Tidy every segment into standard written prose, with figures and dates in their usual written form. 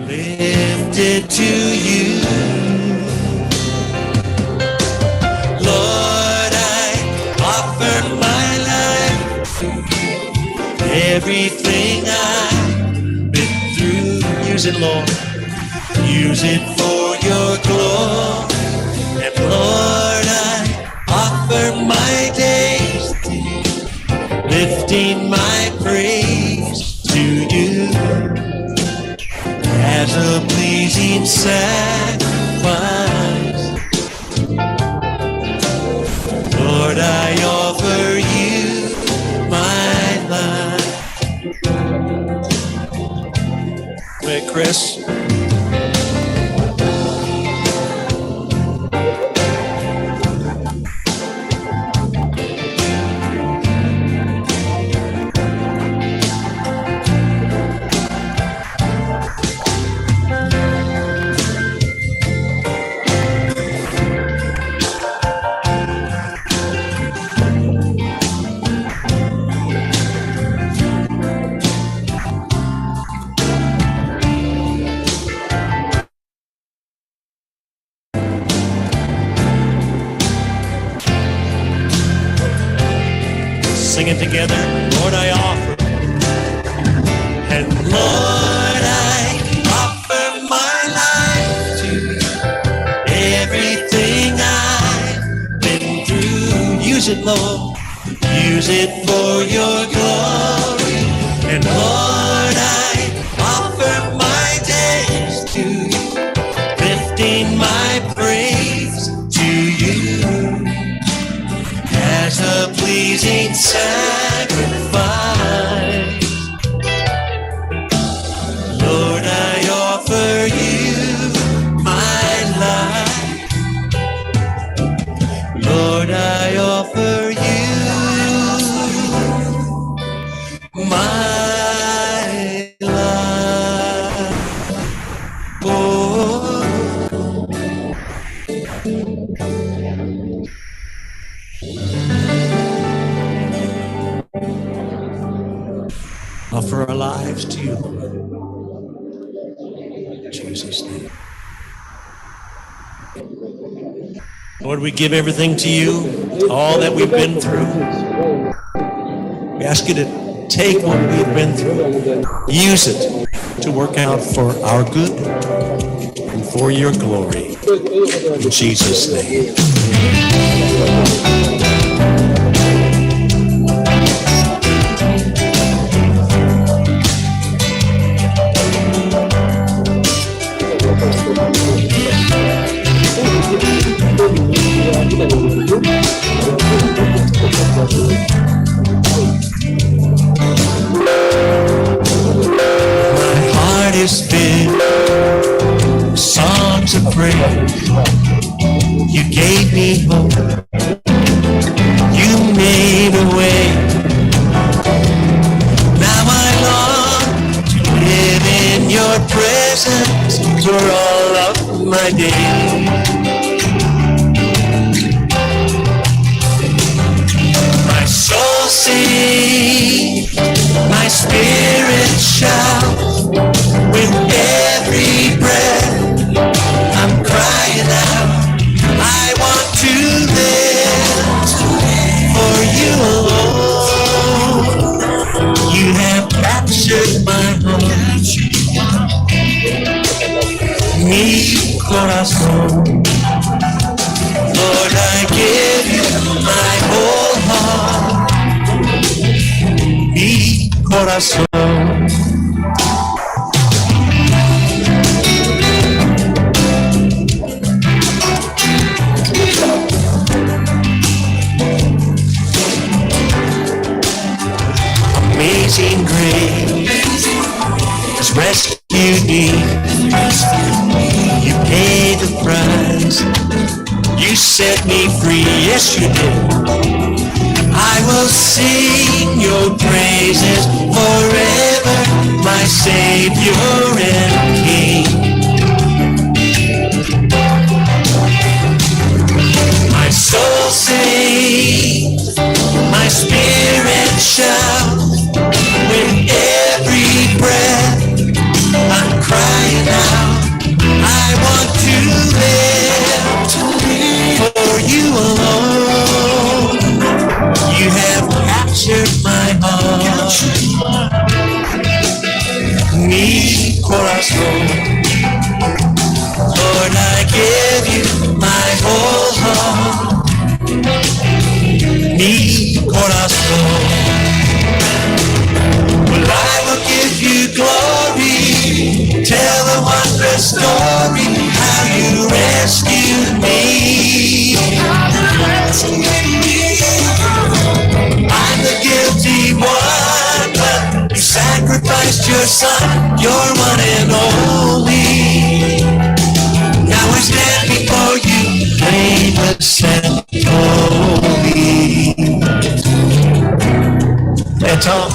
lifted to you. Lord, I offer my life, everything I've been through. Use it, Lord. Use it for your glory. And Lord, I offer my days, lifting my praise to you as a pleasing sacrifice. Lord, I offer you my life. Wait, Chris. Sing it together. Lord, I offer. And Lord, I offer my life to you. Everything I've been through. Use it, Lord. Use it for your glory. And Lord, I offer my days to you, lifting my praise to you as a pleasing sacrifice. Lord, I offer you my life. Lord, I offer you my life. Oh. Offer our lives to you, in Jesus' name. Lord, we give everything to you, all that we've been through. We ask you to take what we've been through, use it to work out for our good and for your glory. In Jesus' name. My heart is filled with songs of praise. You gave me hope. You made a way. Now I long to live in your presence for all of my days. My soul sings, my spirit shouts, with every breath I'm crying out. I want to live for you alone. You have captured my heart, mi corazón. Lord, I give you my whole heart, mi corazón. Amazing grace has rescued me. You paid the price. You set me free. Yes, you did. I will sing your praises forever, my Savior and King. My soul sings, my spirit shouts, with every breath I'm crying out. corazón. Lord, I give you my whole heart. Mi corazón. Well, I will give you glory. Tell the wondrous story how you rescued me. I'm the guilty one, but you sacrificed your son, your one and only. Now I stand before you, blameless and holy. And Tom.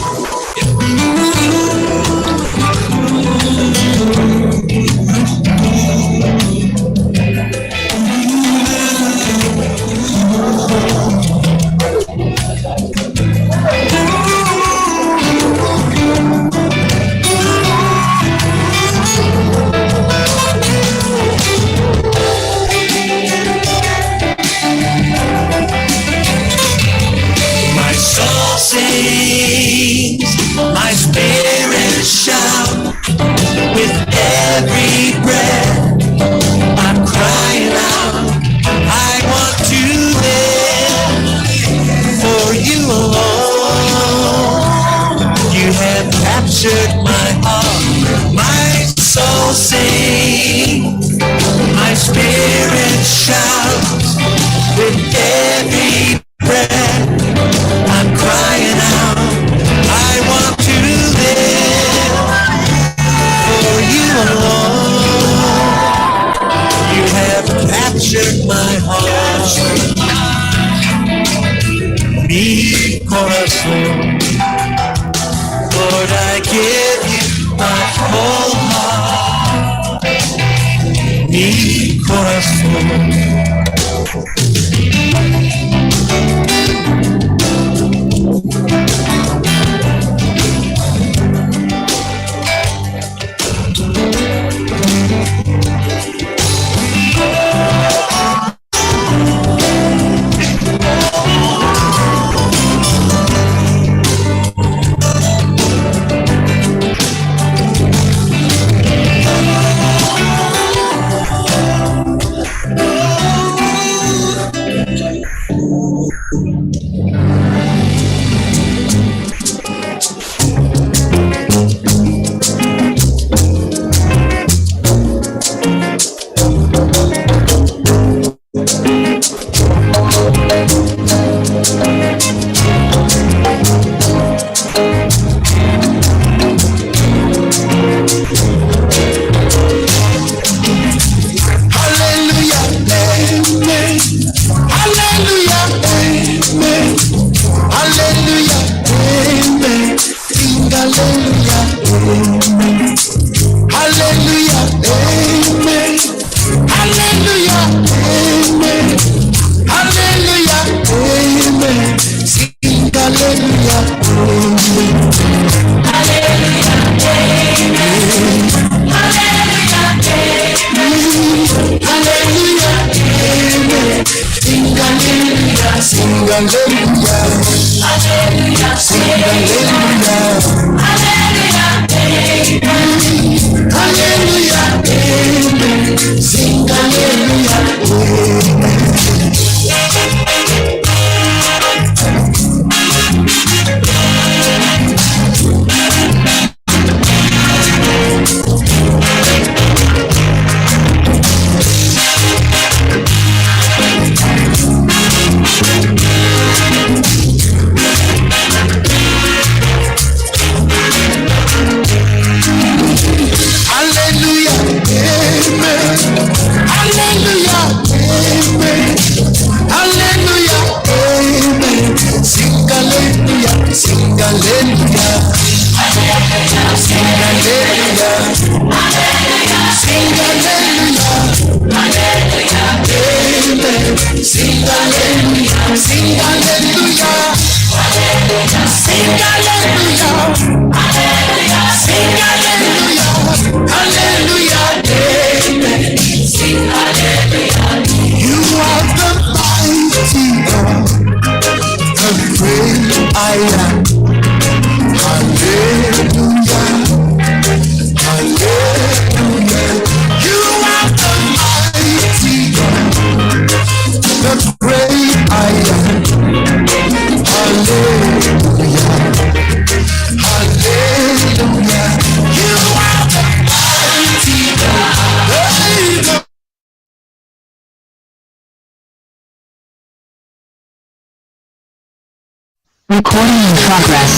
My soul sings, my spirit shouts, with every breath I'm crying out, I want to live for you alone. You have captured my heart, my soul sings, my spirit shouts, with every breath I'm crying out, I want to live for you alone. You have captured my heart, mi corazón. Lord, I give you my whole heart, mi corazón. Recording in progress.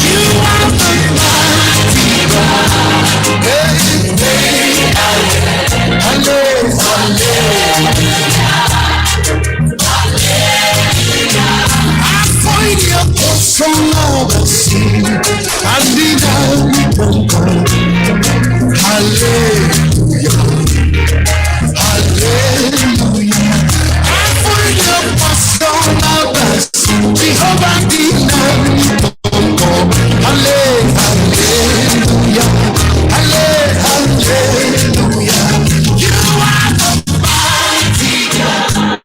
From all the sea and the hallelujah, hallelujah. I find your passion now, Jehovah denied. Hallelujah, hallelujah. You are the mighty God,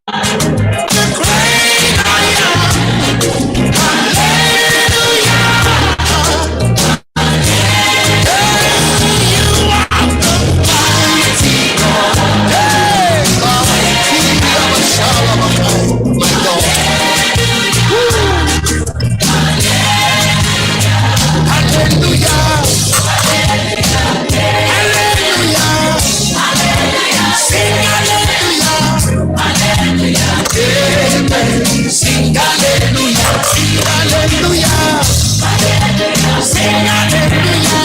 the great I am. Sing hallelujah, sing hallelujah, sing hallelujah,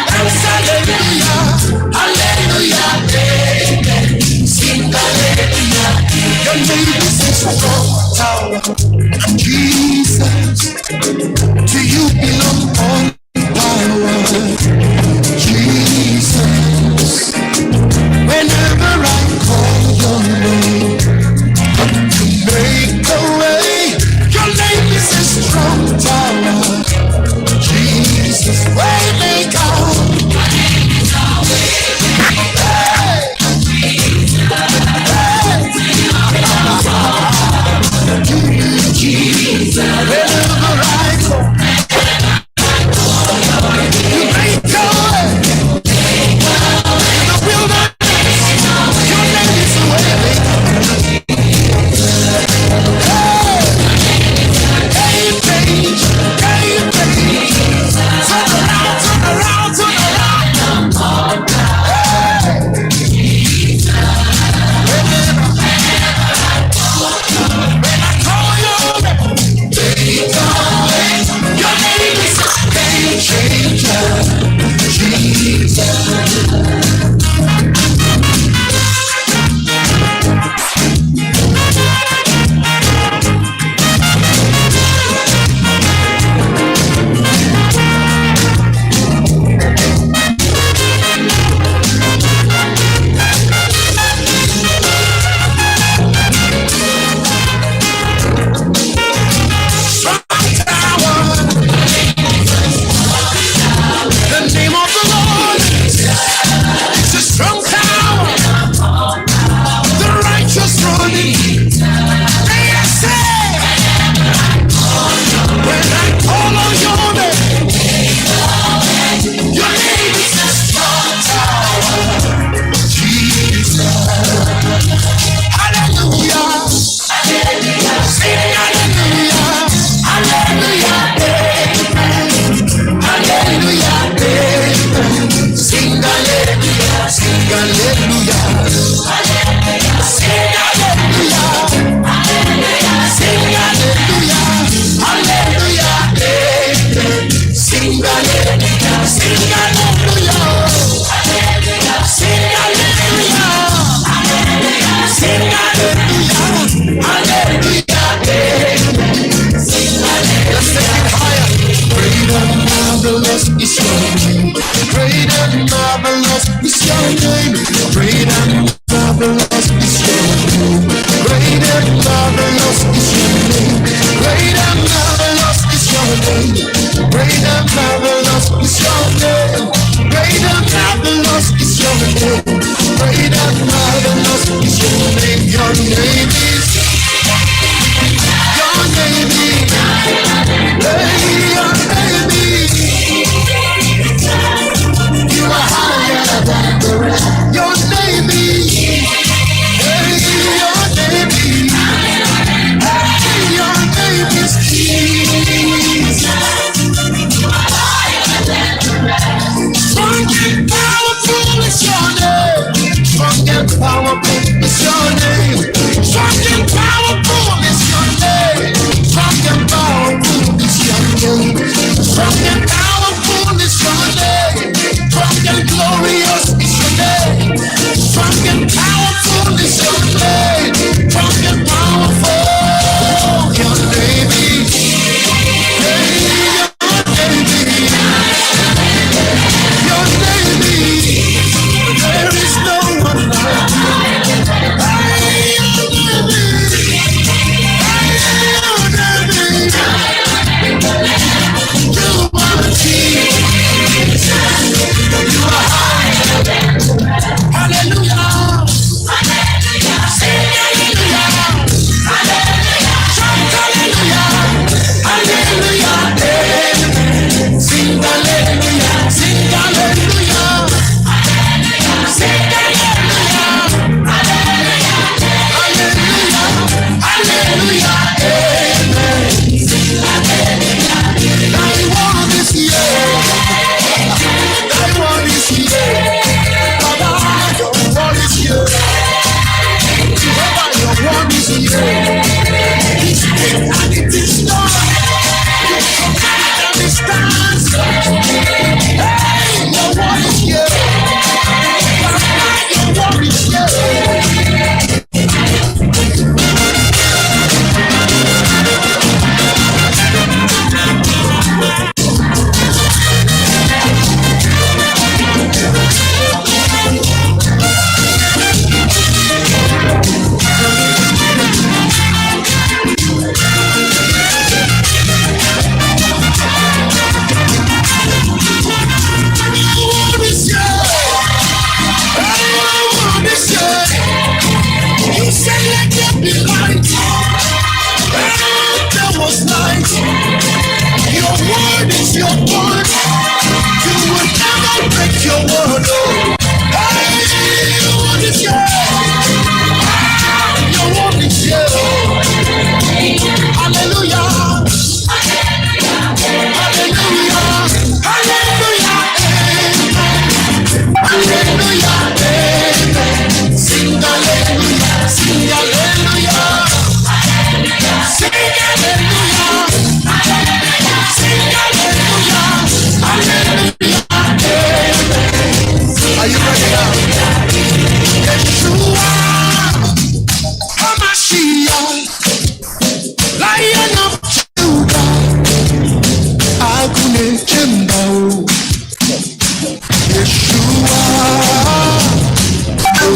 dance hallelujah, hallelujah, amen. Sing hallelujah. Your name is a strong tower, Jesus. To you belong all power, Jesus. Whenever I call your name, make a way. Your name is a strong tower, Jesus. Waymaker. Jesus. Whenever I call, you make a way. In the wilderness, your name is a waymaker. Your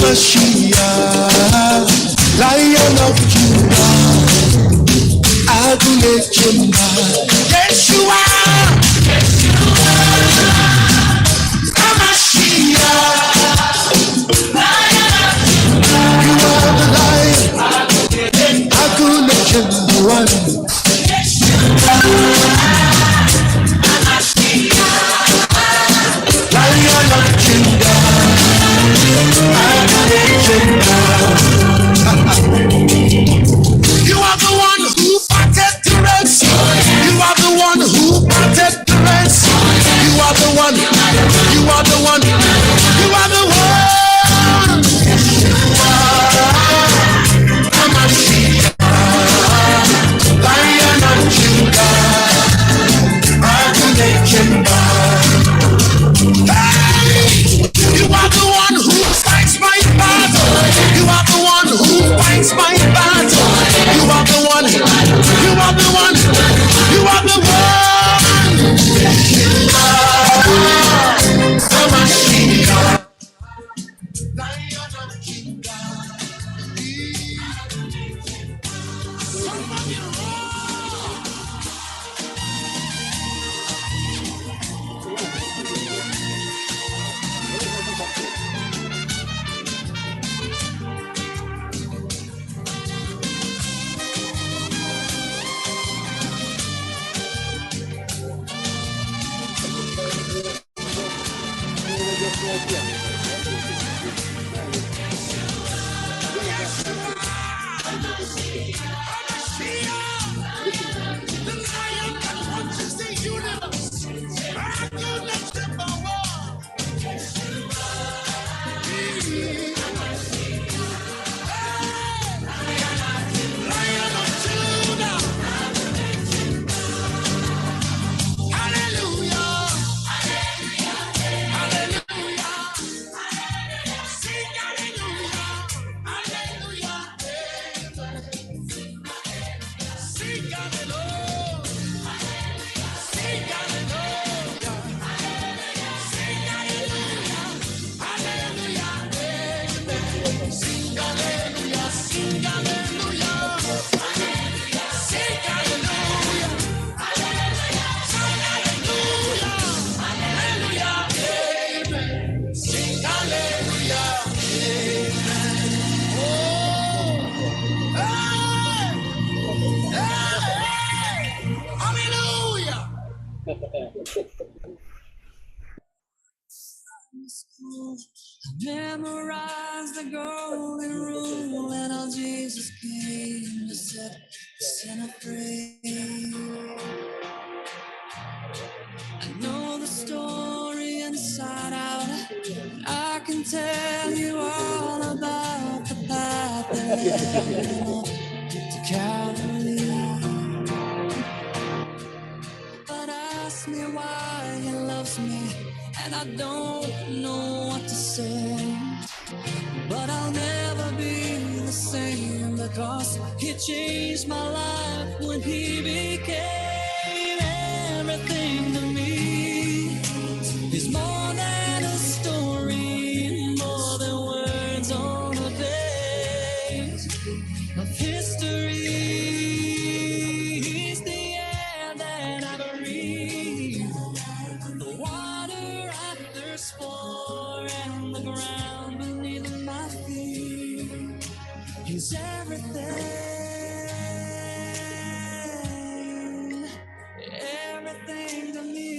Mashiach, Lion of Judah, Adonai Jemba. Yes, you are. Mashiach, you are the Lion, Adonai Jemba. Lion of Judah, Adonai Jemba. You are the one who parted the Red Sea. You are the one who parted the Red Sea. You are the one. You are the one. You are the one. You are Hamashiach, Lion of Judah, Adonai Jemba. You are the one who fights my battle. You are the one who fights my battle. You are the one. You are the one. You are the one. You are Hamashiach, Lion of Judah. Memorize the golden rule and all Jesus came to set the sinner free. I know the story inside out. I can tell you all about the path that led to Calvary. But ask me why he loves me, and I don't know what to say. But I'll never be the same, because he changed my life when he became everything to me. He's more than a story, more than words on a page of history. He's the air that I breathe, the water I thirst for, and the ground beneath my feet. He's everything, everything to me.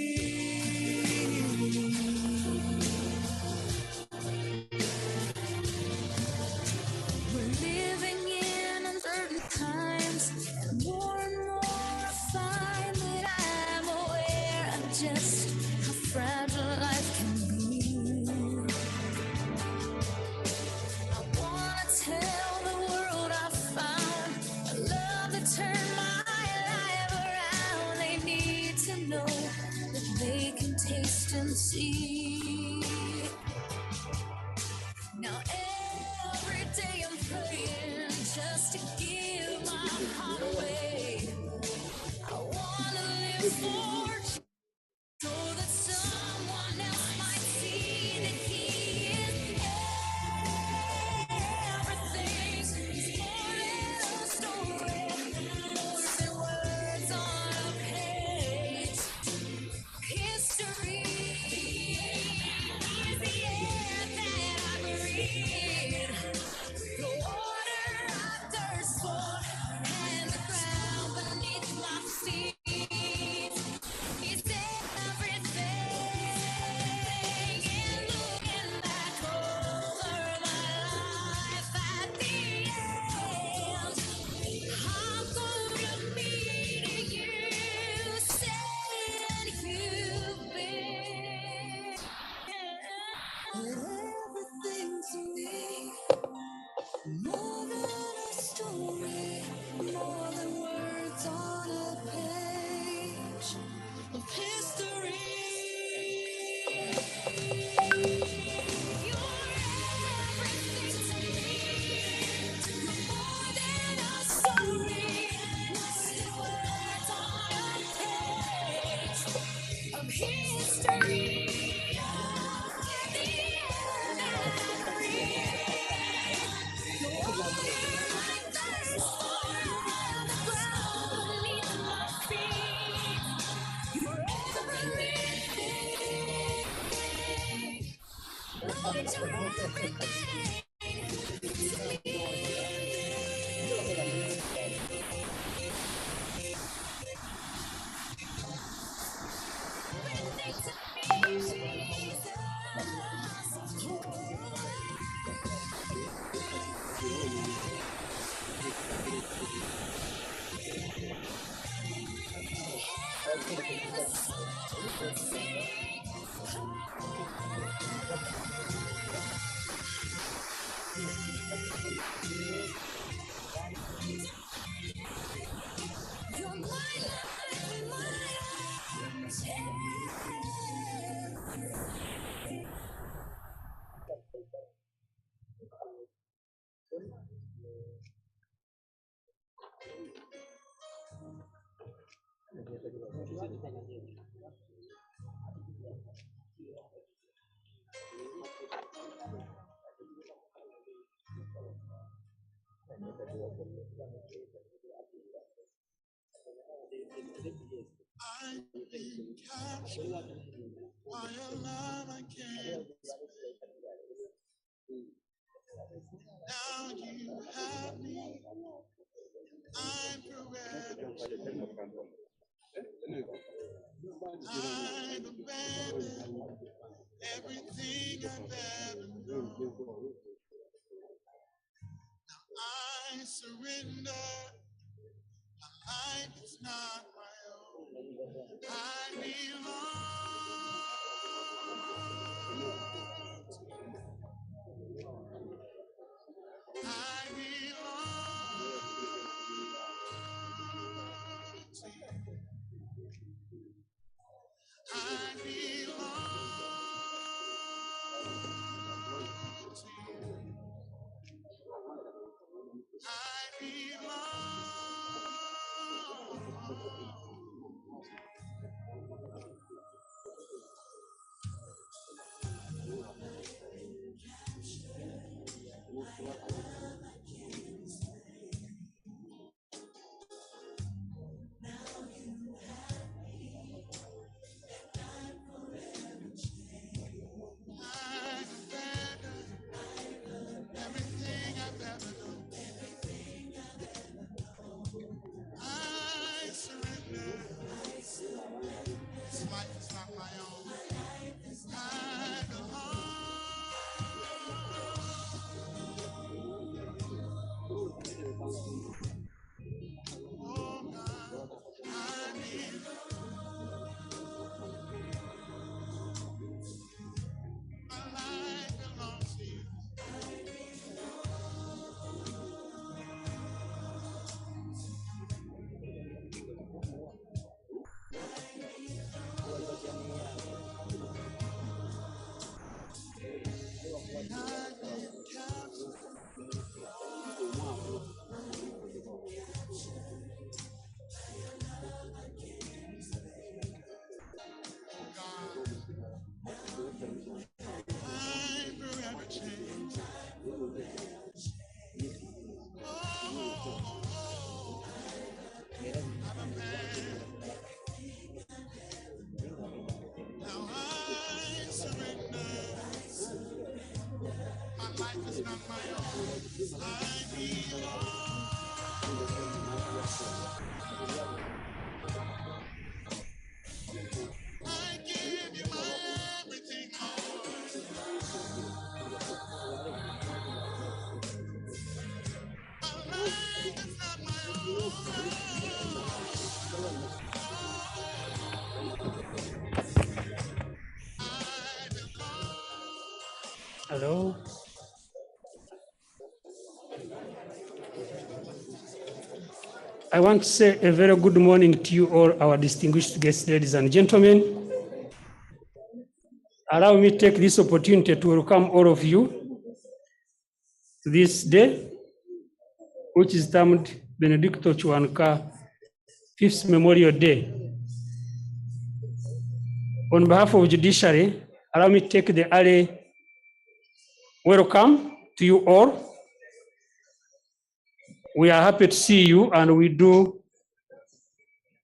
We're living in uncertain times, and more I find that I'm aware of just how fragile life can be. I wanna tell the world I found The water I thirst for, and the ground beneath my feet is everything. And looking back over my life at the end, I'm gonna meet you, saying you've been everything to me. More than a story, more than words on a page of history. You're everything to me. You're more than a story, more than words on a page of history. The end I breathe. You're my life, my I've been captured by a love I can't. Now you have me. I'm forever. I've abandoned everything I've ever known. I surrender. My life is not my own. I belong. I belong to you. I belong to you. I belong. I abandon everything I've ever known. I surrender. This life is not my own. I belong. Oh God, I belong. My life belongs to you. And I've been captured. God, I'm forever changed. Oh, I'm a man. Now I surrender my Hello. I want to say a very good morning to you all, our distinguished guests, ladies and gentlemen. Allow me to take this opportunity to welcome all of you to this day, which is termed Benedicto Kiwanuka 5th Memorial Day. On behalf of Judiciary, allow me to take the early welcome to you all. We are happy to see you, and we do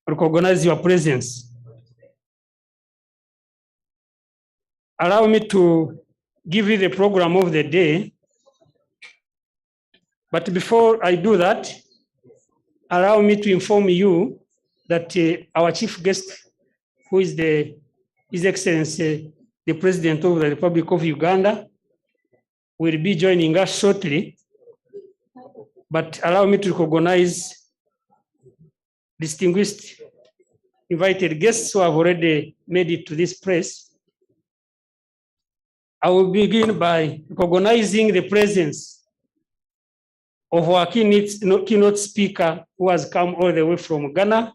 recognize your presence. Allow me to give you the program of the day. But before I do that, allow me to inform you that our chief guest, who is His Excellency, the President of the Republic of Uganda, will be joining us shortly. But allow me to recognize distinguished invited guests who have already made it to this place. I will begin by recognizing the presence of our keynote speaker who has come all the way from Ghana.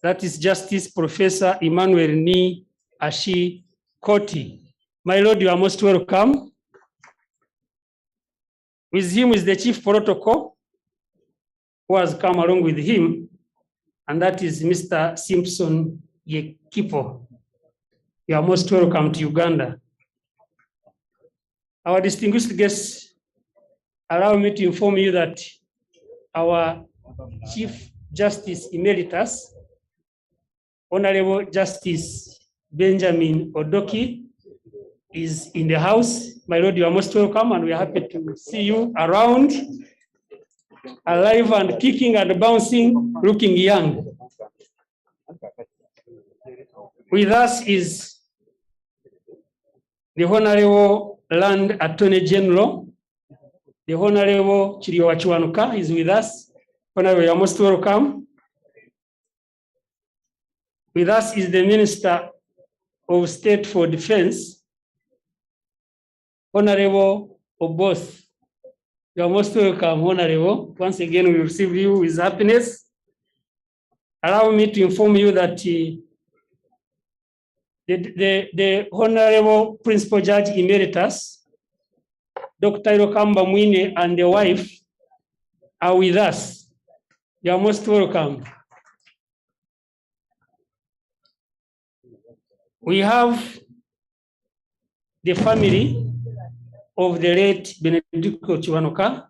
That is Justice Professor Emmanuel Ni Ashi Koti. My Lord, you are most welcome. With him is the Chief Protocol, who has come along with him, and that is Mr. Simpson Yekipo. You are most welcome to Uganda. Our distinguished guests, allow me to inform you that our Chief Justice Emeritus, Honorable Justice Benjamin Odoki, is in the house. My Lord, you are most welcome, and we are happy to see you around, alive and kicking and bouncing, looking young. With us is the Honorable Land Attorney General, the Honorable Kiwanuka is with us. Honorable, you are most welcome. With us is the Minister of State for Defense, Honorable Oboth. You are most welcome, Honorable. Once again, we receive you with happiness. Allow me to inform you that the Honorable Principal Judge Emeritus, Dr. Irokamba Mwine, and the wife are with us. You are most welcome. We have the family of the late Benedicto Kiwanuka,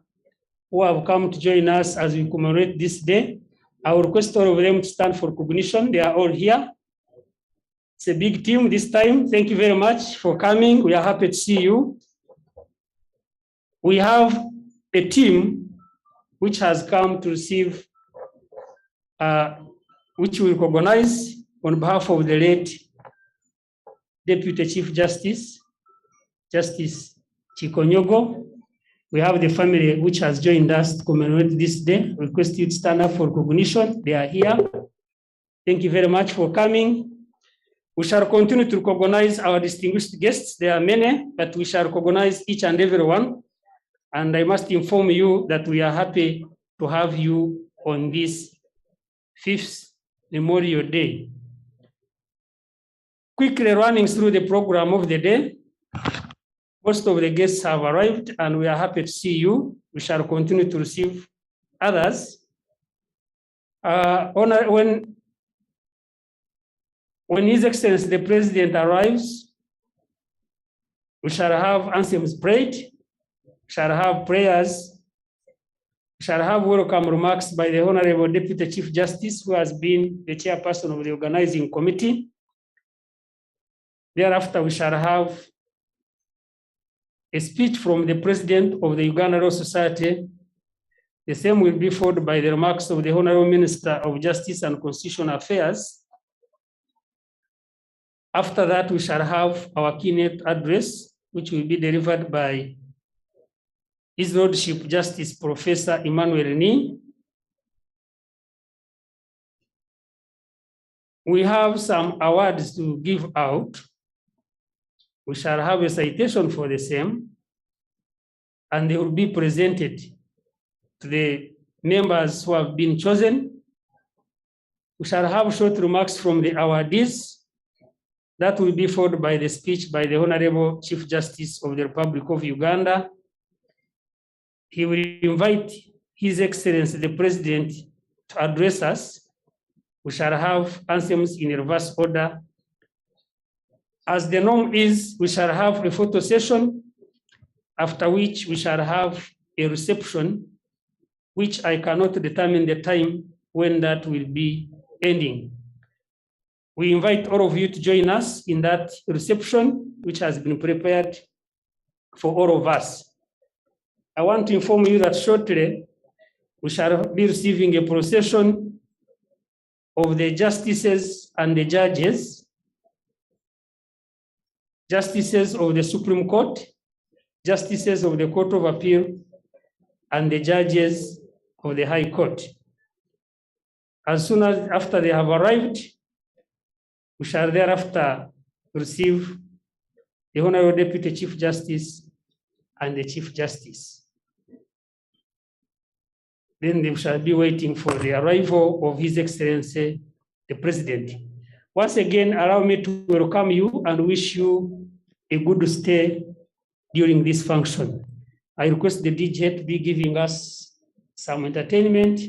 who have come to join us as we commemorate this day. I will request all of them to stand for recognition. They are all here. It's a big team this time. Thank you very much for coming. We are happy to see you. We have a team which has come to receive, which we recognize on behalf of the late Deputy Chief Justice, Justice Chikonyogo. We have the family which has joined us to commemorate this day. Request you to stand up for recognition. They are here. Thank you very much for coming. We shall continue to recognize our distinguished guests. There are many, but we shall recognize each and every one. And I must inform you that we are happy to have you on this 5th Memorial Day. Quickly running through the program of the day. Most of the guests have arrived, and we are happy to see you. We shall continue to receive others. When His Excellency the President arrives, we shall have anthems prayed, we shall have prayers, we shall have welcome remarks by the Honorable Deputy Chief Justice, who has been the chairperson of the organizing committee. Thereafter, we shall have a speech from the President of the Uganda Law Society. The same will be followed by the remarks of the Honorable Minister of Justice and Constitutional Affairs. After that, we shall have our keynote address, which will be delivered by His Lordship Justice Professor Emmanuel Ni. We have some awards to give out. We shall have a citation for the same, and they will be presented to the members who have been chosen. We shall have short remarks from the awardees. That will be followed by the speech by the Honorable Chief Justice of the Republic of Uganda. He will invite His Excellency the President to address us. We shall have anthems in reverse order. As the norm is, we shall have a photo session, after which we shall have a reception, which I cannot determine the time when that will be ending. We invite all of you to join us in that reception, which has been prepared for all of us. I want to inform you that shortly we shall be receiving a procession of the justices and the judges, justices of the Supreme Court, justices of the Court of Appeal, and the judges of the High Court. As soon as after they have arrived, we shall thereafter receive the Honorable Deputy Chief Justice and the Chief Justice. Then they shall be waiting for the arrival of His Excellency, the President. Once again, allow me to welcome you and wish you a good stay during this function. I request the DJ to be giving us some entertainment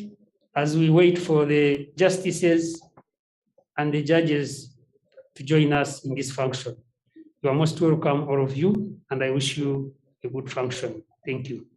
as we wait for the justices and the judges to join us in this function. You are most welcome, all of you, and I wish you a good function. Thank you.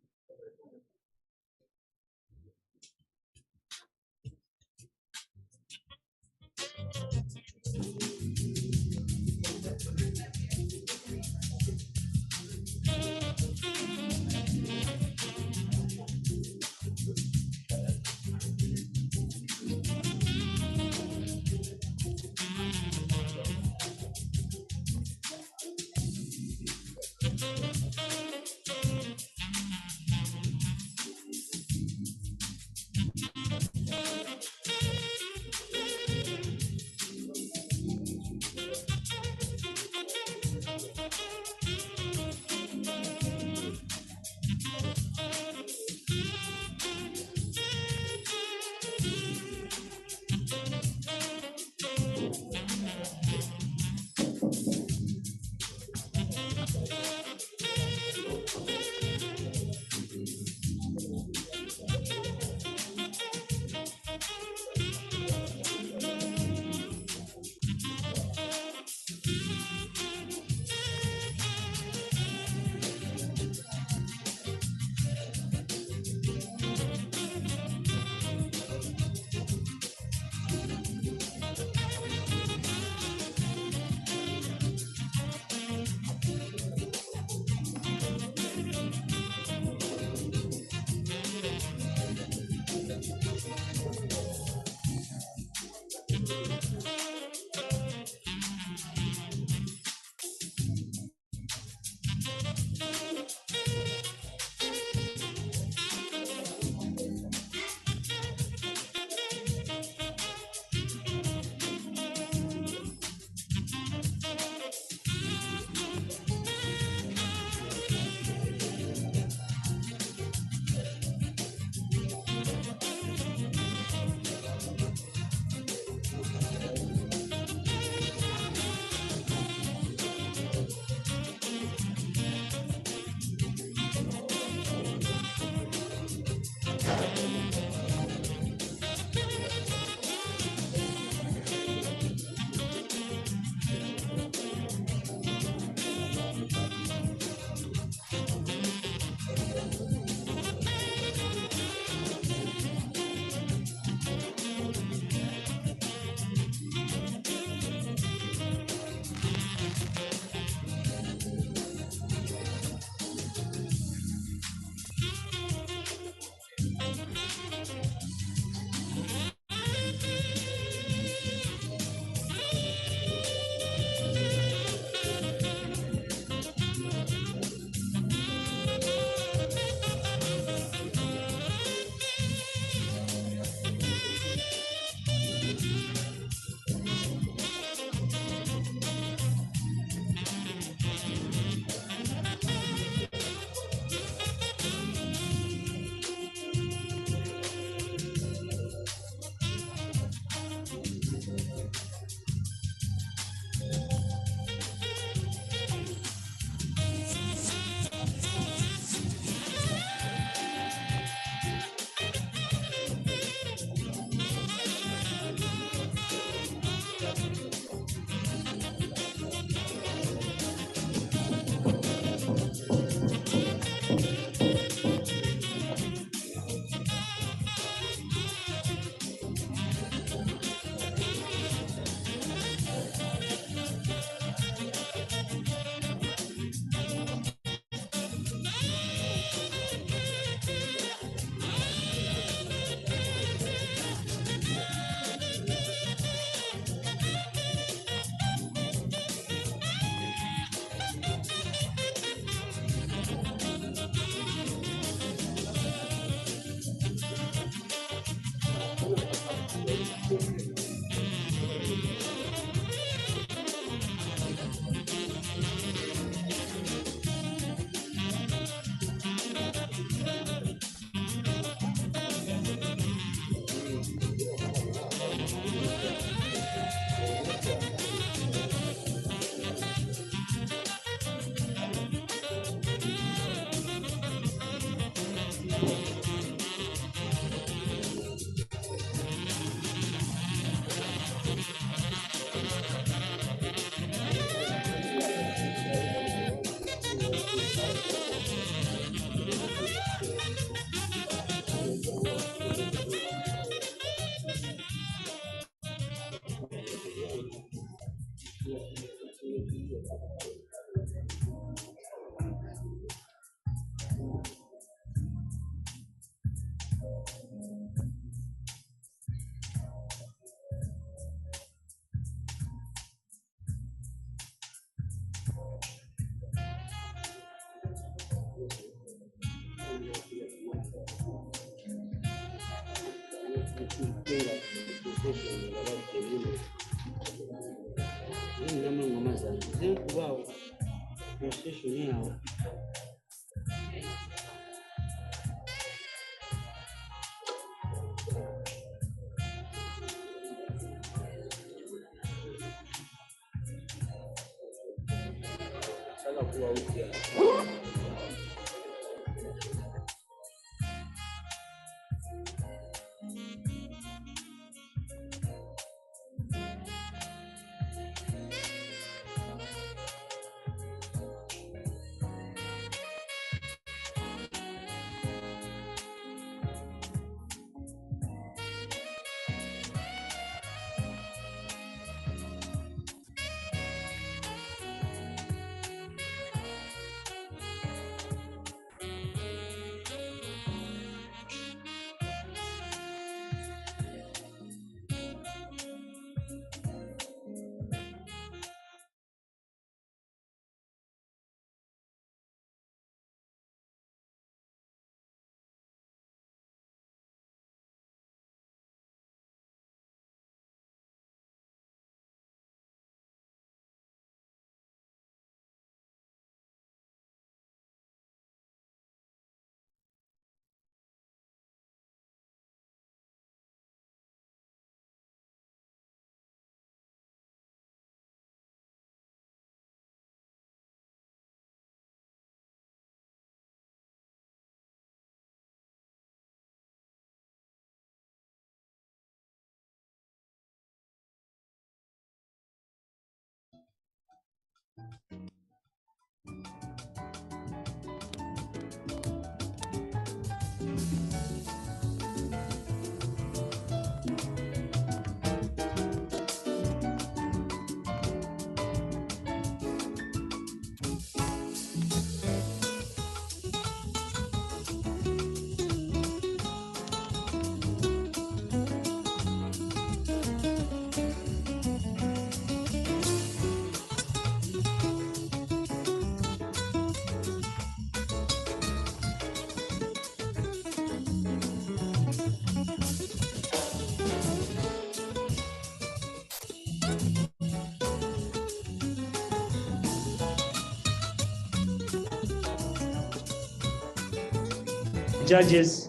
Judges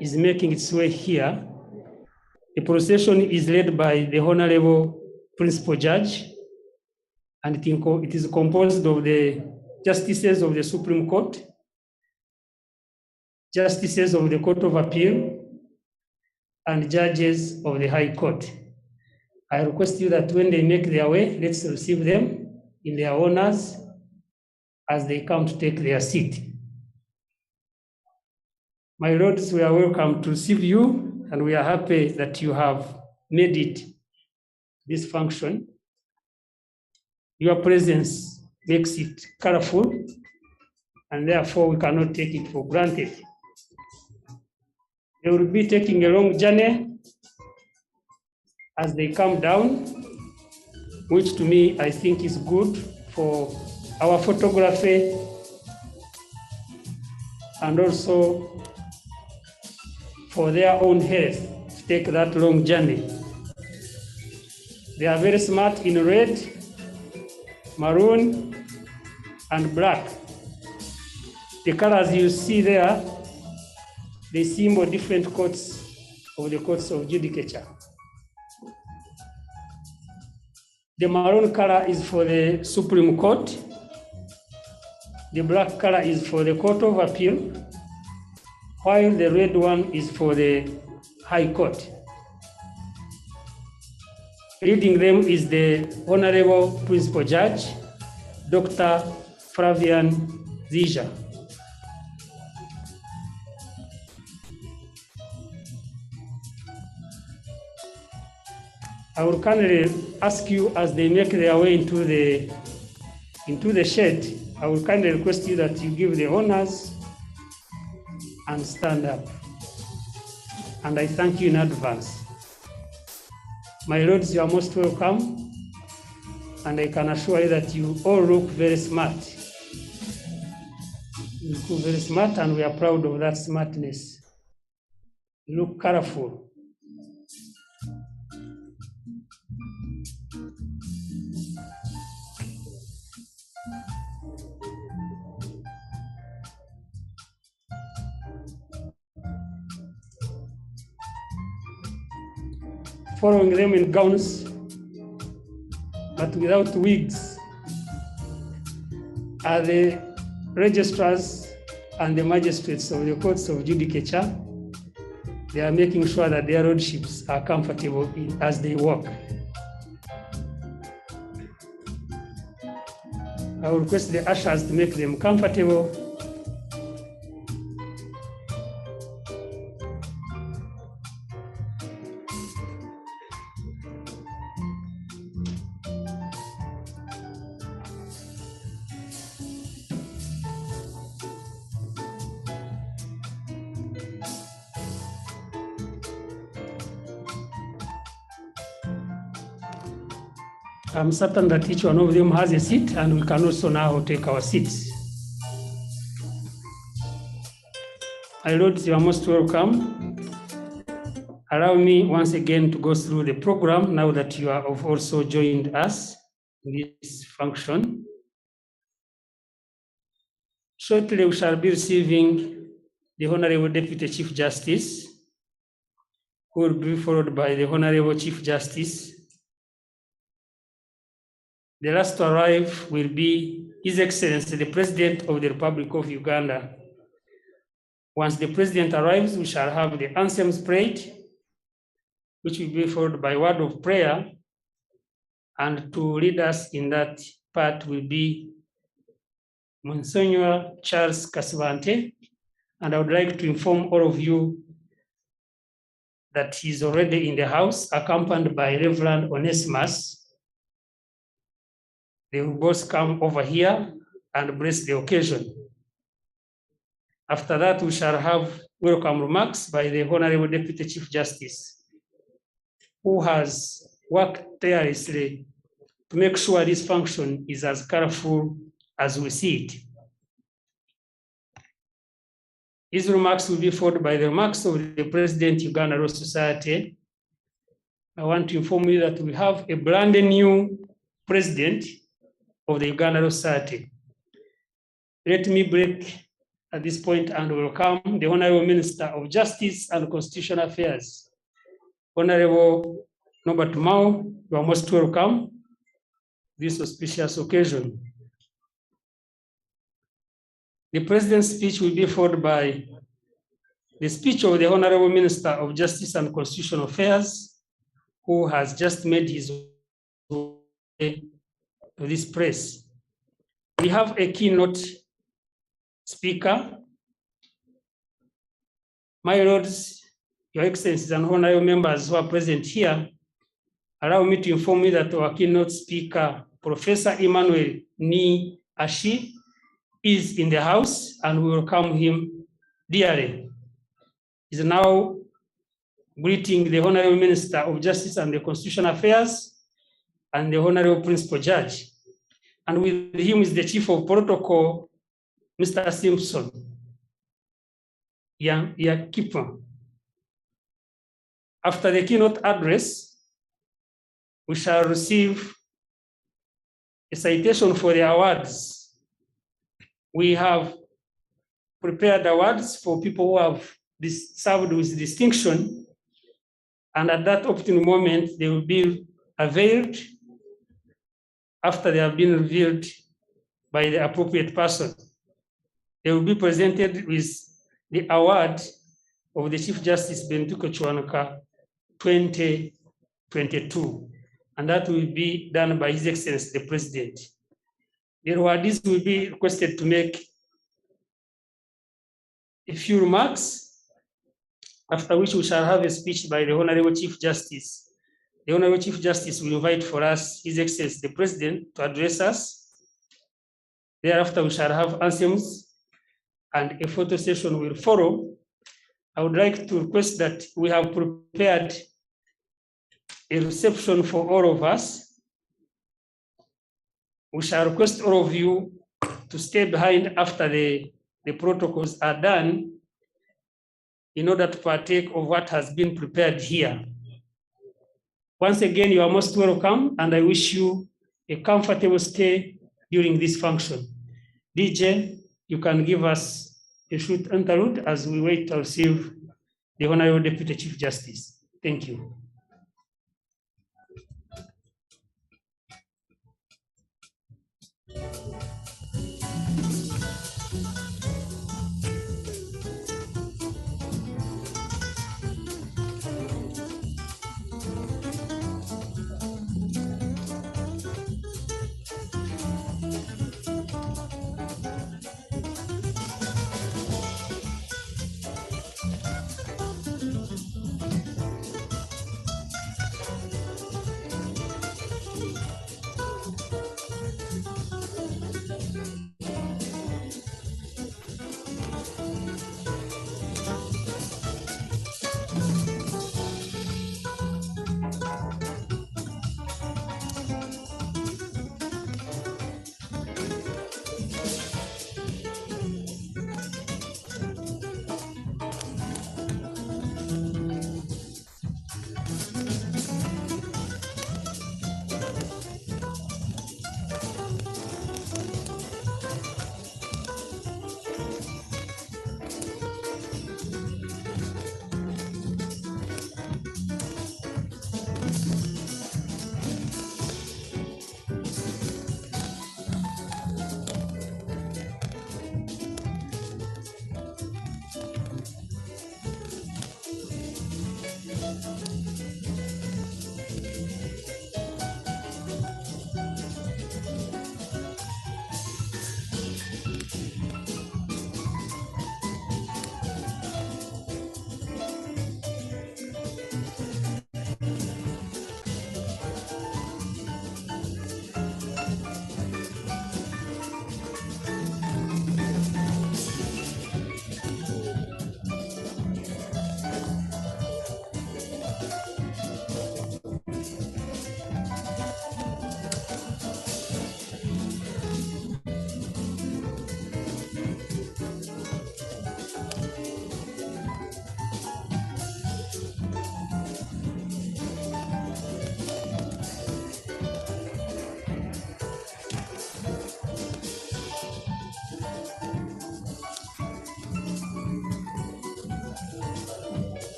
is making its way here. The procession is led by the Honorable Principal Judge, and it is composed of the Justices of the Supreme Court, Justices of the Court of Appeal, and Judges of the High Court. I request you that when they make their way, let's receive them in their honors as they come to take their seat. My lords, we are welcome to receive you, and we are happy that you have made it this function. Your presence makes it colorful, and therefore we cannot take it for granted. They will be taking a long journey as they come down, which to me I think is good for our photography and also for their own health to take that long journey. They are very smart in red, maroon, and black. The colors you see there, they symbol different courts of the courts of judicature. The maroon color is for the Supreme Court. The black color is for the Court of Appeal, while the red one is for the High Court. Leading them is the Honorable Principal Judge, Dr. Flavian Zija. I will kindly ask you, as they make their way into the shed, I will kindly request you that you give the honors and stand up. And I thank you in advance. My lords, you are most welcome, and I can assure you that you all look very smart. You look very smart, and we are proud of that smartness. You look colorful. following them in gowns, but without wigs, are the registrars and the magistrates of the courts of judicature. They are making sure that their lordships are comfortable as they walk. I will request the ushers to make them comfortable. I'm certain that each one of them has a seat, and we can also now take our seats. My lords, you are most welcome. Allow me once again to go through the program now that you have also joined us in this function. Shortly, we shall be receiving the Honorable Deputy Chief Justice, who will be followed by the Honorable Chief Justice. The last to arrive will be His Excellency, the President of the Republic of Uganda. Once the President arrives, we shall have the anthems prayed, which will be followed by word of prayer. And to lead us in that part will be Monsignor Charles Kasivante. And I would like to inform all of you that he's already in the house, accompanied by Reverend Onesimus. They will both come over here and bless the occasion. After that, we shall have welcome remarks by the Honorable Deputy Chief Justice, who has worked tirelessly to make sure this function is as colorful as we see it. His remarks will be followed by the remarks of the President, Uganda Law Society. I want to inform you that we have a brand new president of the Uganda Law Society. Let me break at this point and welcome the Honorable Minister of Justice and Constitutional Affairs, Honorable Norbert Mao. You are most welcome this auspicious occasion. The President's speech will be followed by the speech of the Honorable Minister of Justice and Constitutional Affairs, who has just made his way to this press. We have a keynote speaker. My lords, your excellencies and honorable members who are present here, allow me to inform you that our keynote speaker, Professor Emmanuel Ni Ashi, is in the house, and we welcome him dearly. He is now greeting the Honorable Minister of Justice and the Constitutional Affairs and the Honorable Principal Judge. And with him is the Chief of Protocol, Mr. Simpson Yakipa. After the keynote address, we shall receive a citation for the awards. We have prepared awards for people who have served with distinction, and at that opportune moment, they will be unveiled after they have been revealed by the appropriate person. They will be presented with the award of the Chief Justice Benedicto Kiwanuka 2022, and that will be done by His Excellency the President. The awardees will be requested to make a few remarks, after which we shall have a speech by the Honorable Chief Justice. The Honorable Chief Justice will invite for us His Excellency the President to address us. Thereafter, we shall have anthems and a photo session will follow. I would like to request that we have prepared a reception for all of us. We shall request all of you to stay behind after the protocols are done in order to partake of what has been prepared here. Once again, you are most welcome, and I wish you a comfortable stay during this function. DJ, you can give us a short interlude as we wait to receive the Honorable Deputy Chief Justice. Thank you.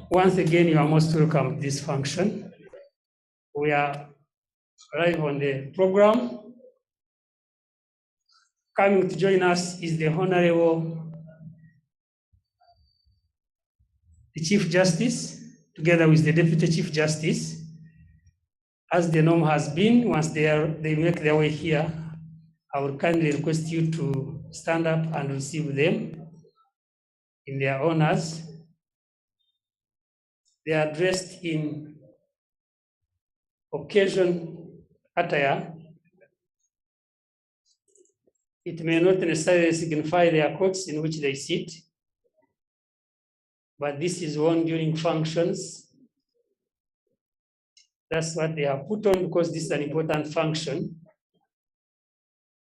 Once again, you are most welcome to this function. We are live on the program. Coming to join us is the Honorable the Chief Justice, together with the Deputy Chief Justice. As the norm has been, once they make their way here, I will kindly request you to stand up and receive them in their honors. They are dressed in occasion attire. It may not necessarily signify their courts in which they sit, but this is worn during functions. That's what they have put on because this is an important function.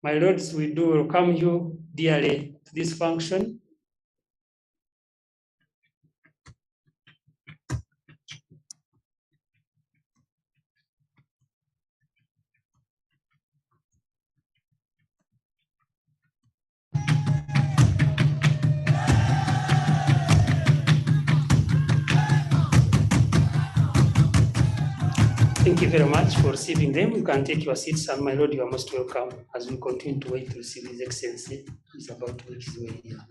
My lords, we do welcome you dearly to this function. Thank you very much for receiving them. You can take your seats, and my Lord, you are most welcome as we continue to wait to receive His Excellency. He's about to make his way here.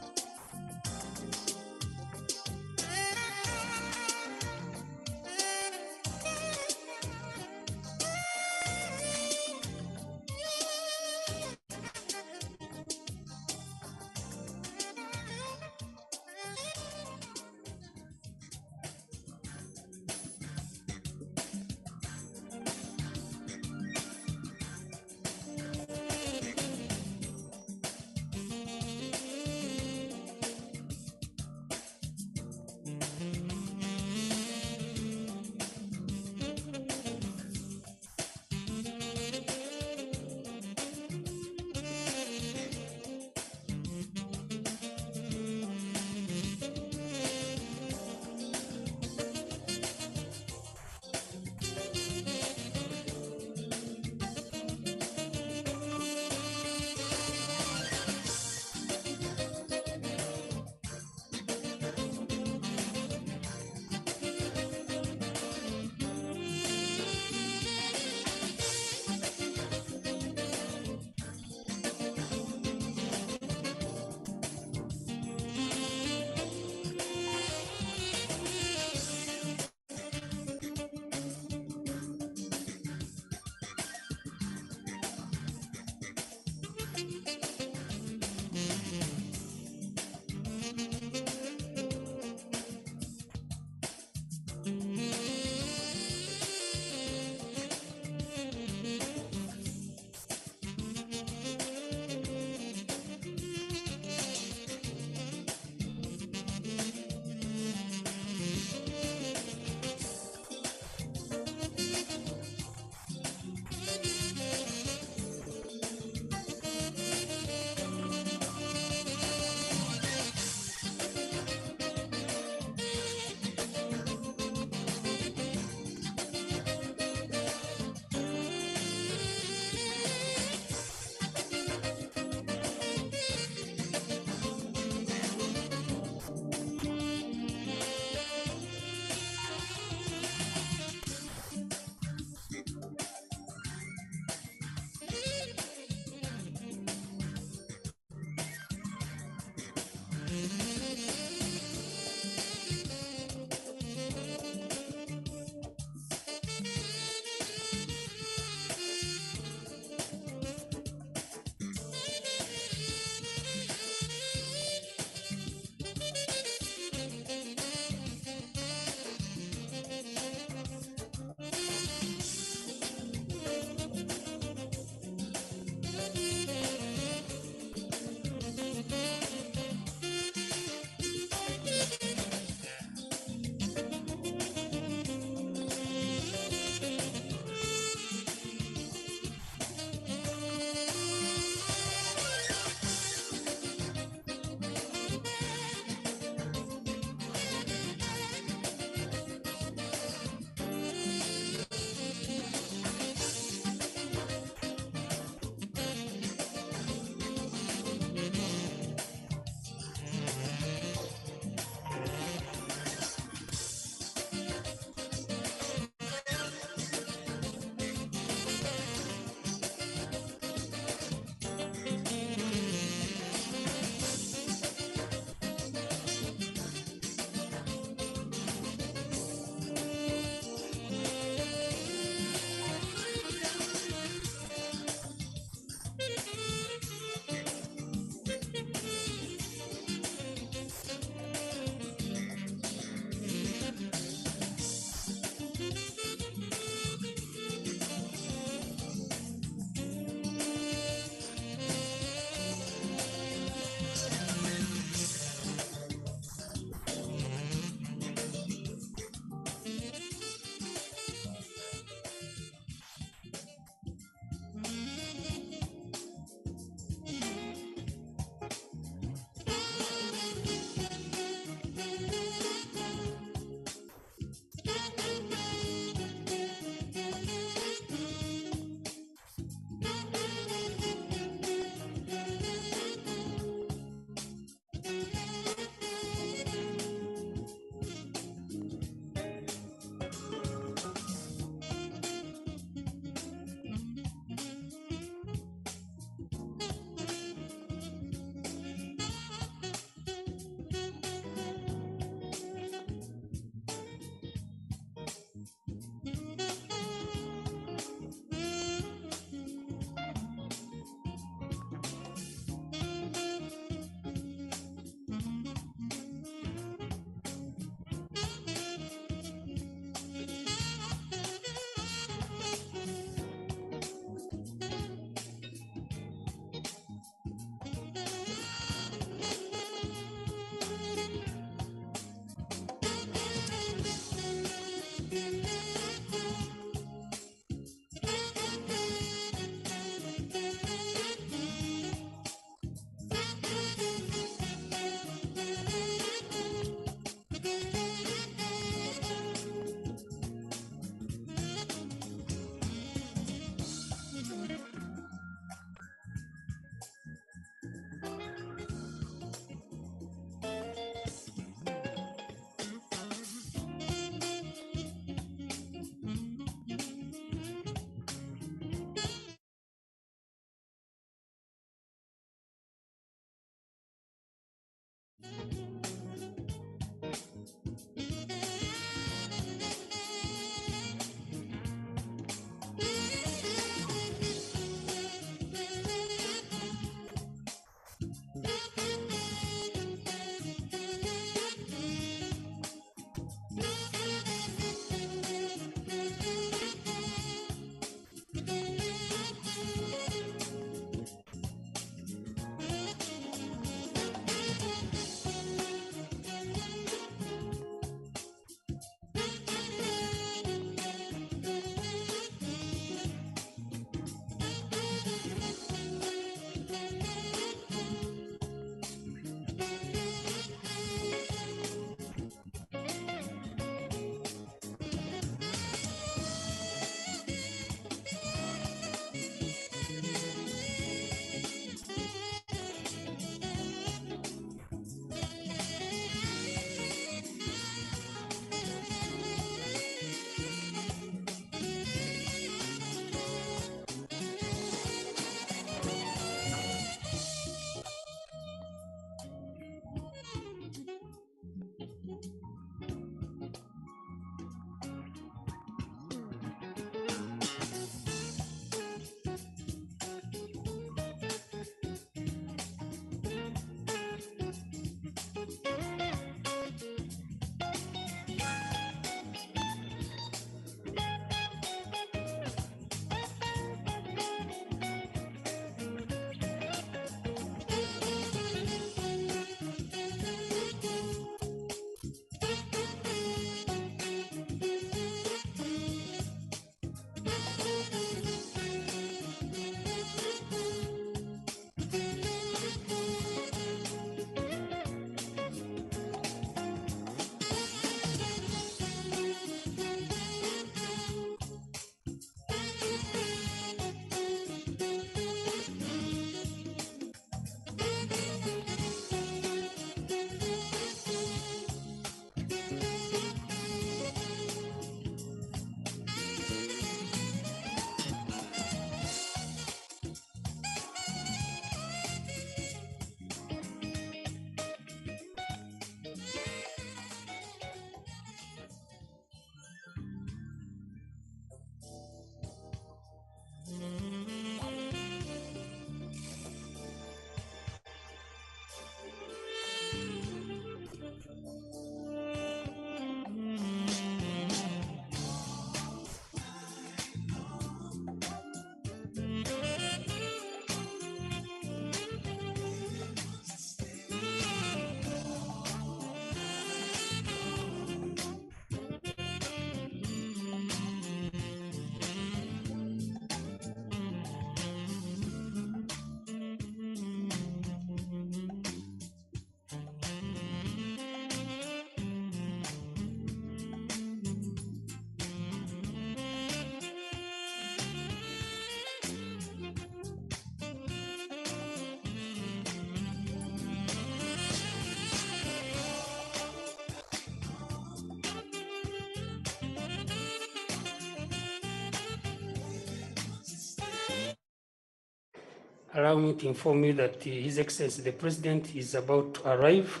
Allow me to inform you that His Excellency the President is about to arrive,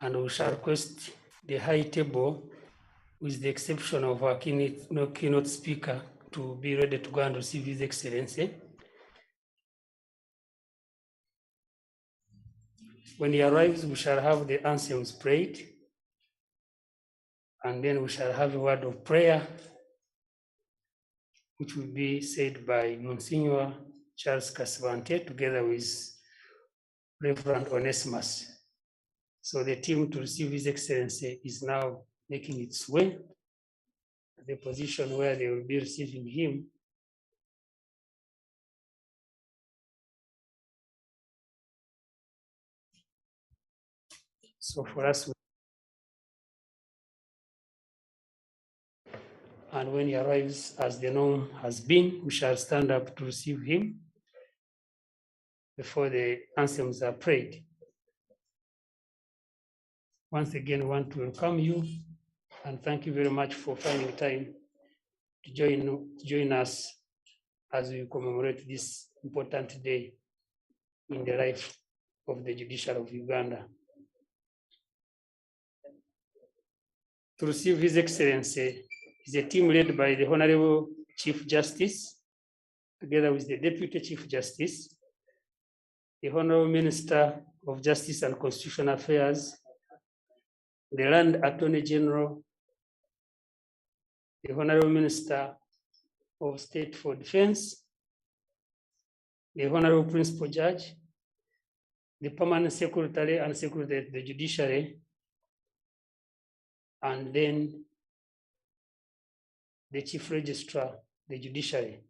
and we shall request the high table, with the exception of our keynote speaker, to be ready to go and receive His Excellency. When he arrives, we shall have the anthems prayed, and then we shall have a word of prayer, which will be said by Monsignor Charles Casavante together with Reverend Onesimus. So the team to receive His Excellency is now making its way. the position where they will be receiving him. So for us, and when he arrives, as the norm has been, we shall stand up to receive him before the anthems are prayed. Once again, I want to welcome you and thank you very much for finding time to join us as we commemorate this important day in the life of the judiciary of Uganda. To receive His Excellency is a team led by the Honorable Chief Justice, together with the Deputy Chief Justice, the Honorable Minister of Justice and Constitutional Affairs, the Land Attorney General, the Honorable Minister of State for Defense, the Honorable Principal Judge, the Permanent Secretary and Secretary of the Judiciary, and then the Chief Registrar, the Judiciary.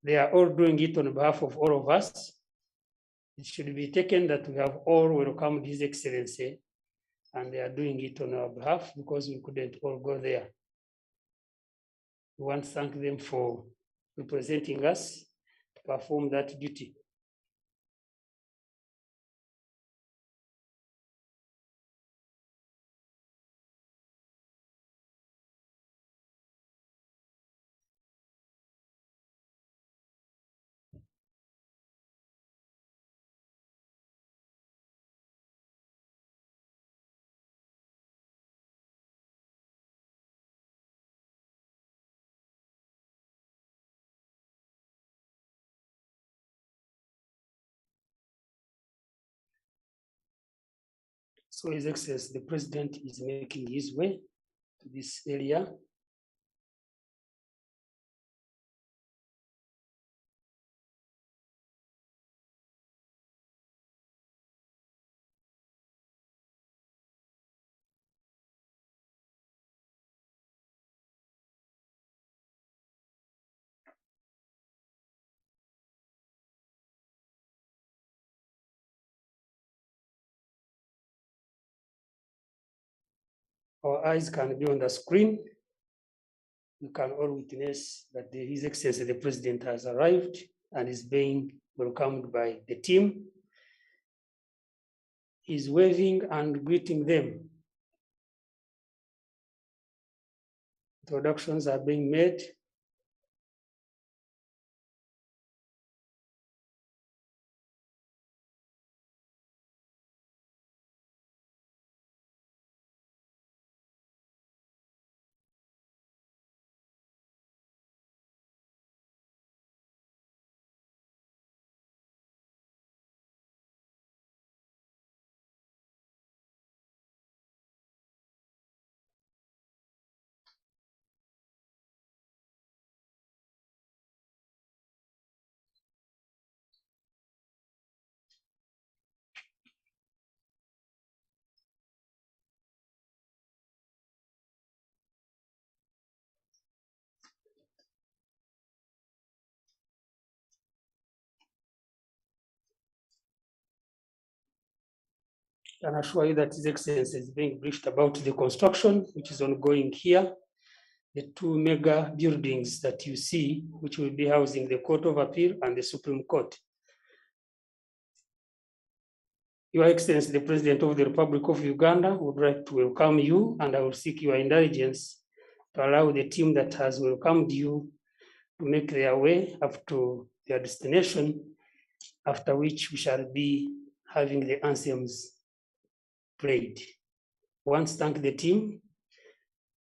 They are all doing it on behalf of all of us. It should be taken that we have all welcomed His Excellency, and they are doing it on our behalf because we couldn't all go there. We want to thank them for representing us to perform that duty. So His Excellency, the President is making his way to this area. Our eyes can be on the screen. You can all witness that His Excellency, the President, has arrived and is being welcomed by the team. He's waving and greeting them. Introductions are being made. I can assure you that His Excellency is being briefed about the construction which is ongoing here. The two mega buildings that you see, which will be housing the Court of Appeal and the Supreme Court. Your Excellency, the President of the Republic of Uganda, would like to welcome you, and I will seek your indulgence to allow the team that has welcomed you to make their way up to their destination, after which we shall be having the anthems played. Once thank the team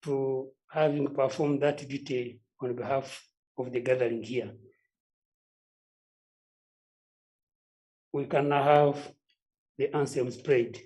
for having performed that duty on behalf of the gathering here. We can now have the anthems played.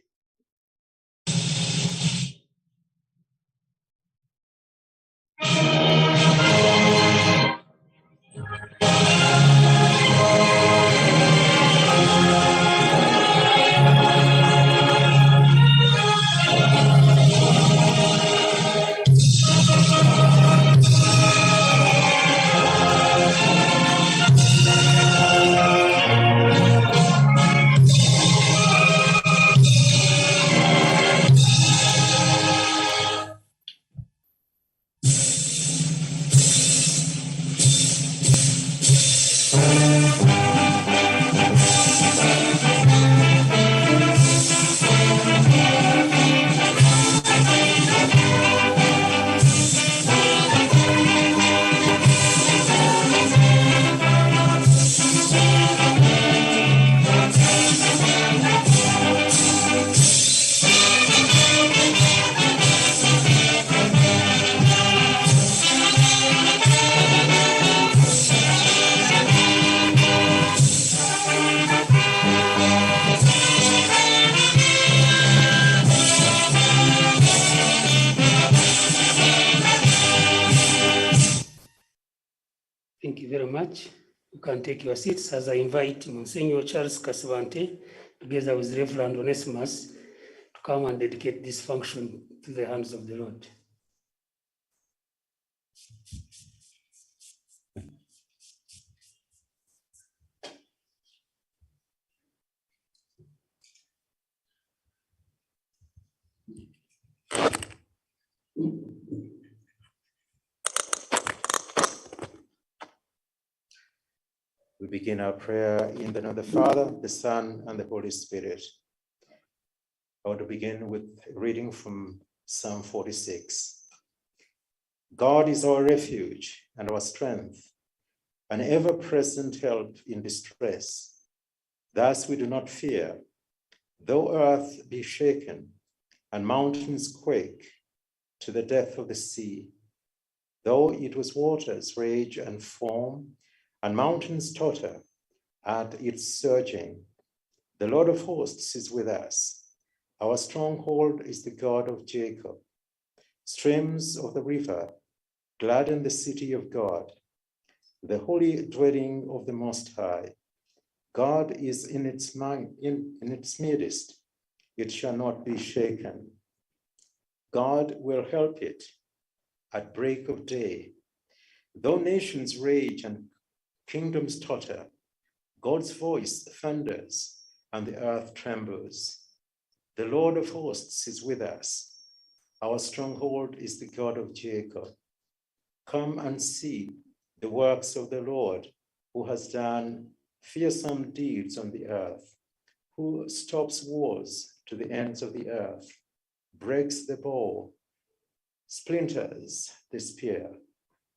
Thank you very much. You can take your seats as I invite Monsignor Charles Casavante, together with Reverend Onesimus, to come and dedicate this function to the hands of the Lord. We begin our prayer in the name of the Father, the Son, and the Holy Spirit. I want to begin with a reading from Psalm 46. God is our refuge and our strength, an ever-present help in distress. Thus we do not fear, though earth be shaken and mountains quake to the depth of the sea, though its waters rage and foam, and mountains totter at its surging. The Lord of hosts is with us. Our stronghold is the God of Jacob. Streams of the river gladden the city of God, the holy dwelling of the Most High. God is in its midst. It shall not be shaken. God will help it at break of day. Though nations rage and kingdoms totter, God's voice thunders and the earth trembles. The Lord of hosts is with us. Our stronghold is the God of Jacob. Come and see the works of the Lord, who has done fearsome deeds on the earth, who stops wars to the ends of the earth, breaks the bow, splinters the spear,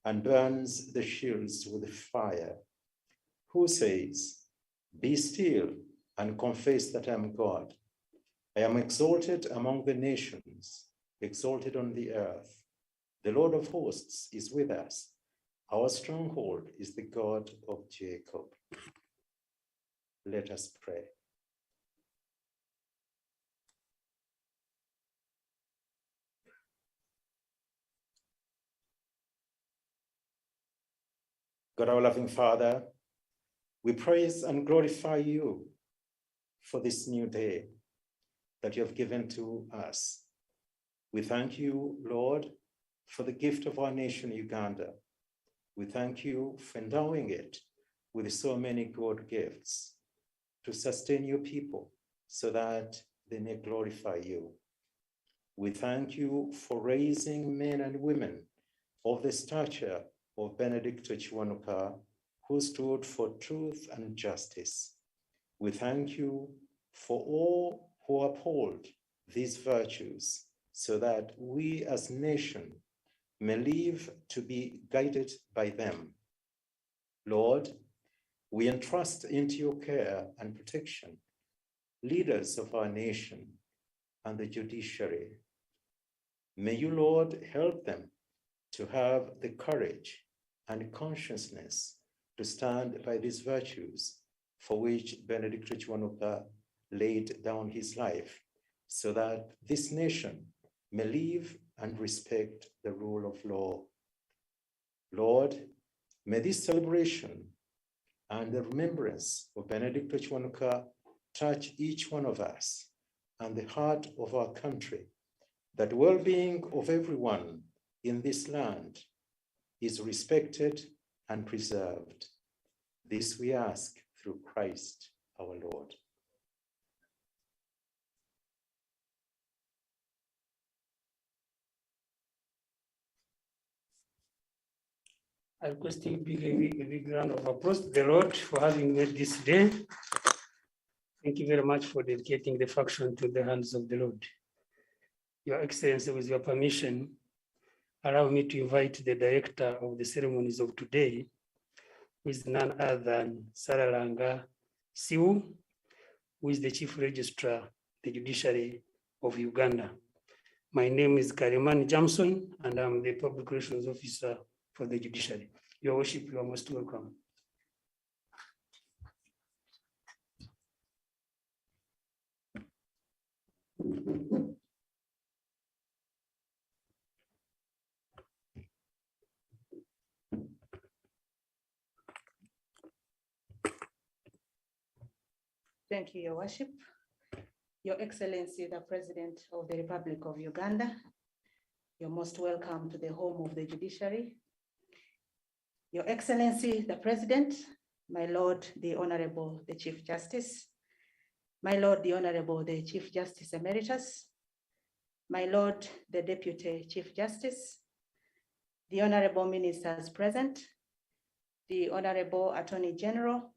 and burns the shields with fire. Who says, "Be still and confess that I am God. I am exalted among the nations, exalted on the earth. The Lord of hosts is with us. Our stronghold is the God of Jacob." Let us pray. God, our loving Father, we praise and glorify you for this new day that you have given to us. We thank you, Lord, for the gift of our nation, Uganda. We thank you for endowing it with so many good gifts to sustain your people so that they may glorify you. We thank you for raising men and women of the stature of Benedicto Kiwanuka, who stood for truth and justice. We thank you for all who uphold these virtues so that we as a nation may live to be guided by them. Lord, we entrust into your care and protection leaders of our nation and the judiciary. May you, Lord, help them to have the courage and consciousness to stand by these virtues for which Benedicto Kiwanuka laid down his life, so that this nation may live and respect the rule of law. Lord, may this celebration and the remembrance of Benedicto Kiwanuka touch each one of us and the heart of our country, that the well-being of everyone in this land is respected and preserved. This we ask through Christ our Lord. I request you a big round of applause to the Lord for having made this day. Thank you very much for dedicating the function to the hands of the Lord. Your Excellency, with your permission, allow me to invite the director of the ceremonies of today, who is none other than Saralanga Siu, who is the Chief Registrar, the Judiciary of Uganda. My name is Karimani Jamson, and I'm the Public Relations Officer for the Judiciary. Your Worship, you are most welcome. Thank you, Your Worship. Your Excellency, the President of the Republic of Uganda, you're most welcome to the home of the judiciary. Your Excellency, the President, my Lord, the Honorable, the Chief Justice, my Lord, the Honorable, the Chief Justice Emeritus, my Lord, the Deputy Chief Justice, the Honorable Ministers present, the Honorable Attorney General,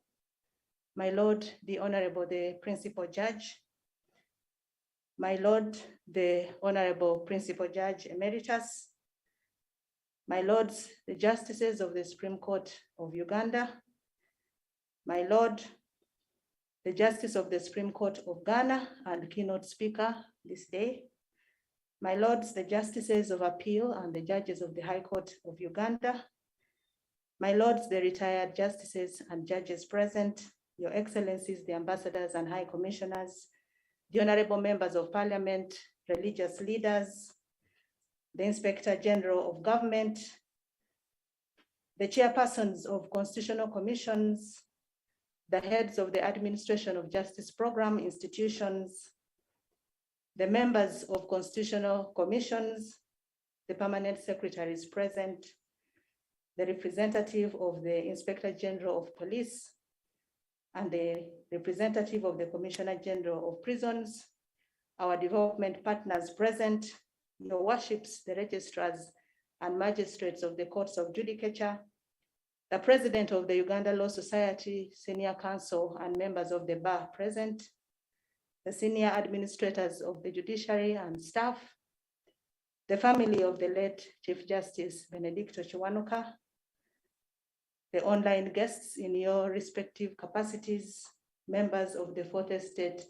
my Lord, the Honorable, the Principal Judge, my Lord, the Honorable Principal Judge Emeritus, my Lords, the Justices of the Supreme Court of Uganda, my Lord, the Justice of the Supreme Court of Ghana and keynote speaker this day, my Lords, the Justices of Appeal and the Judges of the High Court of Uganda, my Lords, the retired Justices and Judges present, Your Excellencies, the Ambassadors and High Commissioners, the Honorable Members of Parliament, religious leaders, the Inspector General of Government, the chairpersons of constitutional commissions, the heads of the Administration of Justice Program institutions, the members of constitutional commissions, the permanent secretaries present, the representative of the Inspector General of Police, and the representative of the Commissioner General of Prisons, our development partners present, Your Worships, the registrars and magistrates of the courts of judicature, the President of the Uganda Law Society, Senior Counsel and members of the bar present, the senior administrators of the judiciary and staff, the family of the late Chief Justice Benedicto Kiwanuka, the online guests in your respective capacities, members of the Fourth Estate,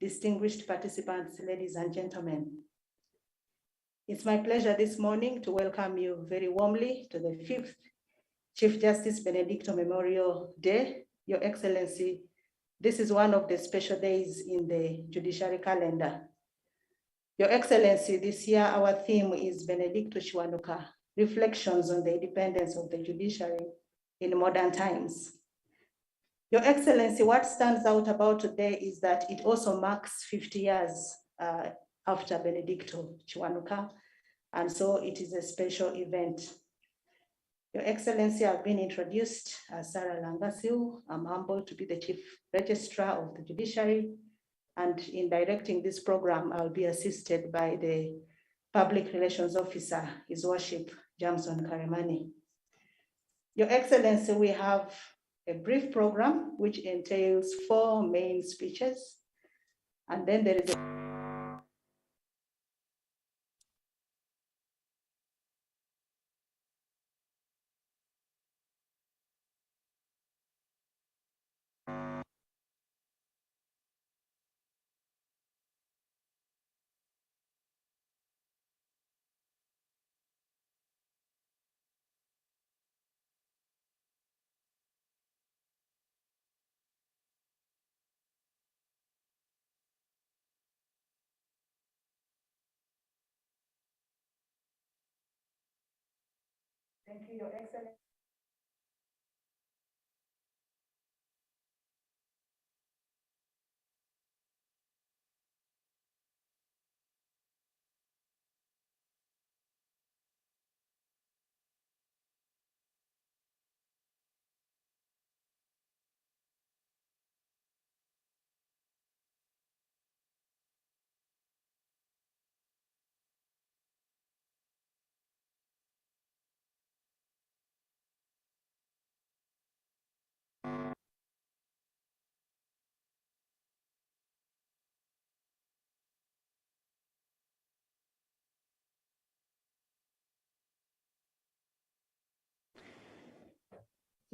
distinguished participants, ladies and gentlemen. It's my pleasure this morning to welcome you very warmly to the 5th Chief Justice Benedicto Memorial Day. Your Excellency, this is one of the special days in the judiciary calendar. Your Excellency, this year our theme is Benedicto Kiwanuka, Reflections on the Independence of the Judiciary in Modern Times. Your Excellency, what stands out about today is that it also marks 50 years after Benedicto Kiwanuka, and so it is a special event. Your Excellency, I've been introduced as Sarah Langasiu. I'm humbled to be the Chief Registrar of the Judiciary, and in directing this program, I'll be assisted by the Public Relations Officer, His Worship, Jamson Karemani. Your Excellency, we have a brief program which entails 4 main speeches, and then there is a Thank you, Your Excellency.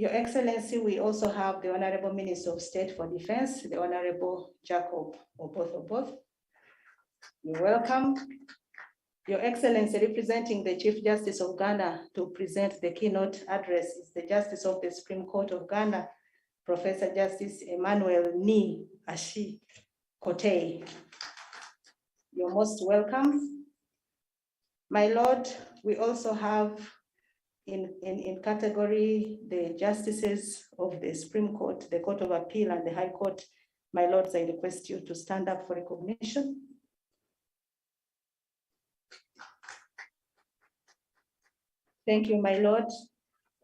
Your Excellency, we also have the Honorable Minister of State for Defense, the Honorable Jacob Oboth. You're welcome. Your Excellency, representing the Chief Justice of Ghana to present the keynote address is the Justice of the Supreme Court of Ghana, Professor Justice Emmanuel Ni Ashi Kotei. You're most welcome. My Lord, we also have in category the Justices of the Supreme Court, the Court of Appeal and the High Court, My lords, I request you to stand up for recognition. Thank you, my lord.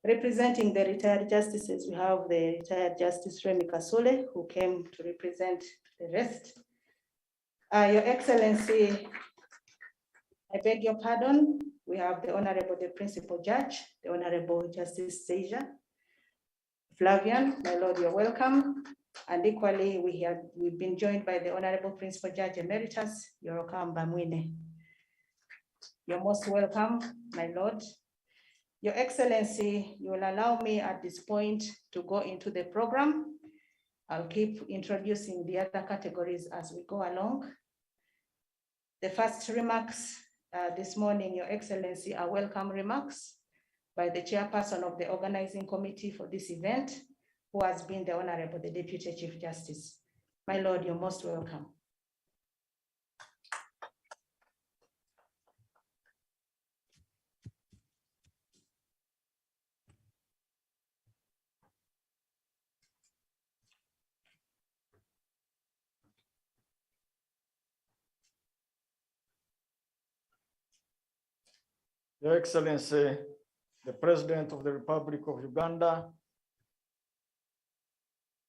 Representing the retired justices, we have the retired Justice Remy Kasule, who came to represent the rest. Your Excellency, I beg your pardon. We have the Honorable, the Principal Judge, the Honorable Justice Seja Flavian. My lord, you're welcome. And equally, we've been joined by the Honorable Principal Judge Emeritus, Yorokam Bamwine. You're most welcome, my lord. Your Excellency, you will allow me at this point to go into the program. I'll keep introducing the other categories as we go along. The first remarks this morning, Your Excellency, are welcome remarks by the chairperson of the organizing committee for this event, who has been the Honorable, the Deputy Chief Justice. My lord, you're most welcome. Your Excellency, the President of the Republic of Uganda,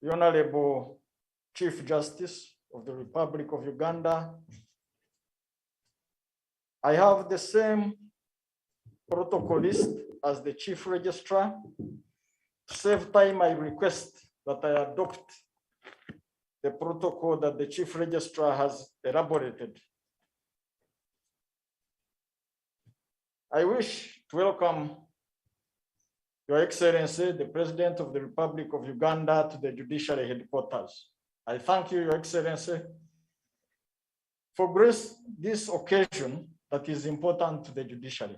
the Honorable Chief Justice of the Republic of Uganda, I have the same protocolist as the Chief Registrar. To save time, I request that I adopt the protocol that the Chief Registrar has elaborated. I wish to welcome Your Excellency, the President of the Republic of Uganda, to the Judiciary Headquarters. I thank you, Your Excellency, for grace this occasion that is important to the judiciary.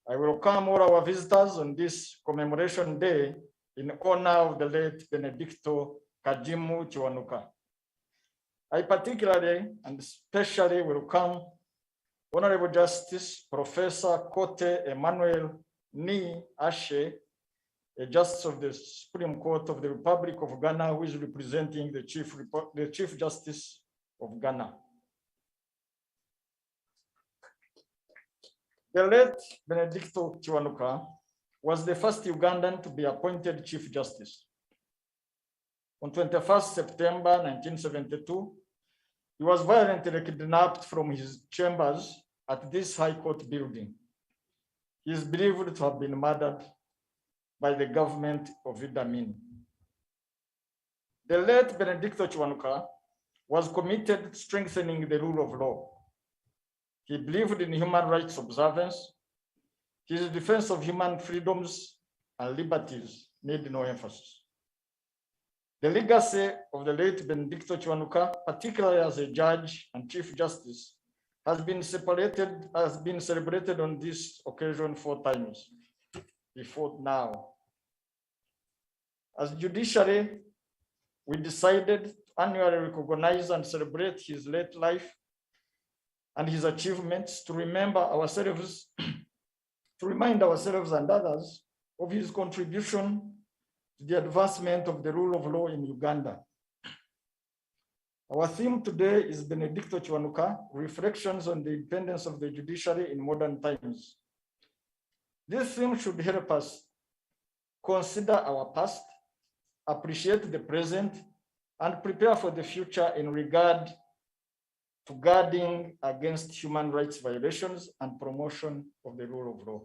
I welcome all our visitors on this commemoration day in honor of the late Benedicto Kiwanuka. I particularly and especially welcome Honorable Justice Professor Kote Emmanuel Ni Ashe, a Justice of the Supreme Court of the Republic of Ghana, who is representing the Chief Justice of Ghana. The late Benedicto Kiwanuka was the first Ugandan to be appointed Chief Justice. On 21st September 1972, he was violently kidnapped from his chambers at this High Court building. He is believed to have been murdered by the government of Idi Amin. The late Benedicto Kiwanuka was committed to strengthening the rule of law. He believed in human rights observance. His defense of human freedoms and liberties need no emphasis. The legacy of the late Benedicto Kiwanuka, particularly as a judge and Chief Justice, has been celebrated on this occasion 4 times before now. As judiciary, we decided to annually recognize and celebrate his late life and his achievements, to remember ourselves, to remind ourselves and others of his contribution to the advancement of the rule of law in Uganda. Our theme today is Benedicto Kiwanuka, Reflections on the Independence of the Judiciary in Modern Times. This theme should help us consider our past, appreciate the present, and prepare for the future in regard to guarding against human rights violations and promotion of the rule of law.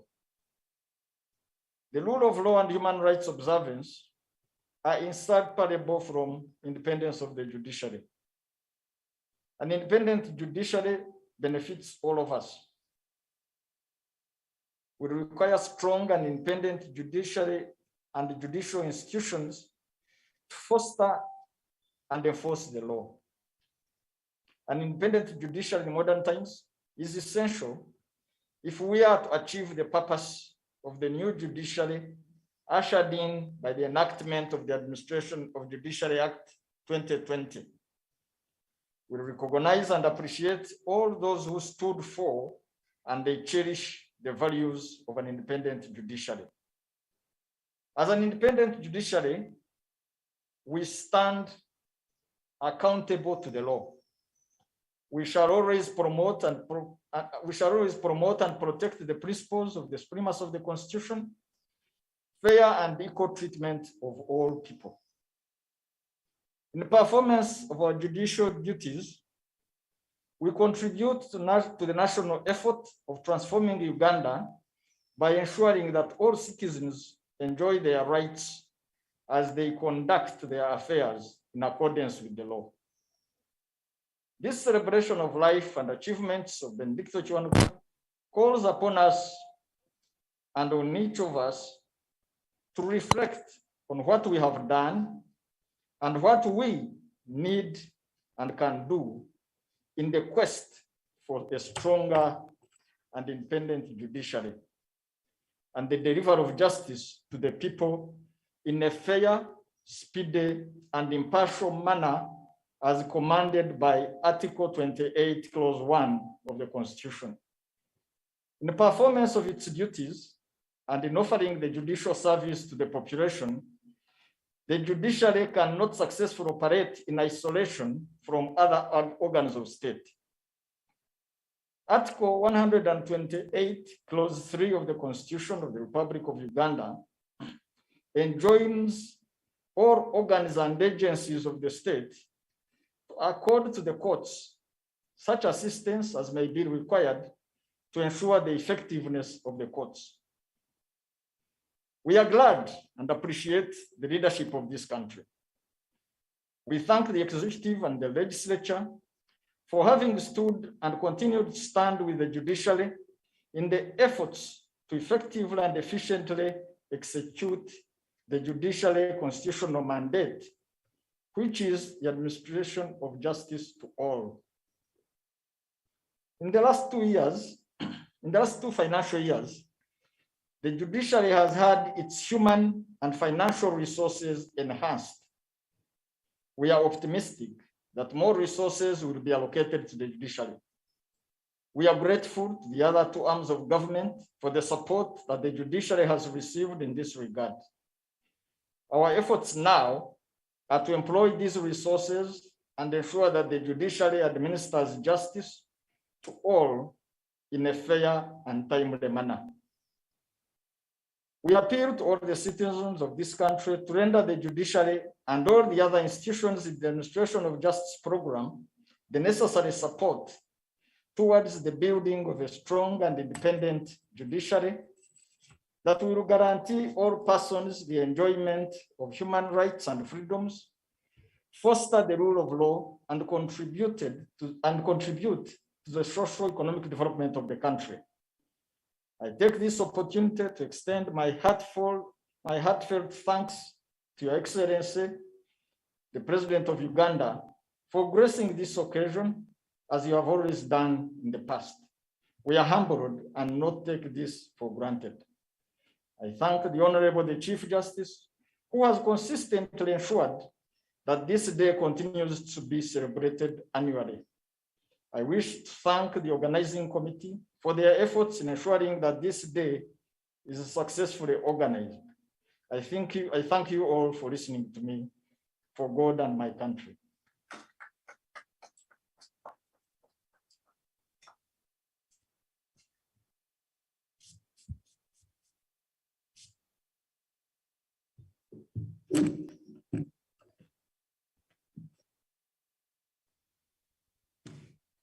The rule of law and human rights observance are inseparable from independence of the judiciary. An independent judiciary benefits all of us. We require strong and independent judiciary and judicial institutions to foster and enforce the law. An independent judiciary in modern times is essential if we are to achieve the purpose of the new judiciary ushered in by the enactment of the Administration of Judiciary Act 2020. We recognize and appreciate all those who stood for and they cherish the values of an independent judiciary. As an independent judiciary, we stand accountable to the law. We shall always promote and protect the principles of the supremacy of the Constitution, fair and equal treatment of all people. In the performance of our judicial duties, we contribute to the national effort of transforming Uganda by ensuring that all citizens enjoy their rights as they conduct their affairs in accordance with the law. This celebration of life and achievements of Benedicto Kiwanuka calls upon us and on each of us to reflect on what we have done and what we need and can do in the quest for a stronger and independent judiciary and the delivery of justice to the people in a fair, speedy, and impartial manner as commanded by Article 28, Clause 1 of the Constitution. In the performance of its duties and in offering the judicial service to the population, the judiciary cannot successfully operate in isolation from other organs of state. Article 128, Clause 3 of the Constitution of the Republic of Uganda enjoins all organs and agencies of the state to accord to the courts such assistance as may be required to ensure the effectiveness of the courts. We are glad and appreciate the leadership of this country. We thank the executive and the legislature for having stood and continued to stand with the judiciary in the efforts to effectively and efficiently execute the judiciary constitutional mandate, which is the administration of justice to all. In the last 2 years, in the last 2 financial years, the judiciary has had its human and financial resources enhanced. We are optimistic that more resources will be allocated to the judiciary. We are grateful to the other 2 arms of government for the support that the judiciary has received in this regard. Our efforts now are to employ these resources and ensure that the judiciary administers justice to all in a fair and timely manner. We appeal to all the citizens of this country to render the judiciary and all the other institutions in the administration of justice program the necessary support towards the building of a strong and independent judiciary that will guarantee all persons the enjoyment of human rights and freedoms, foster the rule of law, and contribute to the socio-economic development of the country. I take this opportunity to extend my heartfelt thanks to Your Excellency, the President of Uganda, for gracing this occasion as you have always done in the past. We are humbled and not take this for granted. I thank the Honorable the Chief Justice, who has consistently ensured that this day continues to be celebrated annually. I wish to thank the organizing committee for their efforts in ensuring that this day is successfully organized. I thank you all for listening to me, for God and my country.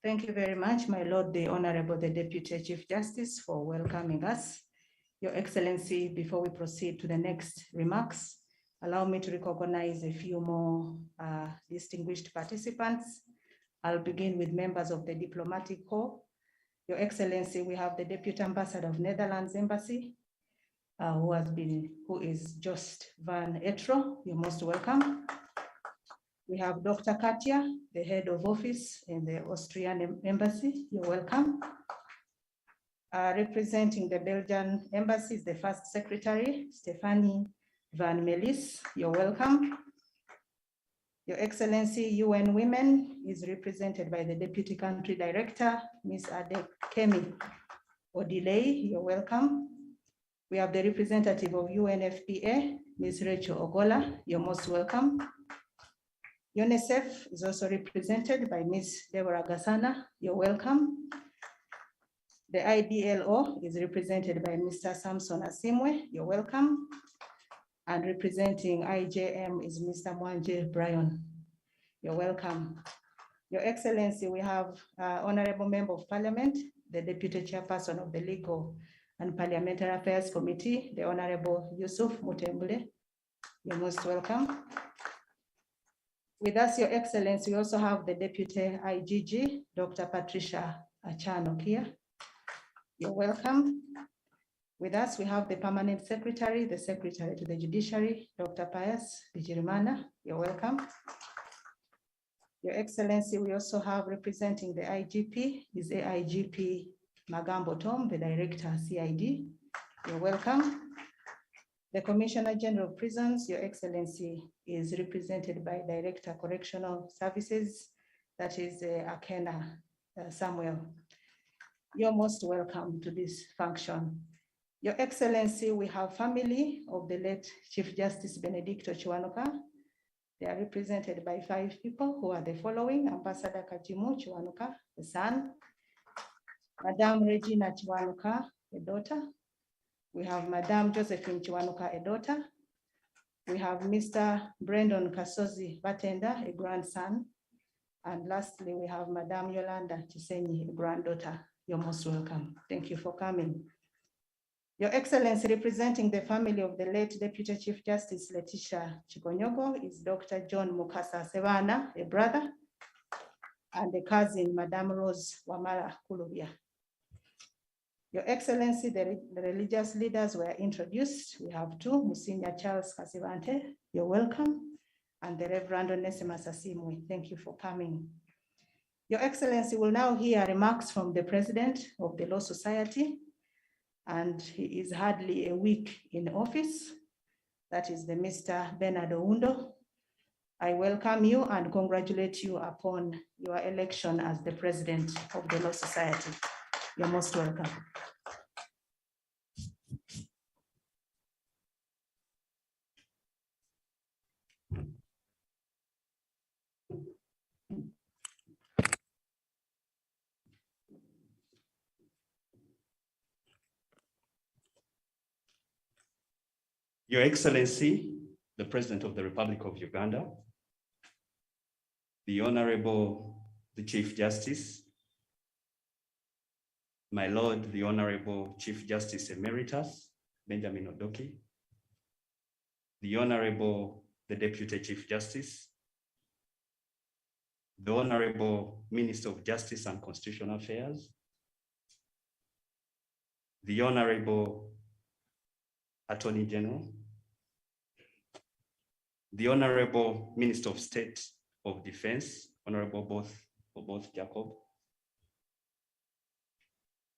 Thank you very much, my Lord, the Honorable, the Deputy Chief Justice, for welcoming us. Your Excellency, before we proceed to the next remarks, allow me to recognize a few more distinguished participants. I'll begin with members of the Diplomatic Corps. Your Excellency, we have the Deputy Ambassador of Netherlands Embassy, who is Jost van Etro. You're most welcome. We have Dr. Katja, the head of office in the Austrian Embassy. You're welcome. Representing the Belgian Embassy is the First Secretary, Stephanie van Melis. You're welcome. Your Excellency, UN Women is represented by the Deputy Country Director, Ms. Adekemi Odilei. You're welcome. We have the representative of UNFPA, Ms. Rachel Ogola. You're most welcome. UNICEF is also represented by Ms. Deborah Gasana. You're welcome. The IDLO is represented by Mr. Samson Asimwe. You're welcome. And representing IJM is Mr. Mwanje Brian. You're welcome. Your Excellency, we have Honorable Member of Parliament, the Deputy Chairperson of the Legal and Parliamentary Affairs Committee, the Honorable Yusuf Mutembule. You're most welcome. With us, Your Excellency, we also have the Deputy IGG, Dr. Patricia Achano here. You're welcome. With us, we have the Permanent Secretary, the Secretary to the Judiciary, Dr. Pius Bijirimana. You're welcome. Your Excellency, we also have representing the IGP, is AIGP Magambo Tom, the Director CID. You're welcome. The Commissioner General of Prisons, Your Excellency, is represented by Director Correctional Services, that is Akena Samuel. You're most welcome to this function. Your Excellency, we have family of the late Chief Justice Benedicto Kiwanuka. They are represented by 5 people who are the following: Ambassador Kajimu Kiwanuka, the son; Madame Regina Kiwanuka, a daughter; we have Madame Josephine Kiwanuka, a daughter; we have Mr. Brandon Kasozi Batenda, a grandson; and lastly, we have Madame Yolanda Chisenyi, a granddaughter. You're most welcome. Thank you for coming. Your Excellency, representing the family of the late Deputy Chief Justice Letitia Chikonyogo is Dr. John Mukasa Sevana, a brother, and a cousin, Madame Rose Wamala Kulubia. Your Excellency, the religious leaders were introduced. We have 2, Monsignor Charles Kasivante, you're welcome, and the Reverend Onesima Sasimwe. Thank you for coming. Your Excellency will now hear remarks from the President of the Law Society, and he is hardly a week in office. That is the Mr. Bernard Oundo. I welcome you and congratulate you upon your election as the President of the Law Society. You're most welcome. Your Excellency, the President of the Republic of Uganda, the Honorable, the Chief Justice, my Lord, the Honorable Chief Justice Emeritus, Benjamin Odoki, the Honorable, the Deputy Chief Justice, the Honorable Minister of Justice and Constitutional Affairs, the Honorable Attorney General, the Honorable Minister of State of Defense, Honorable both Jacob,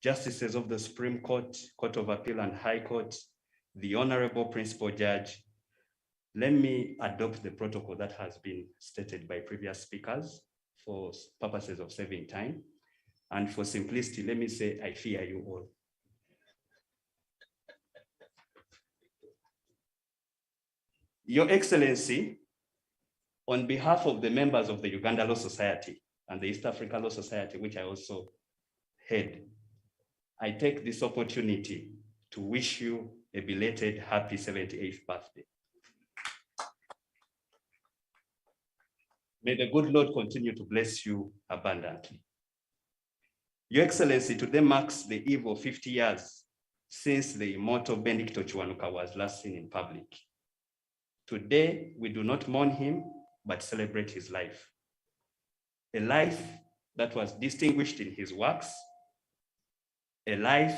Justices of the Supreme Court, Court of Appeal and High Court, the Honorable Principal Judge. Let me adopt the protocol that has been stated by previous speakers for purposes of saving time. And for simplicity, let me say, I fear you all. Your Excellency, on behalf of the members of the Uganda Law Society and the East Africa Law Society, which I also head, I take this opportunity to wish you a belated happy 78th birthday. May the good Lord continue to bless you abundantly. Your Excellency, today marks the eve of 50 years since the immortal Benedicto Kiwanuka was last seen in public. Today, we do not mourn him, but celebrate his life. A life that was distinguished in his works, a life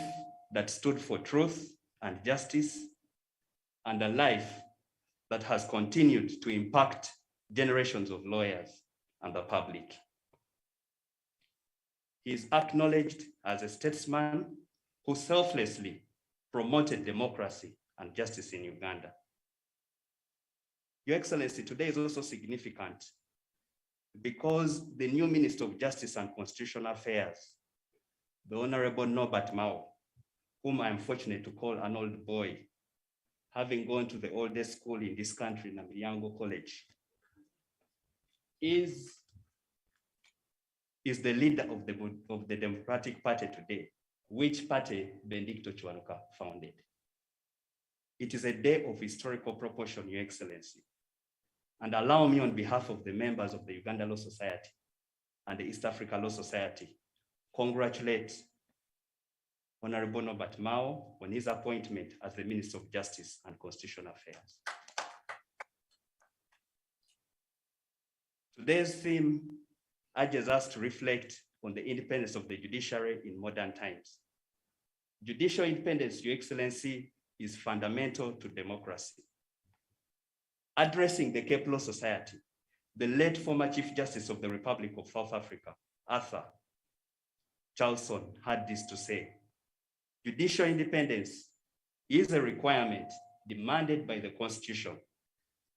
that stood for truth and justice, and a life that has continued to impact generations of lawyers and the public. He is acknowledged as a statesman who selflessly promoted democracy and justice in Uganda. Your Excellency, today is also significant because the new Minister of Justice and Constitutional Affairs, the Honorable Norbert Mao, whom I'm fortunate to call an old boy, having gone to the oldest school in this country, Namilyango College, is the leader of the Democratic Party today, which party Benedicto Kiwanuka founded. It is a day of historical proportion, Your Excellency. And allow me, on behalf of the members of the Uganda Law Society and the East Africa Law Society, congratulate Honorable Norbert Mao on his appointment as the Minister of Justice and Constitutional Affairs. Today's theme urges us to reflect on the independence of the judiciary in modern times. Judicial independence, Your Excellency, is fundamental to democracy. Addressing the Cape Law Society, the late former Chief Justice of the Republic of South Africa, Arthur Charlson, had this to say: judicial independence is a requirement demanded by the Constitution,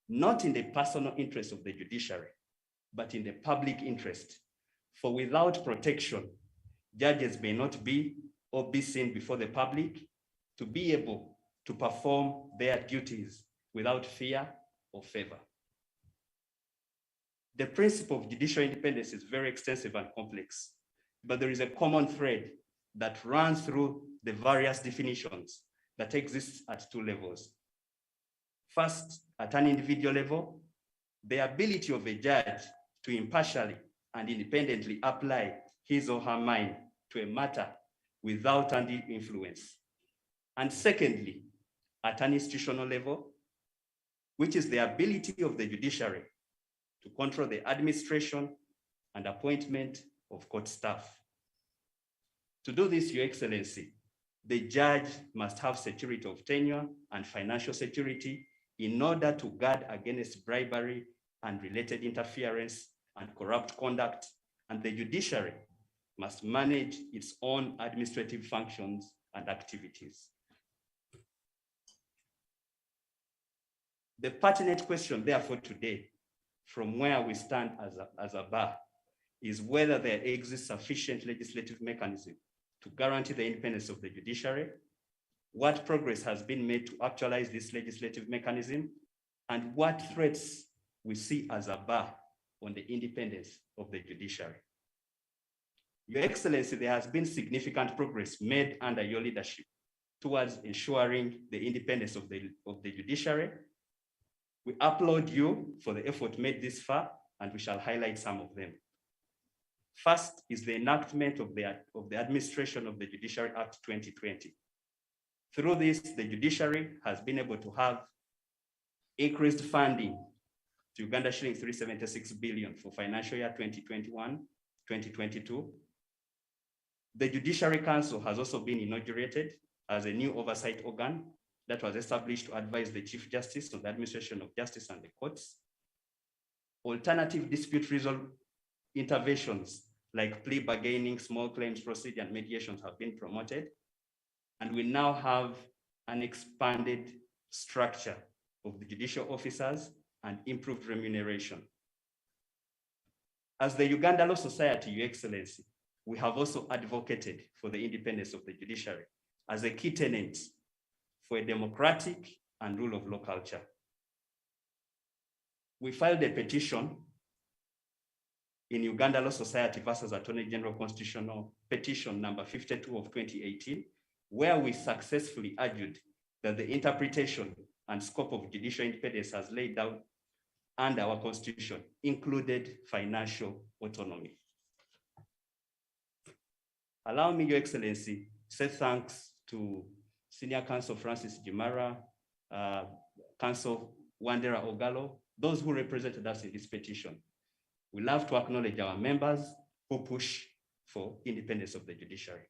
not in the personal interest of the judiciary, but in the public interest. For without protection, judges may not be or be seen before the public to be able to perform their duties without fear or favor. The principle of judicial independence is very extensive and complex, but there is a common thread that runs through the various definitions that exist at two levels. First, at an individual level, the ability of a judge to impartially and independently apply his or her mind to a matter without undue influence. And secondly, at an institutional level, which is the ability of the judiciary to control the administration and appointment of court staff. To do this, Your Excellency, the judge must have security of tenure and financial security in order to guard against bribery and related interference and corrupt conduct, and the judiciary must manage its own administrative functions and activities. The pertinent question, therefore, today, from where we stand as a bar, is whether there exists sufficient legislative mechanism to guarantee the independence of the judiciary, what progress has been made to actualize this legislative mechanism, and what threats we see as a bar on the independence of the judiciary. Your Excellency, there has been significant progress made under your leadership towards ensuring the independence of the judiciary. We applaud you for the effort made this far, and we shall highlight some of them. First is the enactment of the Administration of the Judiciary Act 2020. Through this, the judiciary has been able to have increased funding to Uganda shilling 376 billion for financial year 2021-2022. The Judiciary Council has also been inaugurated as a new oversight organ that was established to advise the Chief Justice on the administration of justice and the courts. Alternative dispute resolution interventions like plea bargaining, small claims procedure, and mediations have been promoted. And we now have an expanded structure of the judicial officers and improved remuneration. As the Uganda Law Society, Your Excellency, we have also advocated for the independence of the judiciary as a key tenet for a democratic and rule of law culture. We filed a petition in Uganda Law Society versus Attorney General Constitutional Petition number 52 of 2018, where we successfully argued that the interpretation and scope of judicial independence as laid down under our Constitution included financial autonomy. Allow me, Your Excellency, say thanks to Senior Counsel Francis Jimara, Counsel Wandera Ogalo, those who represented us in this petition. We love to acknowledge our members who push for independence of the judiciary.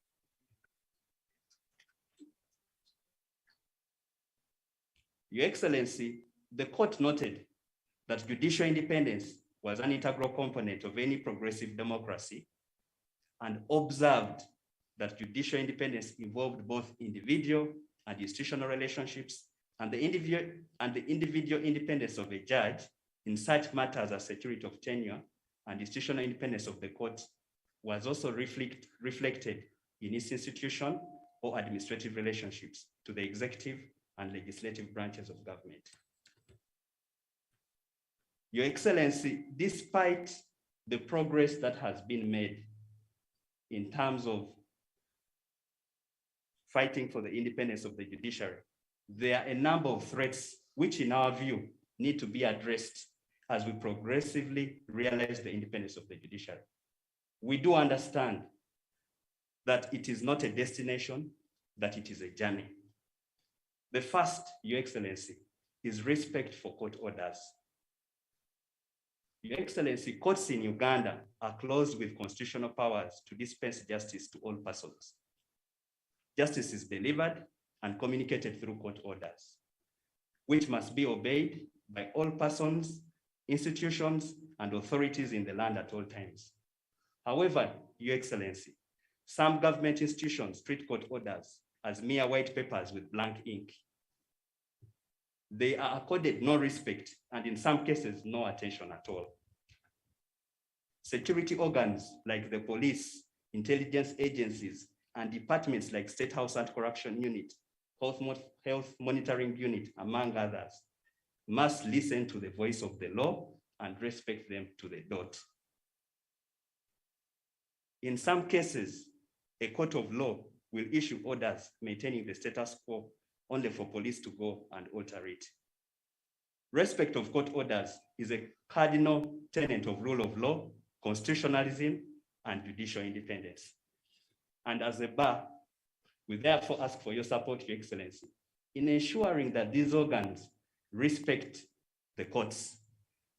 Your Excellency, the court noted that judicial independence was an integral component of any progressive democracy and observed that judicial independence involved both individual and institutional relationships, and the individual independence of a judge in such matters as security of tenure and institutional independence of the court was also reflected in its institution or administrative relationships to the executive and legislative branches of government. Your Excellency, despite the progress that has been made in terms of fighting for the independence of the judiciary, there are a number of threats which in our view need to be addressed as we progressively realize the independence of the judiciary. We do understand that it is not a destination, that it is a journey. The first, Your Excellency, is respect for court orders. Your Excellency, courts in Uganda are closed with constitutional powers to dispense justice to all persons. Justice is delivered and communicated through court orders, which must be obeyed by all persons, institutions, and authorities in the land at all times. However, Your Excellency, some government institutions treat court orders as mere white papers with blank ink. They are accorded no respect and in some cases, no attention at all. Security organs like the police, intelligence agencies, and departments like State House Anti-Corruption Unit, Health Monitoring Unit, among others, must listen to the voice of the law and respect them to the dot. In some cases, a court of law will issue orders maintaining the status quo only for police to go and alter it. Respect of court orders is a cardinal tenet of rule of law, constitutionalism, and judicial independence. And as a bar, we therefore ask for your support, Your Excellency, in ensuring that these organs respect the courts,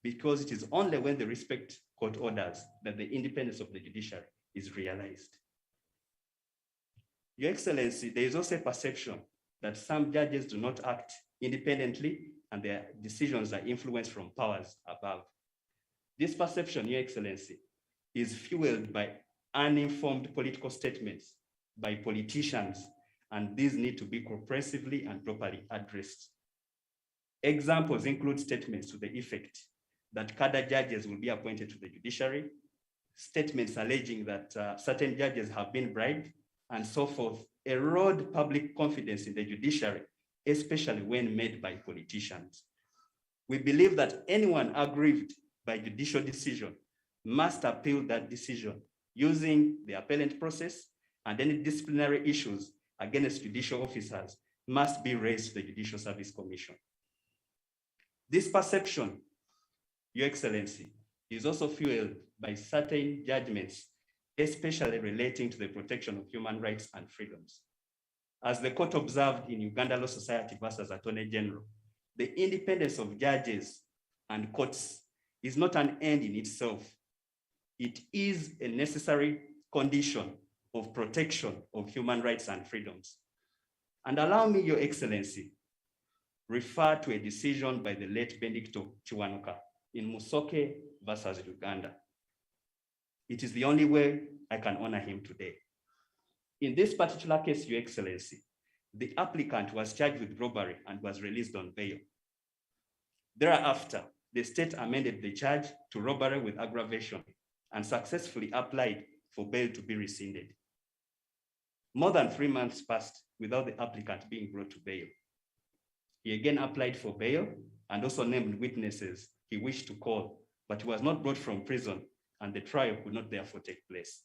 because it is only when they respect court orders that the independence of the judiciary is realized. Your Excellency, there is also a perception that some judges do not act independently and their decisions are influenced from powers above. This perception, Your Excellency, is fueled by uninformed political statements by politicians, and these need to be comprehensively and properly addressed. Examples include statements to the effect that cadre judges will be appointed to the judiciary, statements alleging that certain judges have been bribed, and so forth, erode public confidence in the judiciary, especially when made by politicians. We believe that anyone aggrieved by judicial decision must appeal that decision using the appellant process, and any disciplinary issues against judicial officers must be raised to the Judicial Service Commission. This perception, Your Excellency, is also fueled by certain judgments, especially relating to the protection of human rights and freedoms. As the court observed in Uganda Law Society versus Attorney General, the independence of judges and courts is not an end in itself. It is a necessary condition of protection of human rights and freedoms. And allow me, Your Excellency, refer to a decision by the late Benedicto Kiwanuka in Musoke versus Uganda. It is the only way I can honor him today. In this particular case, Your Excellency, the applicant was charged with robbery and was released on bail. Thereafter, the state amended the charge to robbery with aggravation and successfully applied for bail to be rescinded. More than 3 months passed without the applicant being brought to bail. He again applied for bail and also named witnesses he wished to call, but he was not brought from prison and the trial could not therefore take place.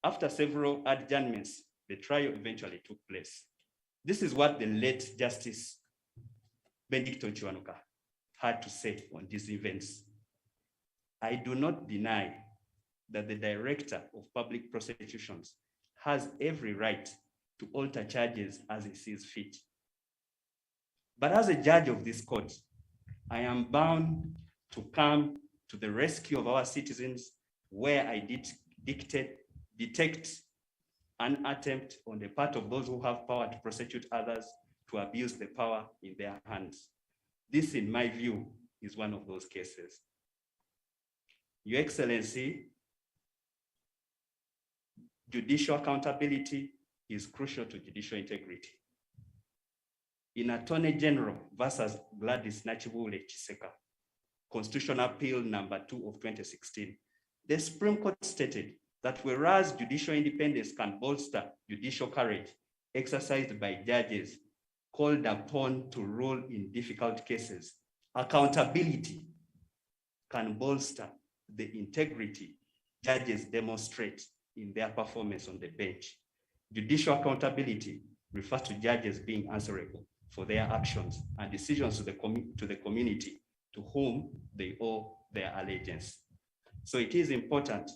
After several adjournments, the trial eventually took place. This is what the late Justice Benedicto Kiwanuka had to say on these events. I do not deny that the Director of Public Prosecutions has every right to alter charges as he sees fit. But as a judge of this court, I am bound to come to the rescue of our citizens where I detect an attempt on the part of those who have power to prosecute others to abuse the power in their hands. This, in my view, is one of those cases. Your Excellency, judicial accountability is crucial to judicial integrity. In Attorney General versus Gladys Nachibule Chiseka, Constitutional Appeal number 2 of 2016, the Supreme Court stated that whereas judicial independence can bolster judicial courage exercised by judges called upon to rule in difficult cases, accountability can bolster the integrity judges demonstrate in their performance on the bench. Judicial accountability refers to judges being answerable for their actions and decisions to the community to whom they owe their allegiance. So it is important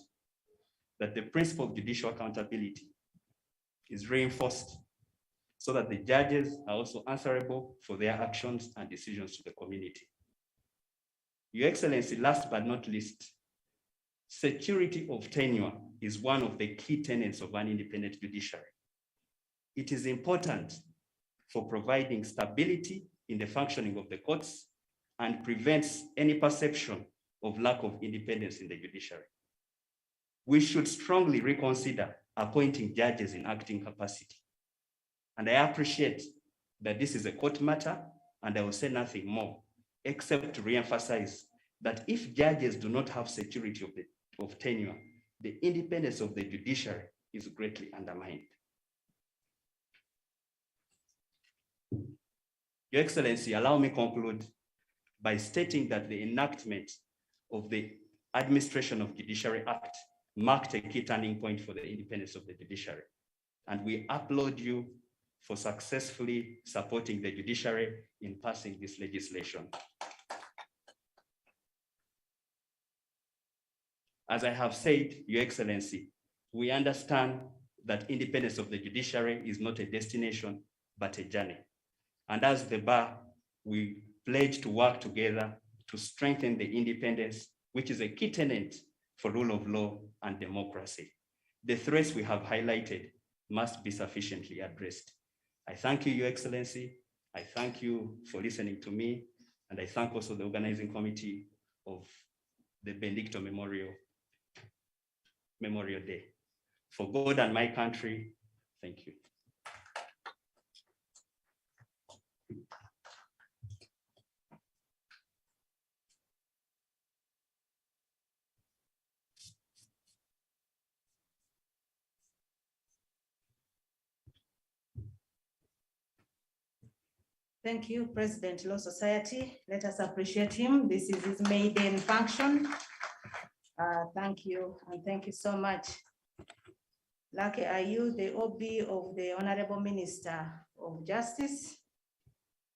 that the principle of judicial accountability is reinforced so that the judges are also answerable for their actions and decisions to the community. Your Excellency, last but not least, security of tenure is one of the key tenets of an independent judiciary. It is important for providing stability in the functioning of the courts and prevents any perception of lack of independence in the judiciary. We should strongly reconsider appointing judges in acting capacity. And I appreciate that this is a court matter, and I will say nothing more except to reemphasize that if judges do not have security of tenure, the independence of the judiciary is greatly undermined. Your Excellency, allow me to conclude by stating that the enactment of the Administration of Judiciary Act marked a key turning point for the independence of the judiciary. And we applaud you for successfully supporting the judiciary in passing this legislation. As I have said, Your Excellency, we understand that independence of the judiciary is not a destination, but a journey. And as the bar, we pledge to work together to strengthen the independence, which is a key tenet for rule of law and democracy. The threats we have highlighted must be sufficiently addressed. I thank you, Your Excellency. I thank you for listening to me. And I thank also the organizing committee of the Benedicto Memorial Day. For God and my country, thank you. Thank you, President Law Society. Let us appreciate him. This is his maiden function. Thank you, and thank you so much. Lucky are you, the OB of the Honorable Minister of Justice.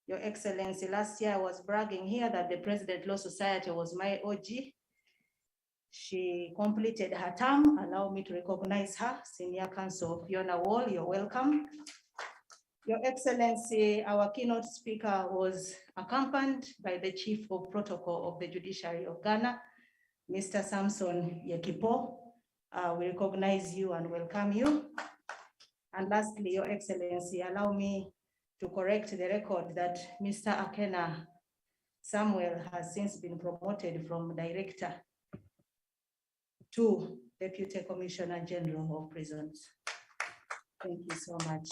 Your Excellency, last year I was bragging here that the President Law Society was my OG. She completed her term. Allow me to recognize her. Senior Counsel Fiona Wall, you're welcome. Your Excellency, our keynote speaker was accompanied by the Chief of Protocol of the Judiciary of Ghana, Mr. Samson Yekipo. We recognize you and welcome you. And lastly, Your Excellency, allow me to correct the record that Mr. Akena Samuel has since been promoted from Director to Deputy Commissioner General of Prisons. Thank you so much.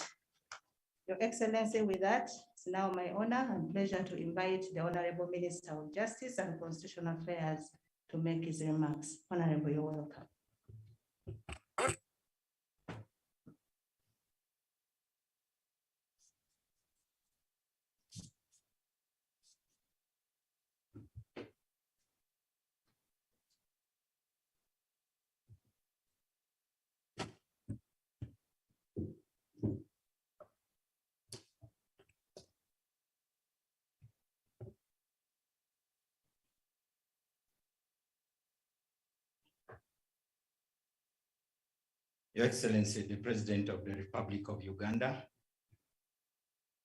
Your Excellency, with that, it's now my honor and pleasure to invite the Honorable Minister of Justice and Constitutional Affairs to make his remarks. Honorable, you're welcome. Your Excellency, the President of the Republic of Uganda,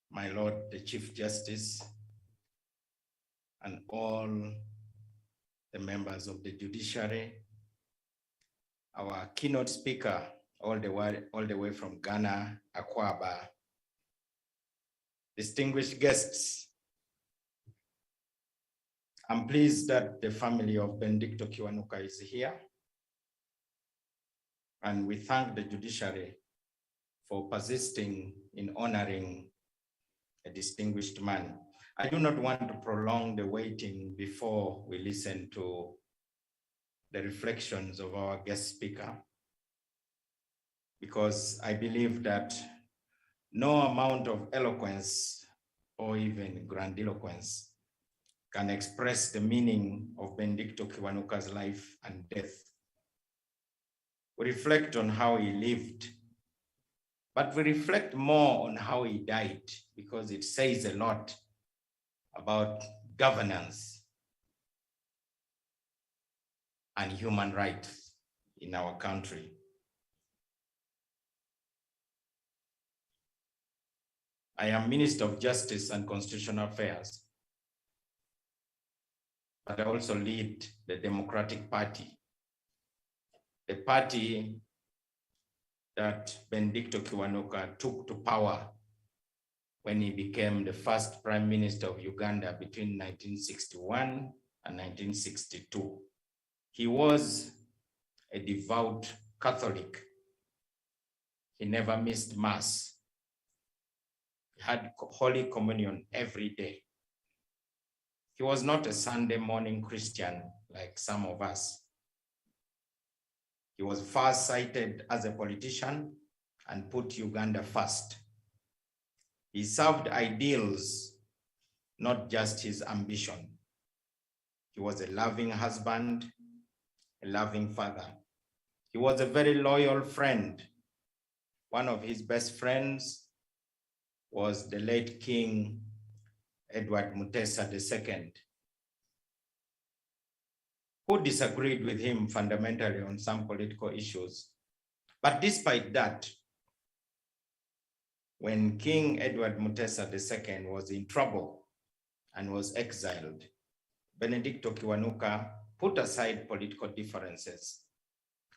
my Lord, the Chief Justice, and all the members of the judiciary, our keynote speaker, all the way from Ghana, Akwaba, distinguished guests. I'm pleased that the family of Benedicto Kiwanuka is here. And we thank the judiciary for persisting in honoring a distinguished man. I do not want to prolong the waiting before we listen to the reflections of our guest speaker, because I believe that no amount of eloquence or even grandiloquence can express the meaning of Benedicto Kiwanuka's life and death. We reflect on how he lived, but we reflect more on how he died, because it says a lot about governance and human rights in our country. I am Minister of Justice and Constitutional Affairs, but I also lead the Democratic Party, the party that Benedicto Kiwanuka took to power when he became the first Prime Minister of Uganda between 1961 and 1962. He was a devout Catholic. He never missed Mass. He had Holy Communion every day. He was not a Sunday morning Christian like some of us. He was far-sighted as a politician and put Uganda first. He served ideals, not just his ambition. He was a loving husband, a loving father. He was a very loyal friend. One of his best friends was the late King Edward Mutesa II, who disagreed with him fundamentally on some political issues. But despite that, when King Edward Mutesa II was in trouble and was exiled, Benedicto Kiwanuka put aside political differences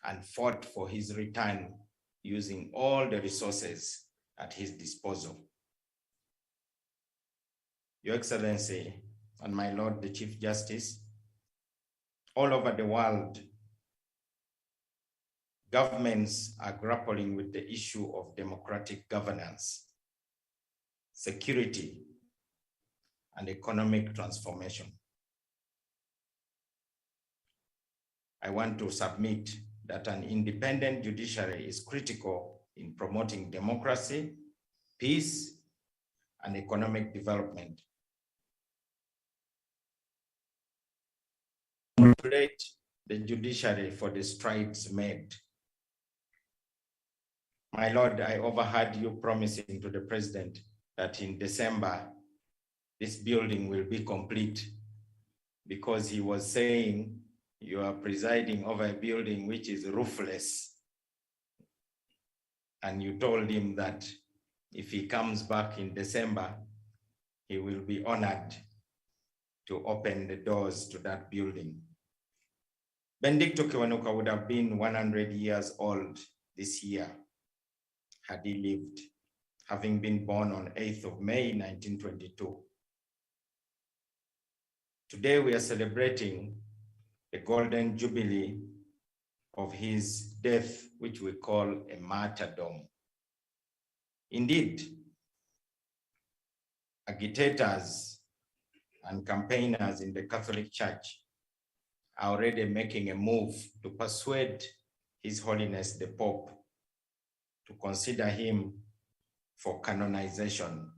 and fought for his return using all the resources at his disposal. Your Excellency and my Lord the Chief Justice, all over the world, governments are grappling with the issue of democratic governance, security, and economic transformation. I want to submit that an independent judiciary is critical in promoting democracy, peace, and economic development. I congratulate the judiciary for the strides made. My Lord, I overheard you promising to the President that in December, this building will be complete, because he was saying you are presiding over a building which is roofless. And you told him that if he comes back in December, he will be honored to open the doors to that building. Benedicto Kiwanuka would have been 100 years old this year had he lived, having been born on 8th of May, 1922. Today we are celebrating the golden jubilee of his death, which we call a martyrdom. Indeed, agitators and campaigners in the Catholic Church are already making a move to persuade His Holiness the Pope to consider him for canonization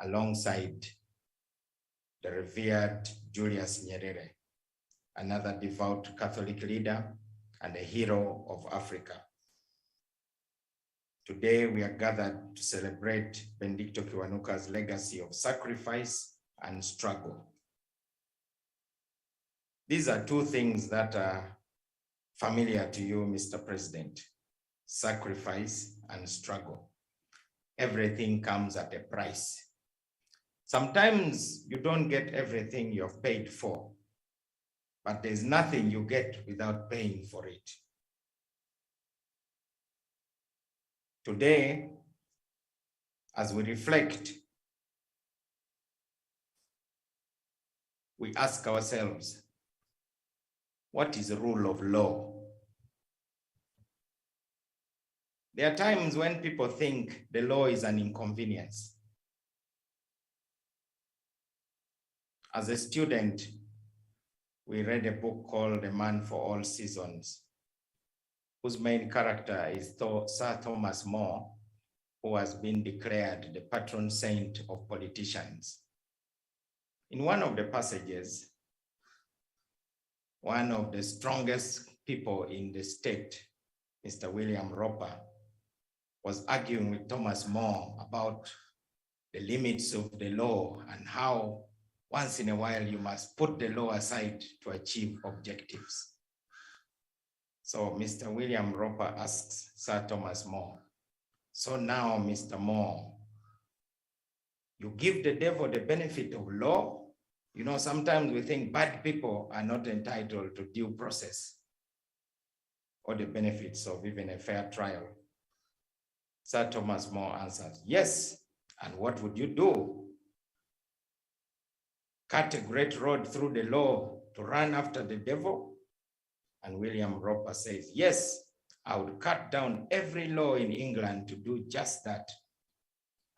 alongside the revered Julius Nyerere, another devout Catholic leader and a hero of Africa. Today, we are gathered to celebrate Benedicto Kiwanuka's legacy of sacrifice and struggle. These are two things that are familiar to you, Mr. President: sacrifice and struggle. Everything comes at a price. Sometimes you don't get everything you've paid for, but there's nothing you get without paying for it. Today, as we reflect, we ask ourselves, what is the rule of law? There are times when people think the law is an inconvenience. As a student, we read a book called A Man for All Seasons, whose main character is Sir Thomas More, who has been declared the patron saint of politicians. In one of the passages, one of the strongest people in the state, Mr. William Roper, was arguing with Thomas More about the limits of the law and how once in a while you must put the law aside to achieve objectives. So Mr. William Roper asks Sir Thomas More, so now, Mr. More, you give the devil the benefit of law? You know, sometimes we think bad people are not entitled to due process or the benefits of even a fair trial. Sir Thomas More answers, yes, and what would you do? Cut a great road through the law to run after the devil? And William Roper says, yes, I would cut down every law in England to do just that.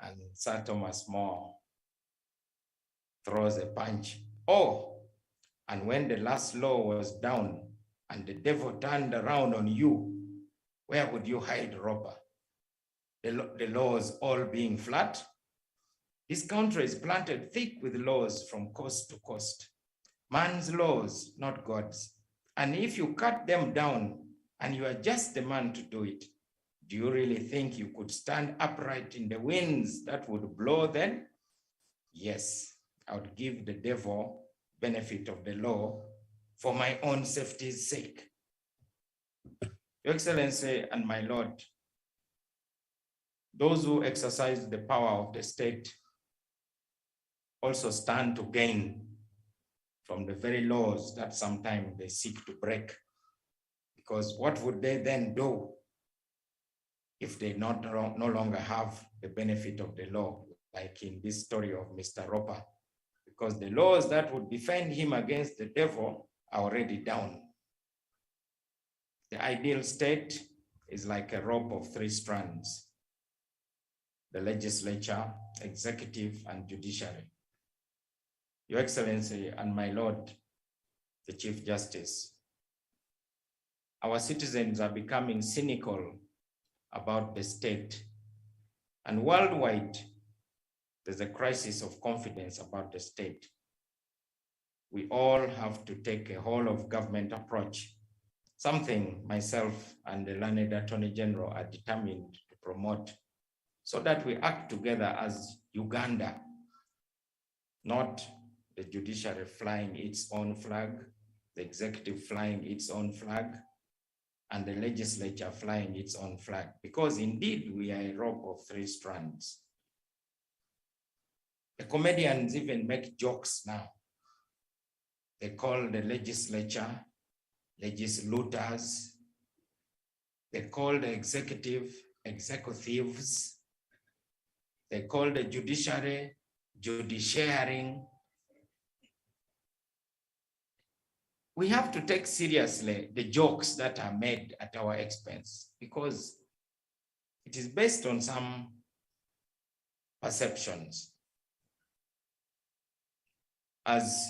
And Sir Thomas More throws a punch. Oh, and when the last law was down and the devil turned around on you, where would you hide, Roper? The laws all being flat? This country is planted thick with laws from coast to coast. Man's laws, not God's. And if you cut them down and you are just the man to do it, do you really think you could stand upright in the winds that would blow then? Yes, I would give the devil benefit of the law for my own safety's sake. Your Excellency and my Lord, those who exercise the power of the state also stand to gain from the very laws that sometimes they seek to break. Because what would they then do if they no longer have the benefit of the law, like in this story of Mr. Roper? Because the laws that would defend him against the devil are already down. The ideal state is like a rope of 3 strands: the legislature, executive, and judiciary. Your Excellency and my Lord, the Chief Justice, our citizens are becoming cynical about the state, and worldwide, there's a crisis of confidence about the state. We all have to take a whole of government approach, something myself and the learned Attorney General are determined to promote, so that we act together as Uganda, not the judiciary flying its own flag, the executive flying its own flag, and the legislature flying its own flag, because indeed we are a rope of 3 strands. The comedians even make jokes now. They call the legislature legislators. They call the executive executives. They call the judiciary judiciaring. We have to take seriously the jokes that are made at our expense, because it is based on some perceptions. As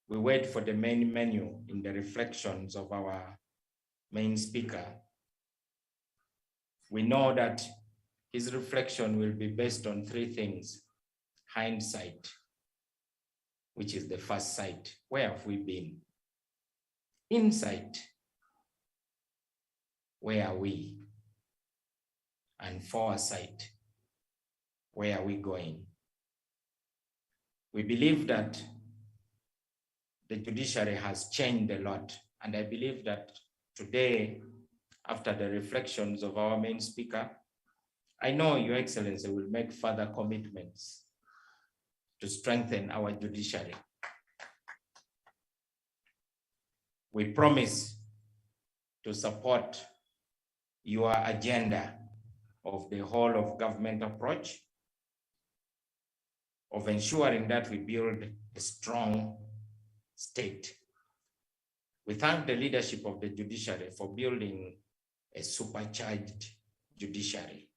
we wait for the main menu in the reflections of our main speaker, we know that his reflection will be based on 3 things: hindsight, which is the first sight, where have we been? Insight, where are we? And foresight, where are we going? We believe that the judiciary has changed a lot, and I believe that today, after the reflections of our main speaker, I know Your Excellency will make further commitments to strengthen our judiciary. We promise to support your agenda of the whole of government approach, of ensuring that we build a strong state. We thank the leadership of the judiciary for building a supercharged judiciary.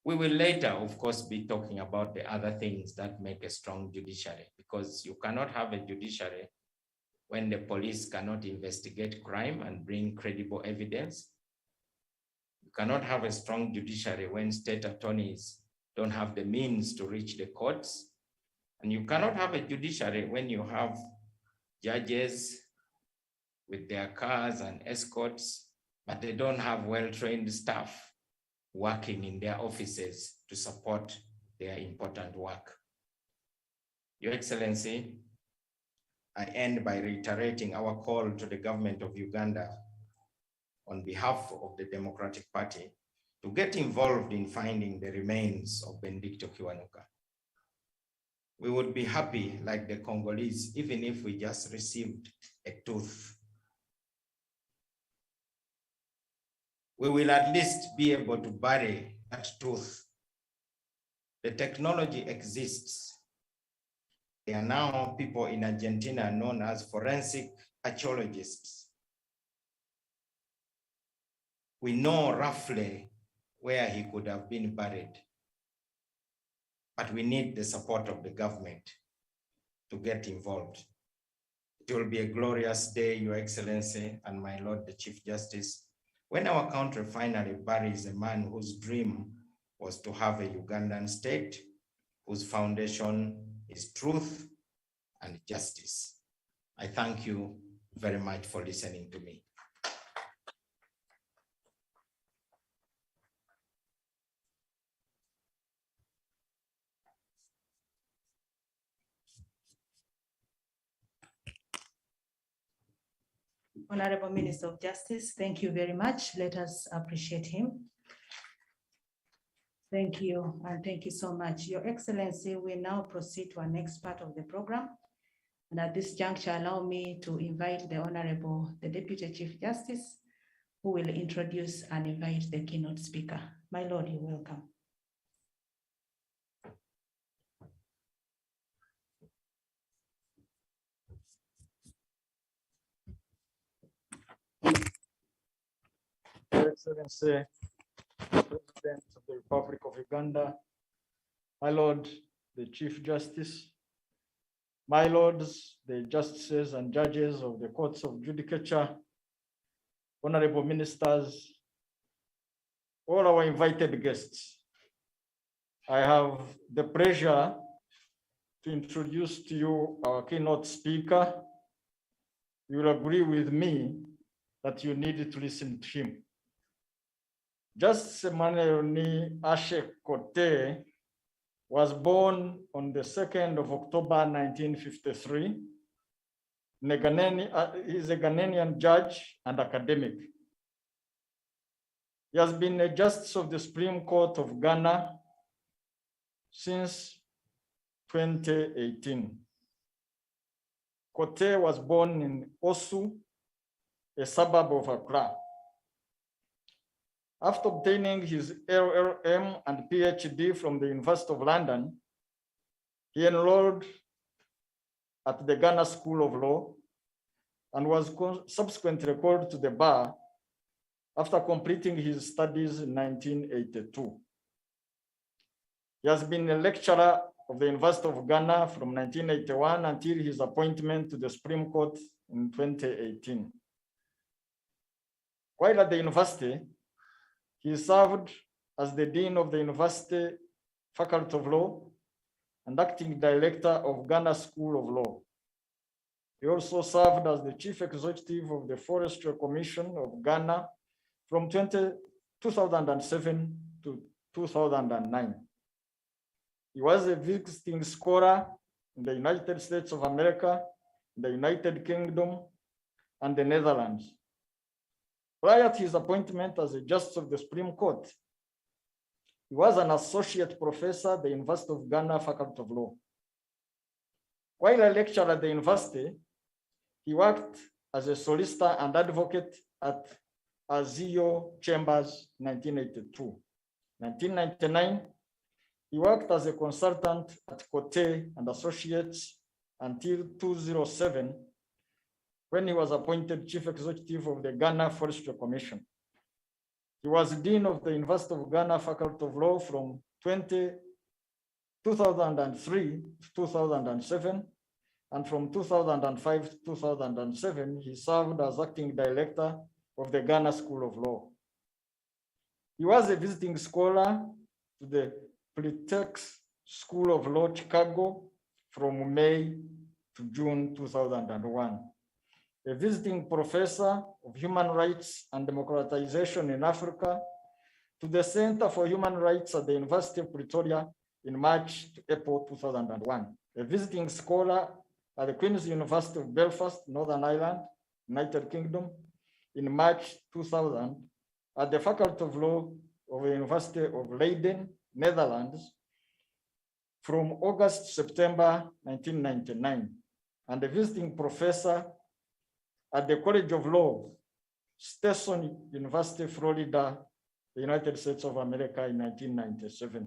We will later, of course, be talking about the other things that make a strong judiciary, because you cannot have a judiciary when the police cannot investigate crime and bring credible evidence. You cannot have a strong judiciary when state attorneys don't have the means to reach the courts. And you cannot have a judiciary when you have judges with their cars and escorts, but they don't have well-trained staff working in their offices to support their important work. Your Excellency, I end by reiterating our call to the government of Uganda on behalf of the Democratic Party to get involved in finding the remains of Benedicto Kiwanuka. We would be happy, like the Congolese, even if we just received a tooth. We will at least be able to bury that tooth. The technology exists. There are now people in Argentina known as forensic archaeologists. We know roughly where he could have been buried, but we need the support of the government to get involved. It will be a glorious day, Your Excellency and my Lord the Chief Justice, when our country finally buries a man whose dream was to have a Ugandan state, whose foundation is truth and justice. I thank you very much for listening to me. Honorable Minister of Justice, thank you very much. Let us appreciate him. Thank you, and thank you so much. Your Excellency, we now proceed to our next part of the program. And at this juncture, allow me to invite the Honorable, the Deputy Chief Justice, who will introduce and invite the keynote speaker. My Lord, you're welcome. Your Excellency, President of the Republic of Uganda, my Lord, the Chief Justice, my Lords, the Justices and Judges of the Courts of Judicature, Honorable Ministers, all our invited guests, I have the pleasure to introduce to you our keynote speaker. You will agree with me that you need to listen to him. Justice Emmanuel Ni Ashe Kote was born on the 2nd of October 1953. He's a Ghanaian judge and academic. He has been a Justice of the Supreme Court of Ghana since 2018. Kote was born in Osu, a suburb of Accra. After obtaining his LLM and PhD from the University of London, he enrolled at the Ghana School of Law and was subsequently called to the bar after completing his studies in 1982. He has been a lecturer of the University of Ghana from 1981 until his appointment to the Supreme Court in 2018. While at the university, he served as the Dean of the University Faculty of Law and Acting Director of Ghana School of Law. He also served as the Chief Executive of the Forestry Commission of Ghana from 2007 to 2009. He was a visiting scholar in the United States of America, the United Kingdom, and the Netherlands. Prior to his appointment as a Justice of the Supreme Court, he was an associate professor at the University of Ghana Faculty of Law. While a lecturer at the university, he worked as a solicitor and advocate at Azio Chambers 1982. 1999, he worked as a consultant at Cote and Associates until 2007, when he was appointed Chief Executive of the Ghana Forestry Commission. He was Dean of the University of Ghana Faculty of Law from 2003 to 2007, and from 2005 to 2007, he served as Acting Director of the Ghana School of Law. He was a visiting scholar to the Politech School of Law, Chicago, from May to June 2001. A visiting professor of human rights and democratization in Africa to the Center for Human Rights at the University of Pretoria in March to April 2001. A visiting scholar at the Queen's University of Belfast, Northern Ireland, United Kingdom, in March 2000, at the Faculty of Law of the University of Leiden, Netherlands, from August to September 1999, and a visiting professor at the College of Law, Stetson University, Florida, the United States of America in 1997.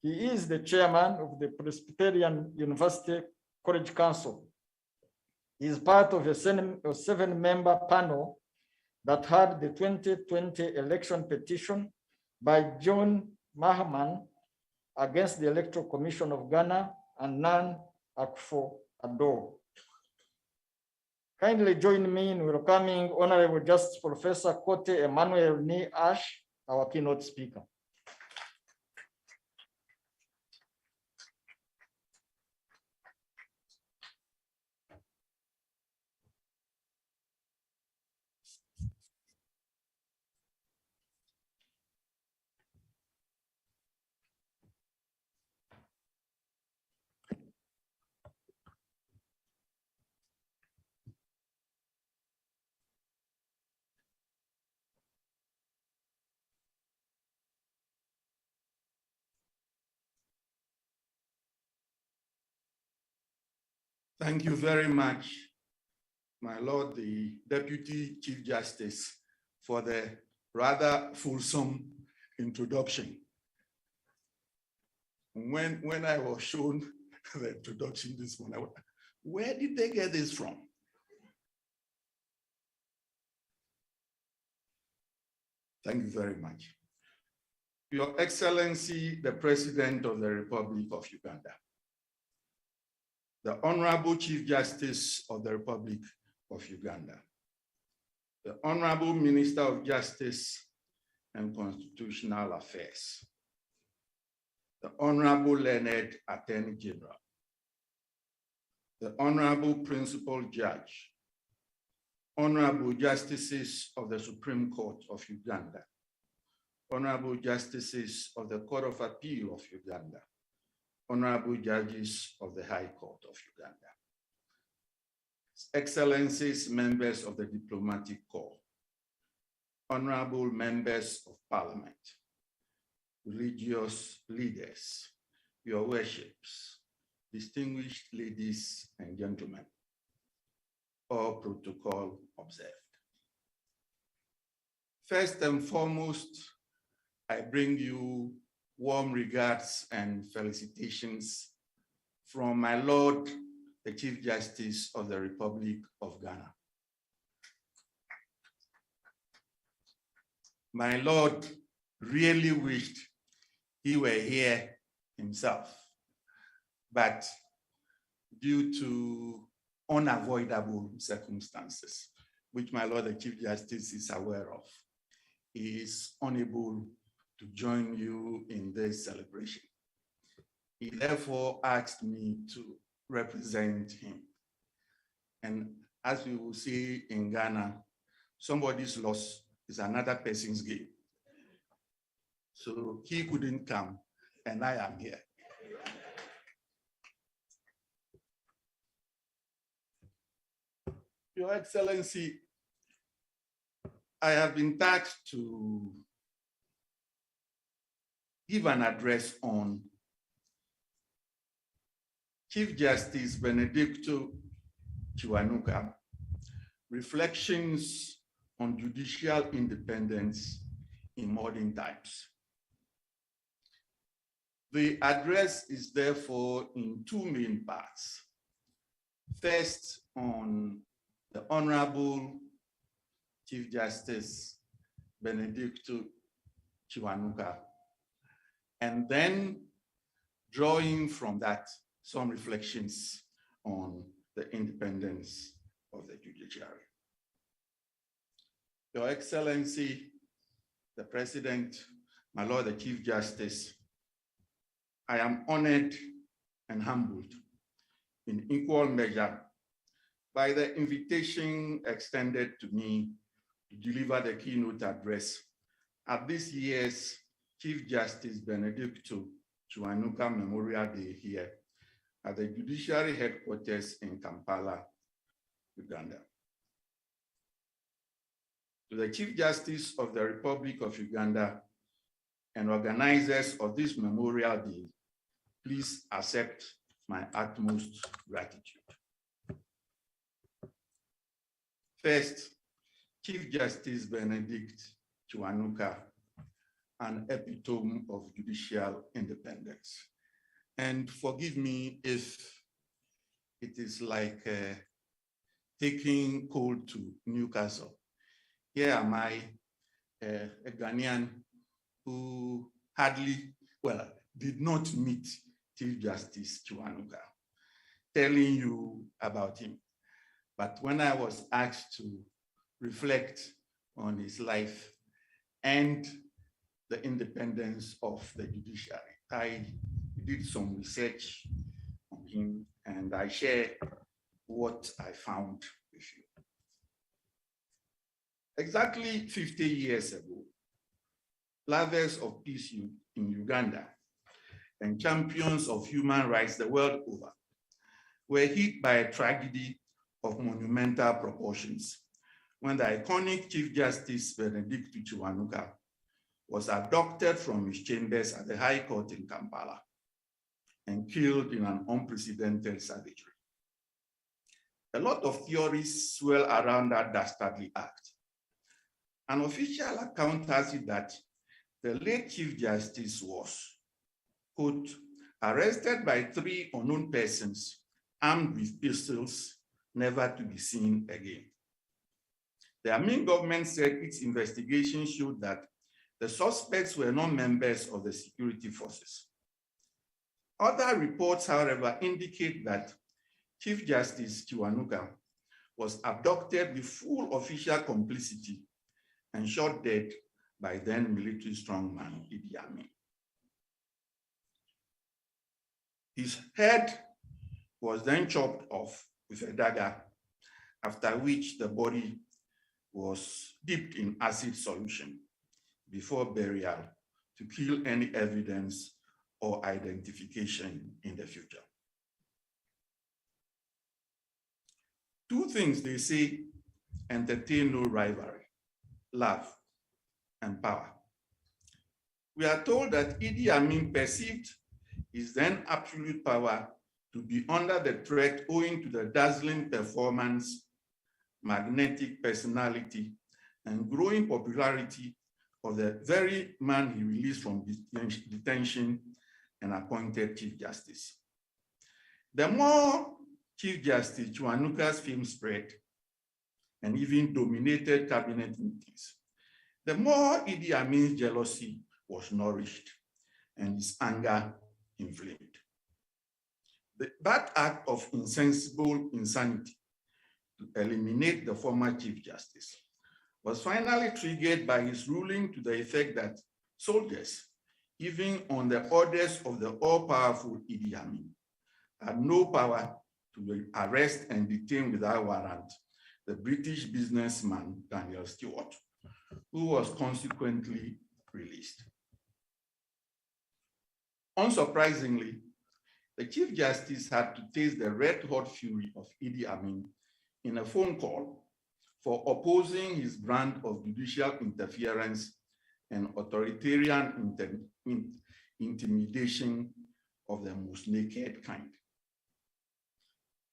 He is the chairman of the Presbyterian University College Council. He is part of a seven-member panel that had the 2020 election petition by John Mahama against the Electoral Commission of Ghana and Nana Akufo-Addo. Kindly join me in welcoming Honorable Justice Professor Kote Emmanuel Ni Ash, our keynote speaker. Thank you very much, my Lord, the Deputy Chief Justice, for the rather fulsome introduction. When I was shown the introduction this morning, I went, where did they get this from? Thank you very much. Your Excellency, the President of the Republic of Uganda, the Honorable Chief Justice of the Republic of Uganda, the Honorable Minister of Justice and Constitutional Affairs, the Honorable Learned Attorney General, the Honorable Principal Judge, Honorable Justices of the Supreme Court of Uganda, Honorable Justices of the Court of Appeal of Uganda, Honorable Judges of the High Court of Uganda, Excellencies, members of the Diplomatic Corps, Honorable members of Parliament, religious leaders, your worships, distinguished ladies and gentlemen, all protocol observed. First and foremost, I bring you warm regards and felicitations from my Lord, the Chief Justice of the Republic of Ghana. My Lord really wished he were here himself, but due to unavoidable circumstances, which my Lord, the Chief Justice is aware of, he is unable to join you in this celebration. He therefore asked me to represent him. And as we will see in Ghana, somebody's loss is another person's gain. So he couldn't come, and I am here. Your Excellency, I have been tasked to give an address on Chief Justice Benedicto Kiwanuka, Reflections on Judicial Independence in Modern Times. The address is therefore in two main parts. First, on the Honorable Chief Justice Benedicto Kiwanuka, and then drawing from that some reflections on the independence of the judiciary. Your Excellency, the President, my Lord, the Chief Justice, I am honored and humbled in equal measure by the invitation extended to me to deliver the keynote address at this year's Chief Justice Benedicto Kiwanuka Memorial Day here at the Judiciary Headquarters in Kampala, Uganda. To the Chief Justice of the Republic of Uganda and organizers of this Memorial Day, please accept my utmost gratitude. First, Chief Justice Benedict Kiwanuka, an epitome of judicial independence. And forgive me if it is like taking cold to Newcastle. Here am I, a Ghanaian who did not meet Chief Justice Kiwanuka, telling you about him. But when I was asked to reflect on his life and the independence of the judiciary, I did some research on him and I share what I found with you. Exactly 50 years ago, lovers of peace in Uganda and champions of human rights the world over were hit by a tragedy of monumental proportions when the iconic Chief Justice Benedicto Kiwanuka was abducted from his chambers at the High Court in Kampala and killed in an unprecedented savagery. A lot of theories swirl around that dastardly act. An official account has it that the late Chief Justice was, quote, arrested by 3 unknown persons armed with pistols, never to be seen again. The Amin government said its investigation showed that the suspects were not members of the security forces. Other reports, however, indicate that Chief Justice Kiwanuka was abducted with full official complicity and shot dead by then military strongman Idi Amin. His head was then chopped off with a dagger, after which the body was dipped in acid solution before burial to kill any evidence or identification in the future. 2 things they say entertain no rivalry: love and power. We are told that Idi Amin perceived his then absolute power to be under the threat owing to the dazzling performance, magnetic personality, and growing popularity of the very man he released from detention and appointed Chief Justice. The more Chief Justice Kiwanuka's fame spread and even dominated cabinet meetings, the more Idi Amin's jealousy was nourished and his anger inflamed. That act of insensible insanity to eliminate the former Chief Justice was finally triggered by his ruling to the effect that soldiers, even on the orders of the all-powerful Idi Amin, had no power to arrest and detain without warrant the British businessman Daniel Stewart, who was consequently released. Unsurprisingly, the Chief Justice had to taste the red-hot fury of Idi Amin in a phone call for opposing his brand of judicial interference and authoritarian intimidation of the most naked kind.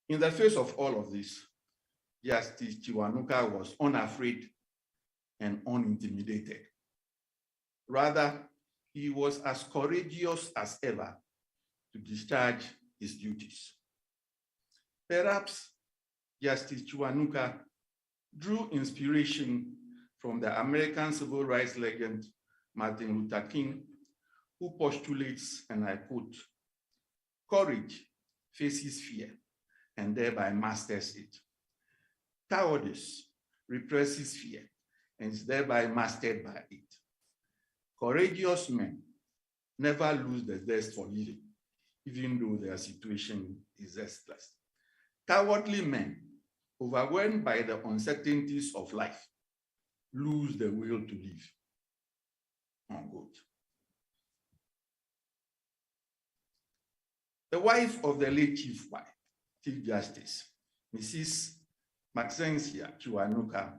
In the face of all of this, Justice Kiwanuka was unafraid and unintimidated. Rather, he was as courageous as ever to discharge his duties. Perhaps Justice Kiwanuka drew inspiration from the American civil rights legend Martin Luther King, who postulates, and I quote, "Courage faces fear and thereby masters it. Cowardice represses fear and is thereby mastered by it. Courageous men never lose the zest for living, even though their situation is restless." cowardly men, overwhelmed by the uncertainties of life, lose the will to live. Unquote. The wife of the late Chief Justice, Mrs. Maxensia Kiwanuka,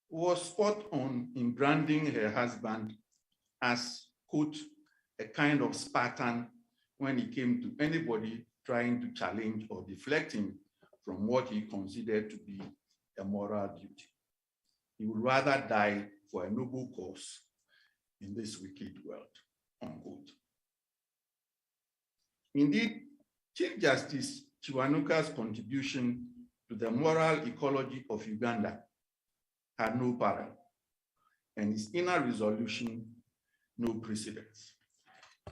was spot on in branding her husband as, quote, a kind of Spartan when it came to anybody trying to challenge or deflect him from what he considered to be a moral duty. He would rather die for a noble cause in this wicked world, unquote. Indeed, Chief Justice Kiwanuka's contribution to the moral ecology of Uganda had no parallel, and his inner resolution no precedence.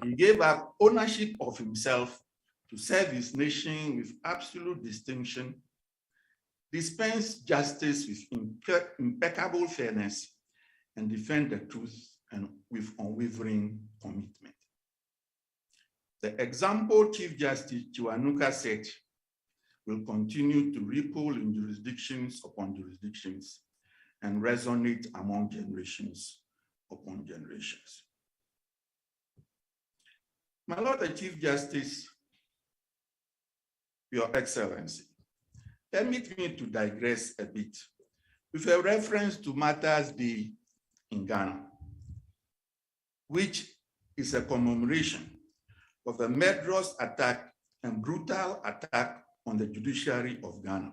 He gave up ownership of himself to serve his nation with absolute distinction, dispense justice with impeccable fairness, and defend the truth and with unwavering commitment. The example Chief Justice Kiwanuka set will continue to ripple in jurisdictions upon jurisdictions and resonate among generations upon generations. My Lord the Chief Justice, Your Excellency, permit me to digress a bit with a reference to Martyrs' Day in Ghana, which is a commemoration of a murderous attack and brutal attack on the judiciary of Ghana.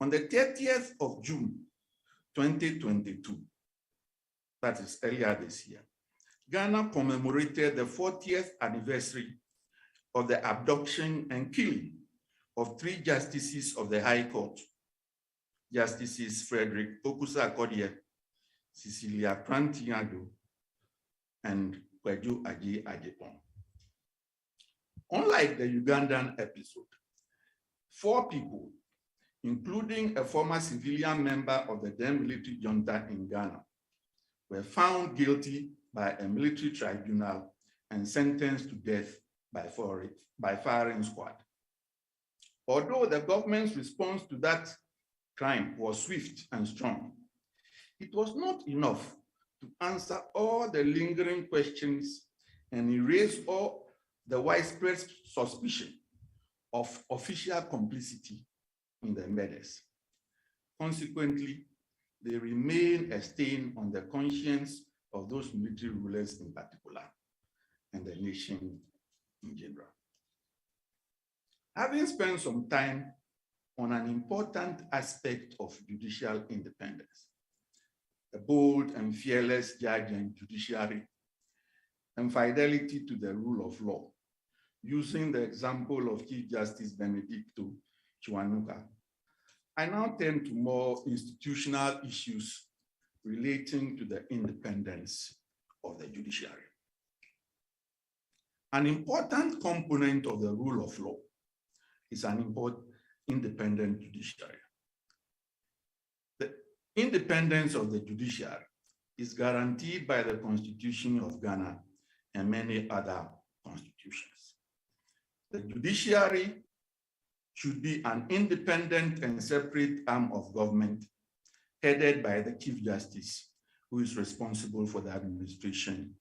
On the 30th of June, 2022, that is earlier this year, Ghana commemorated the 40th anniversary of the abduction and killing of 3 justices of the High Court, Justices Frederick Okusa-Akodie, Cecilia Prantiado, and Kweju Aje Ajepong. Unlike the Ugandan episode, 4 people, including a former civilian member of the then military junta in Ghana, were found guilty by a military tribunal and sentenced to death by firing squad. Although the government's response to that crime was swift and strong, it was not enough to answer all the lingering questions and erase all the widespread suspicion of official complicity in the murders. Consequently, they remain a stain on the conscience of those military rulers in particular and the nation in general. Having spent some time on an important aspect of judicial independence, the bold and fearless judge and judiciary, and fidelity to the rule of law, using the example of Chief Justice Benedicto Kiwanuka, I now turn to more institutional issues relating to the independence of the judiciary. An important component of the rule of law is an independent judiciary. The independence of the judiciary is guaranteed by the Constitution of Ghana and many other constitutions. The judiciary should be an independent and separate arm of government headed by the Chief Justice, who is responsible for the administration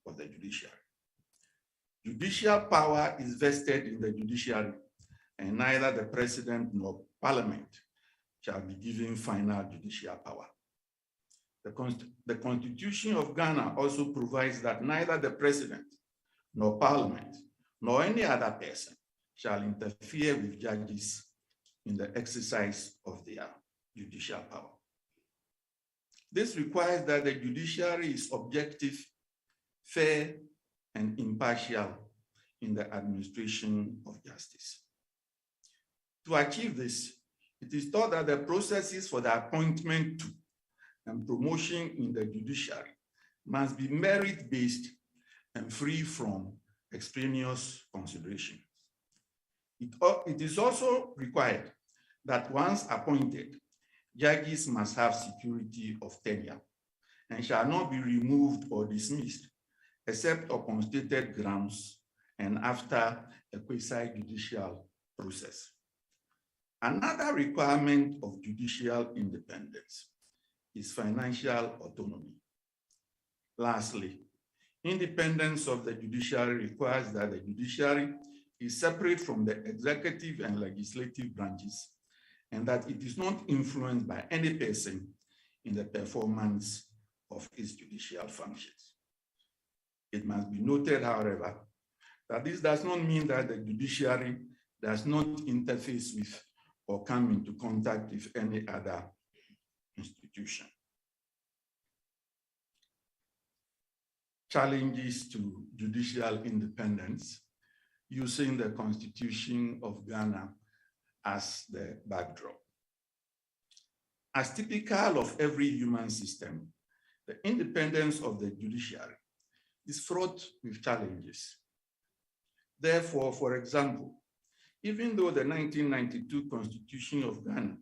of the judiciary. Judicial power is vested in the judiciary, and neither the president nor parliament shall be given final judicial power. The Constitution of Ghana also provides that neither the president nor parliament nor any other person shall interfere with judges in the exercise of their judicial power. This requires that the judiciary is objective, fair, and impartial in the administration of justice. To achieve this, it is thought that the processes for the appointment to and promotion in the judiciary must be merit-based and free from extraneous considerations. It is also required that once appointed, judges must have security of tenure and shall not be removed or dismissed except upon stated grounds and after a quasi-judicial process. Another requirement of judicial independence is financial autonomy. Lastly, independence of the judiciary requires that the judiciary is separate from the executive and legislative branches, and that it is not influenced by any person in the performance of its judicial functions. It must be noted, however, that this does not mean that the judiciary does not interface with or come into contact with any other institution. Challenges to judicial independence using the Constitution of Ghana as the backdrop. As typical of every human system, the independence of the judiciary is fraught with challenges. Therefore, for example, even though the 1992 Constitution of Ghana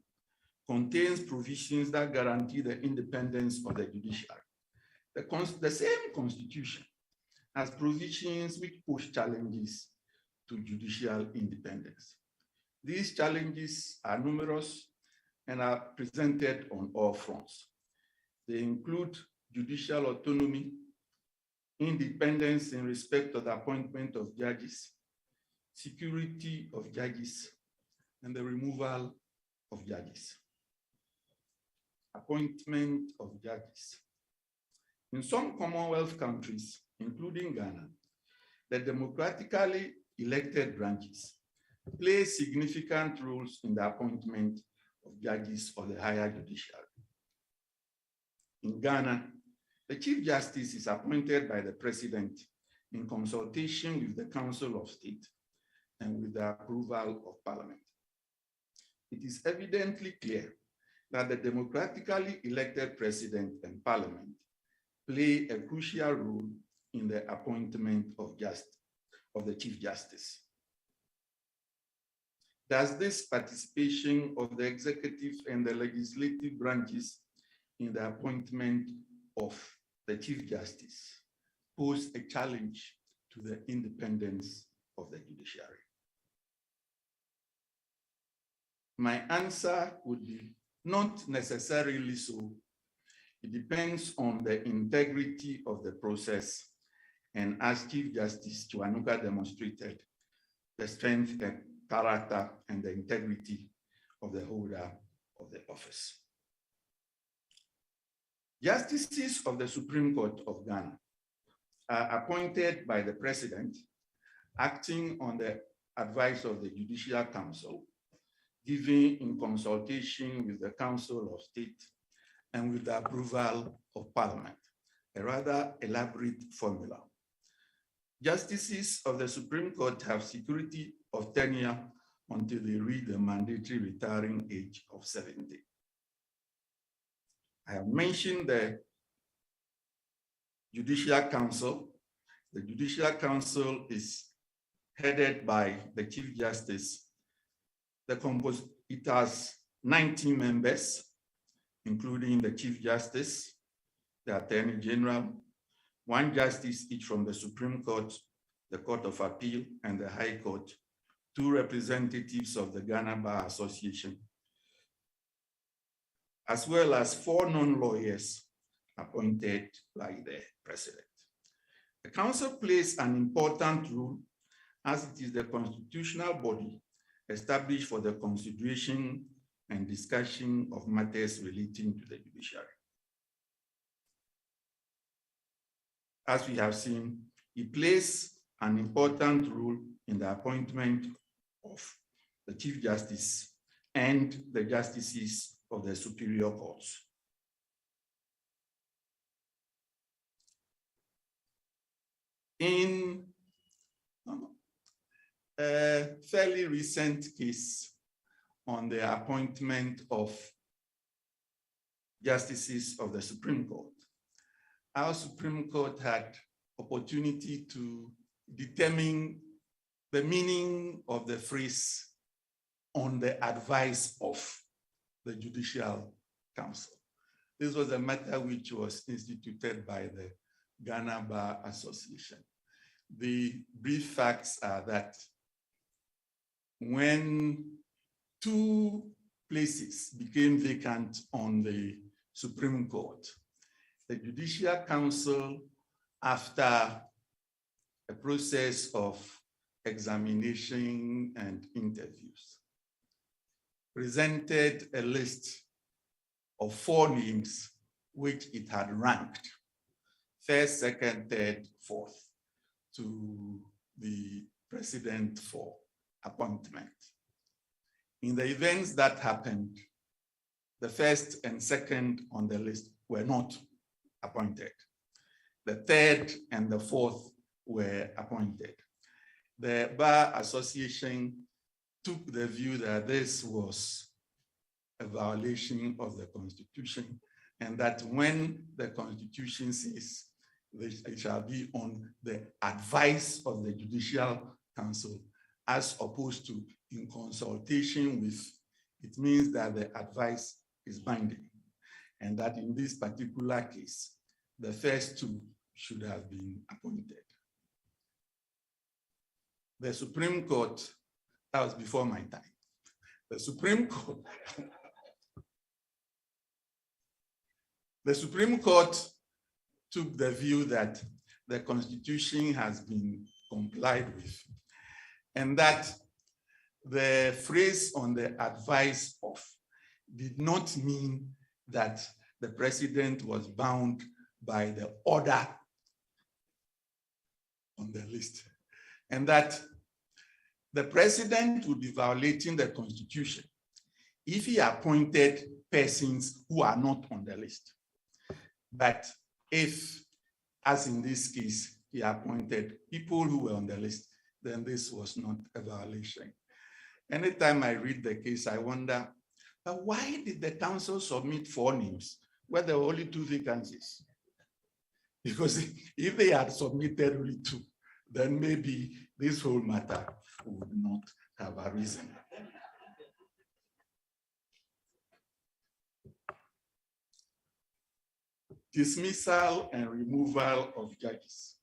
contains provisions that guarantee the independence of the judiciary, the same Constitution has provisions which pose challenges to judicial independence. These challenges are numerous and are presented on all fronts. They include judicial autonomy, independence in respect of the appointment of judges, security of judges, and the removal of judges. Appointment of judges. In some Commonwealth countries, including Ghana, the democratically elected branches play significant roles in the appointment of judges of the higher judiciary. In Ghana, the Chief Justice is appointed by the President in consultation with the Council of State and with the approval of Parliament. It is evidently clear that the democratically elected President and Parliament play a crucial role in the appointment of the Chief Justice. Does this participation of the executive and the legislative branches in the appointment of the Chief Justice pose a challenge to the independence of the judiciary? My answer would be not necessarily so. It depends on the integrity of the process, and as Chief Justice Kiwanuka demonstrated, the strength and character and the integrity of the holder of the office. Justices of the Supreme Court of Ghana are appointed by the President, acting on the advice of the Judicial Council, given in consultation with the Council of State and with the approval of Parliament, a rather elaborate formula. Justices of the Supreme Court have security of tenure until they reach the mandatory retiring age of 70. I have mentioned the Judicial Council. The Judicial Council is headed by the Chief Justice. It has 19 members, including the Chief Justice, the Attorney General, one justice each from the Supreme Court, the Court of Appeal, and the High Court, two representatives of the Ghana Bar Association, as well as 4 non-lawyers appointed by the President. The Council plays an important role as it is the constitutional body established for the consideration and discussion of matters relating to the judiciary. As we have seen, it plays an important role in the appointment of the Chief Justice and the justices of the superior courts. In a fairly recent case on the appointment of justices of the Supreme Court, our Supreme Court had opportunity to determine the meaning of the phrase on the advice of the Judicial Council. This was a matter which was instituted by the Ghana Bar Association. The brief facts are that when 2 places became vacant on the Supreme Court. The Judicial Council, after a process of examination and interviews, presented a list of 4 names which it had ranked 1st, 2nd, 3rd, 4th to the president for appointment. In the events that happened, the 1st and 2nd on the list were not appointed. The 3rd and the 4th were appointed. The Bar Association took the view that this was a violation of the Constitution, and that when the Constitution says it shall be on the advice of the Judicial Council, as opposed to in consultation with, it means that the advice is binding, and that in this particular case, the first 2 should have been appointed. The Supreme Court, that was before my time, the Supreme Court took the view that the Constitution has been complied with, and that the phrase on the advice of did not mean that the president was bound by the order on the list, and that the president would be violating the Constitution if he appointed persons who are not on the list. But if, as in this case, he appointed people who were on the list, then this was not a violation. Anytime I read the case, I wonder, but why did the council submit 4 names where there were only 2 vacancies? Because if they had submitted only 2, then maybe this whole matter would not have arisen. Dismissal and removal of judges.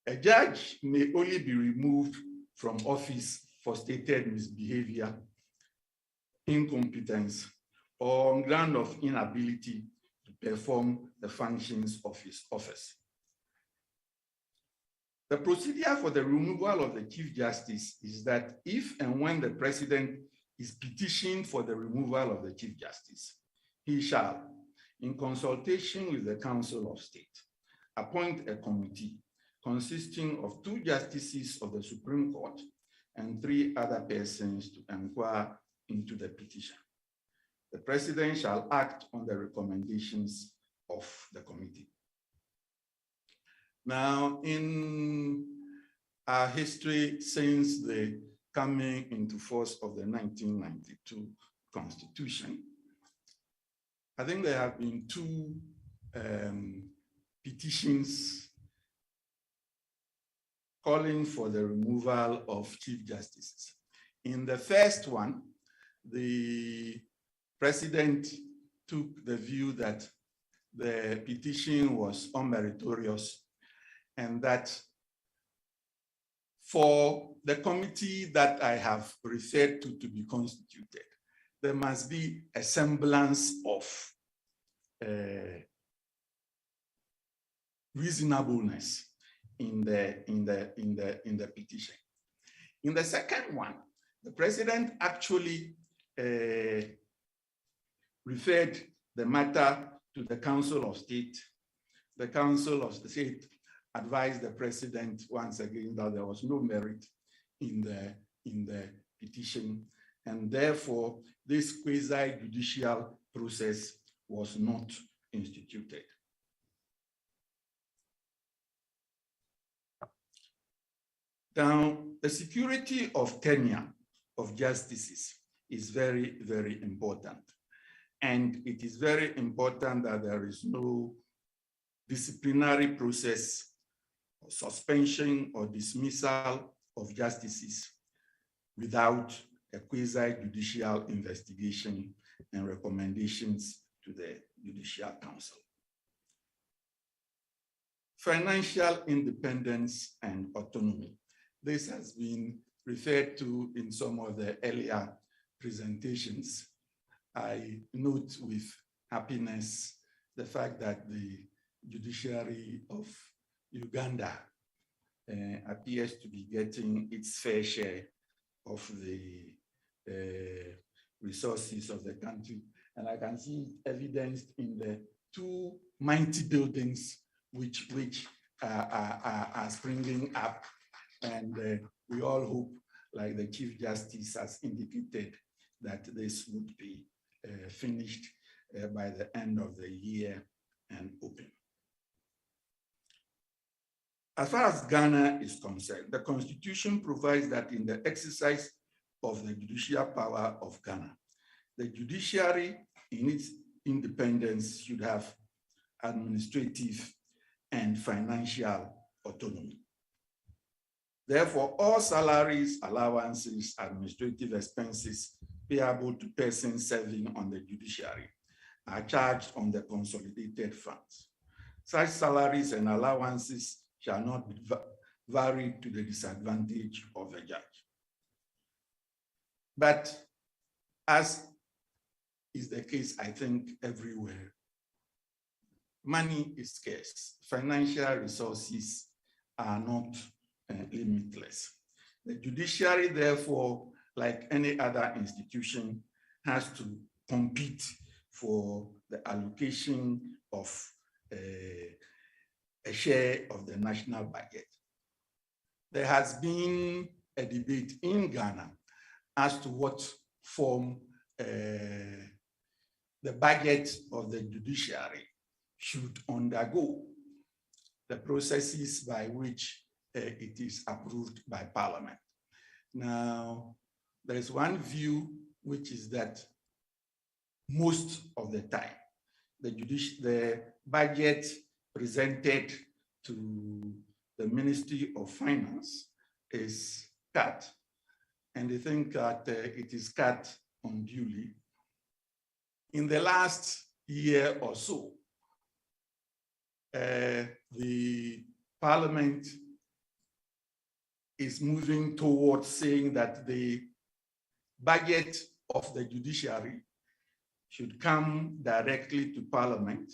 A judge may only be removed from office for stated misbehavior, incompetence, or on ground of inability to perform the functions of his office. The procedure for the removal of the Chief Justice is that if and when the president is petitioned for the removal of the Chief Justice, he shall, in consultation with the Council of State, appoint a committee consisting of 2 justices of the Supreme Court and 3 other persons to inquire into the petition. The president shall act on the recommendations of the committee. Now, in our history since the coming into force of the 1992 Constitution, I think there have been 2 petitions calling for the removal of Chief Justices. In the first one, the president took the view that the petition was unmeritorious, and that for the committee that I have referred to be constituted, there must be a semblance of reasonableness in the petition. In the second one, the president actually referred the matter to the Council of State. The Council of State advised the president once again that there was no merit in the petition, and therefore this quasi-judicial process was not instituted. Now, the security of tenure of justices is very, very important. And it is very important that there is no disciplinary process, or suspension or dismissal of justices without a quasi-judicial investigation and recommendations to the Judicial Council. Financial independence and autonomy. This has been referred to in some of the earlier presentations, I note with happiness the fact that the judiciary of Uganda appears to be getting its fair share of the resources of the country. And I can see evidenced in the two mighty buildings which are springing up. And we all hope, like the Chief Justice has indicated, that this would be finished by the end of the year and open. As far as Ghana is concerned, the Constitution provides that in the exercise of the judicial power of Ghana, the judiciary in its independence should have administrative and financial autonomy. Therefore, all salaries, allowances, administrative expenses payable to persons serving on the judiciary are charged on the consolidated funds. Such salaries and allowances shall not be varied to the disadvantage of the judge. But as is the case, I think, everywhere, money is scarce. Financial resources are not limitless. The judiciary, therefore, like any other institution, has to compete for the allocation of a share of the national budget. There has been a debate in Ghana as to what form the budget of the judiciary should undergo, the processes by which it is approved by Parliament. Now, there is one view, which is that most of the time, the budget presented to the Ministry of Finance is cut, and they think that it is cut unduly. In the last year or so, the Parliament is moving towards saying that the budget of the judiciary should come directly to Parliament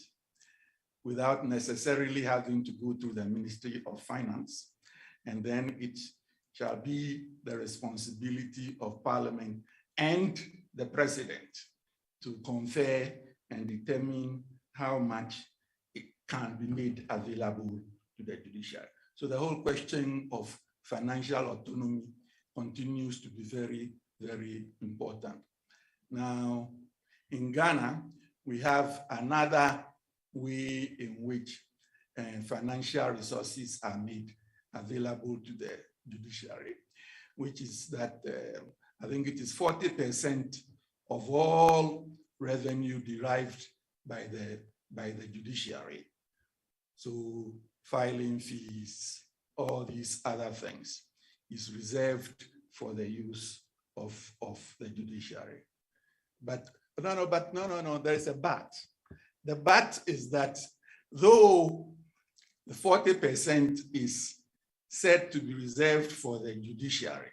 without necessarily having to go through the Ministry of Finance. And then it shall be the responsibility of Parliament and the President to confer and determine how much it can be made available to the judiciary. So the whole question of financial autonomy continues to be very, very important. Now, in Ghana, we have another way in which financial resources are made available to the judiciary, which is that I think it is 40% of all revenue derived by the judiciary. So filing fees, all these other things is reserved for the use of the judiciary. But no, there is a but. The but is that though the 40% is said to be reserved for the judiciary,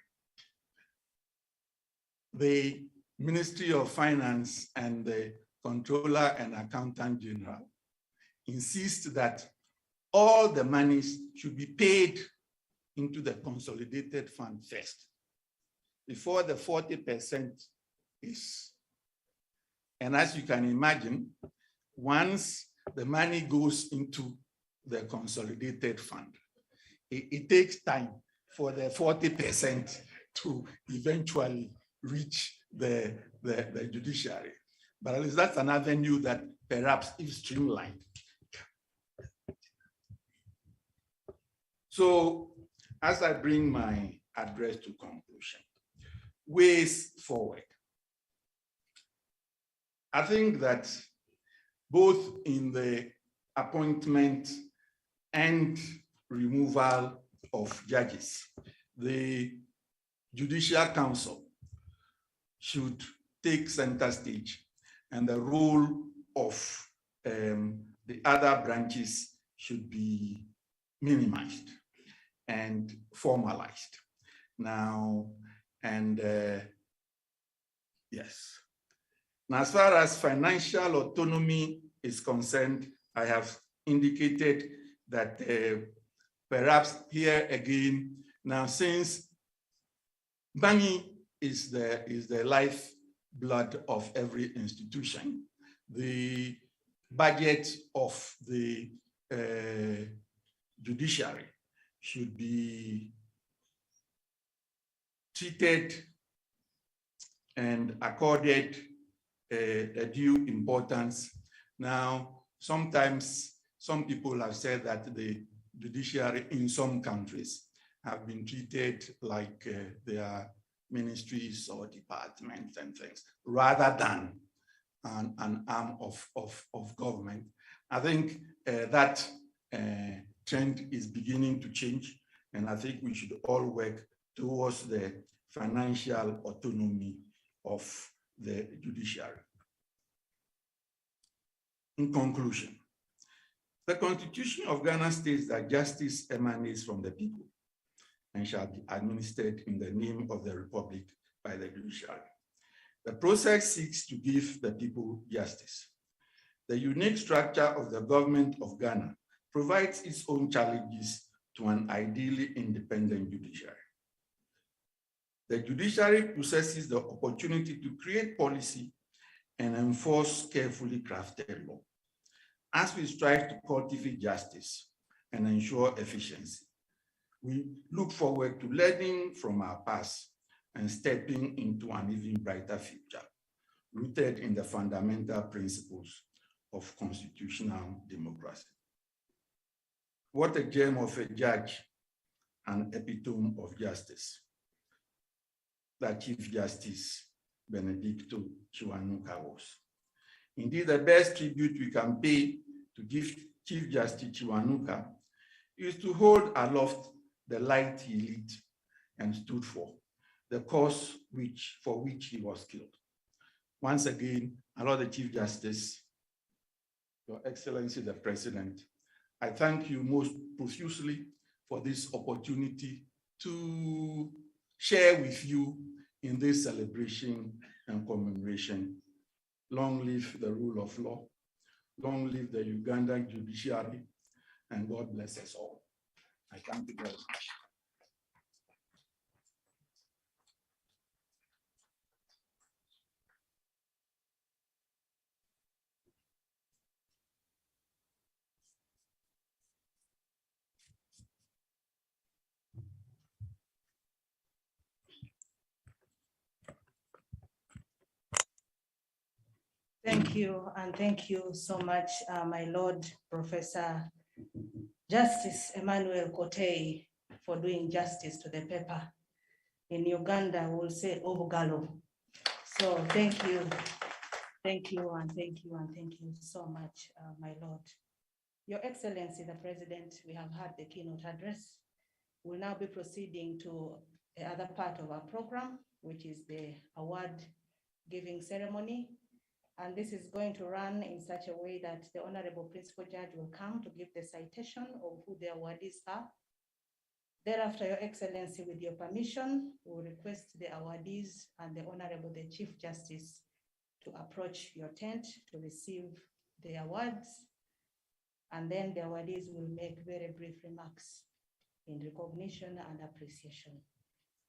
the Ministry of Finance and the Comptroller and Accountant General insist that all the monies should be paid into the consolidated fund first, before the 40% is. And as you can imagine, once the money goes into the consolidated fund, it takes time for the 40% to eventually reach the judiciary. But at least that's an avenue that perhaps is streamlined. So as I bring my address to conclusion, ways forward. I think that both in the appointment and removal of judges, the Judicial Council should take center stage, and the role of the other branches should be minimized and formalized. now, and yes. Now, as far as financial autonomy is concerned, I have indicated that perhaps here again, now since money is the lifeblood of every institution, the budget of the judiciary should be treated and accorded a due importance. Now, sometimes some people have said that the judiciary in some countries have been treated like they are ministries or departments and things, rather than an arm of government. I think that trend is beginning to change, and I think we should all work towards the financial autonomy of the judiciary. In conclusion, the Constitution of Ghana states that justice emanates from the people and shall be administered in the name of the Republic by the judiciary. The process seeks to give the people justice. The unique structure of the government of Ghana provides its own challenges to an ideally independent judiciary. The judiciary possesses the opportunity to create policy and enforce carefully crafted law. As we strive to cultivate justice and ensure efficiency, we look forward to learning from our past and stepping into an even brighter future, rooted in the fundamental principles of constitutional democracy. What a gem of a judge and epitome of justice that Chief Justice Benedicto Kiwanuka was. Indeed, the best tribute we can pay to Chief Justice Kiwanuka is to hold aloft the light he lit and stood for, the cause for which he was killed. Once again, I love the Chief Justice, Your Excellency the President. I thank you most profusely for this opportunity to share with you in this celebration and commemoration. Long live the rule of law. Long live the Ugandan judiciary, and God bless us all. I thank you very much. Thank you, and thank you so much, my Lord, Professor Justice Emmanuel Kotei, for doing justice to the paper. In Uganda, we'll say Obugalo. So thank you, and thank you, and thank you so much, my Lord. Your Excellency, the President, we have had the keynote address. We'll now be proceeding to the other part of our program, which is the award giving ceremony. And this is going to run in such a way that the Honorable Principal Judge will come to give the citation of who the awardees are. Thereafter, Your Excellency, with your permission, we will request the awardees and the Honorable the Chief Justice to approach your tent to receive the awards. And then the awardees will make very brief remarks in recognition and appreciation.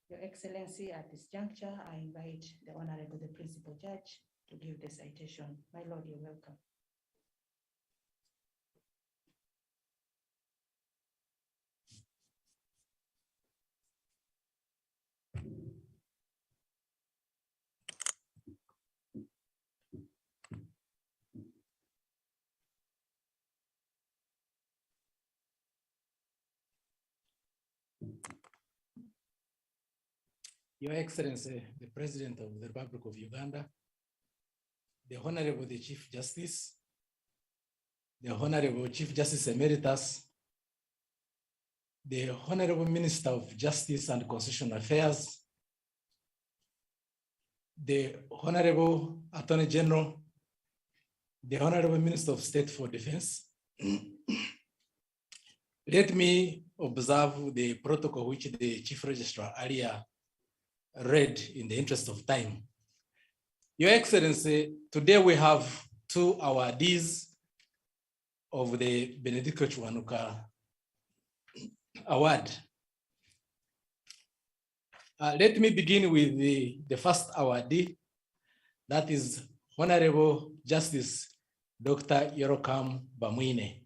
Your Excellency, at this juncture, I invite the Honorable the Principal Judge to give the citation. My Lord, you're welcome. Your Excellency, the President of the Republic of Uganda, the Honorable the Chief Justice, the Honorable Chief Justice Emeritus, the Honorable Minister of Justice and Constitutional Affairs, the Honorable Attorney General, the Honorable Minister of State for Defense. Let me observe the protocol which the Chief Registrar earlier read in the interest of time. Your Excellency, today we have 2 awardees of the Benedicto Kiwanuka Award. Let me begin with the first awardee, that is Honorable Justice Dr. Yorokam Bamwine.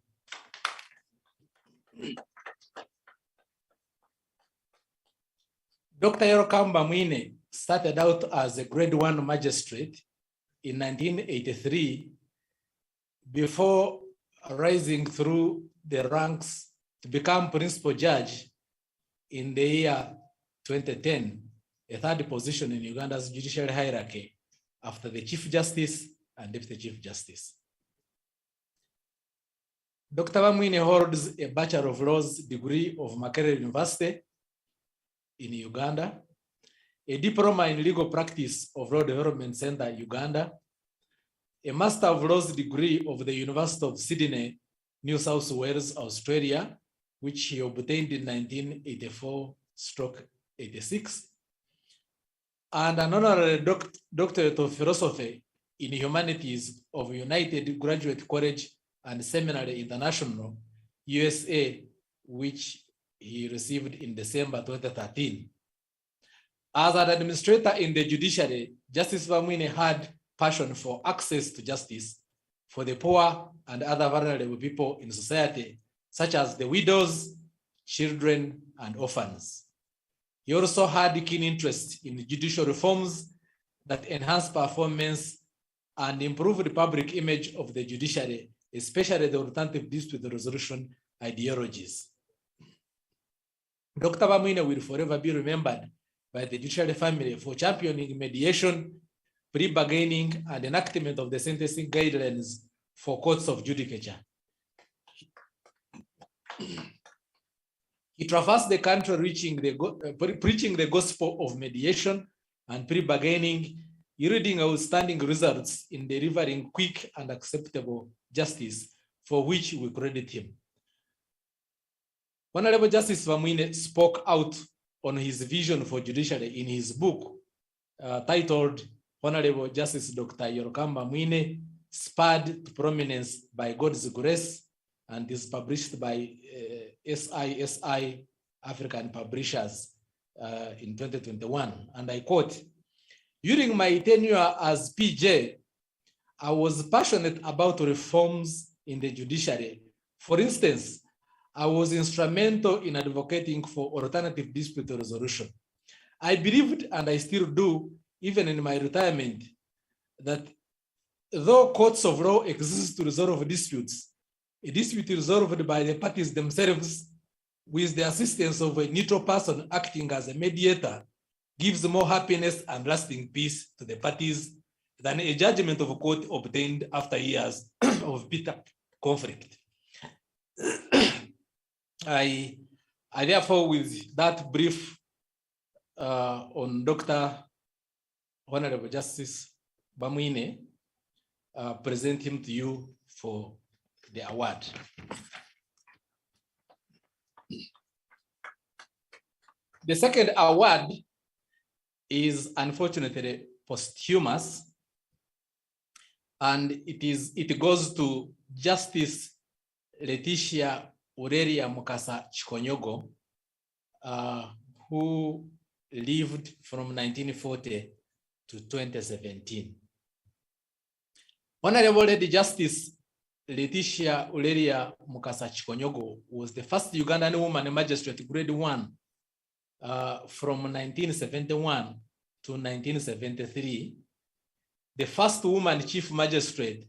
Dr. Yorokam Bamwine started out as a grade 1 magistrate in 1983 before rising through the ranks to become principal judge in the year 2010, a 3rd position in Uganda's judicial hierarchy after the Chief Justice and Deputy Chief Justice. Dr. Bamwine holds a Bachelor of Laws degree of Makerere University in Uganda, a diploma in legal practice of Law Development Center, Uganda, a Master of Laws degree of the University of Sydney, New South Wales, Australia, which he obtained in 1984/86, and an honorary doctorate of philosophy in humanities of United Graduate College and Seminary International, USA, which he received in December 2013. As an administrator in the judiciary, Justice Bamwine had passion for access to justice for the poor and other vulnerable people in society, such as the widows, children, and orphans. He also had a keen interest in judicial reforms that enhance performance and improve the public image of the judiciary, especially the alternative dispute resolution ideologies. Dr. Bamwine will forever be remembered by the judiciary family for championing mediation, pre-bargaining, and enactment of the sentencing guidelines for courts of judicature. He traversed the country preaching the gospel of mediation and pre-bargaining, yielding outstanding results in delivering quick and acceptable justice, for which we credit him. Honorable Justice Bamwine spoke out on his vision for judiciary in his book titled Honorable Justice Dr. Yorokam Bamwine, Spurred to Prominence by God's Grace, and is published by SISI African Publishers in 2021. And I quote, "During my tenure as PJ, I was passionate about reforms in the judiciary. For instance, I was instrumental in advocating for alternative dispute resolution. I believed, and I still do, even in my retirement, that though courts of law exist to resolve disputes, a dispute resolved by the parties themselves with the assistance of a neutral person acting as a mediator gives more happiness and lasting peace to the parties than a judgment of a court obtained after years of bitter conflict." I therefore, with that brief on Dr. Honorable Justice Bamwine, present him to you for the award. The second award is unfortunately posthumous, and it goes to Justice Leticia Aurelia Mukasa Chikonyogo, who lived from 1940 to 2017. Honorable Lady Justice Leticia Aurelia Mukasa Chikonyogo was the first Ugandan woman magistrate grade 1 from 1971 to 1973, the first woman chief magistrate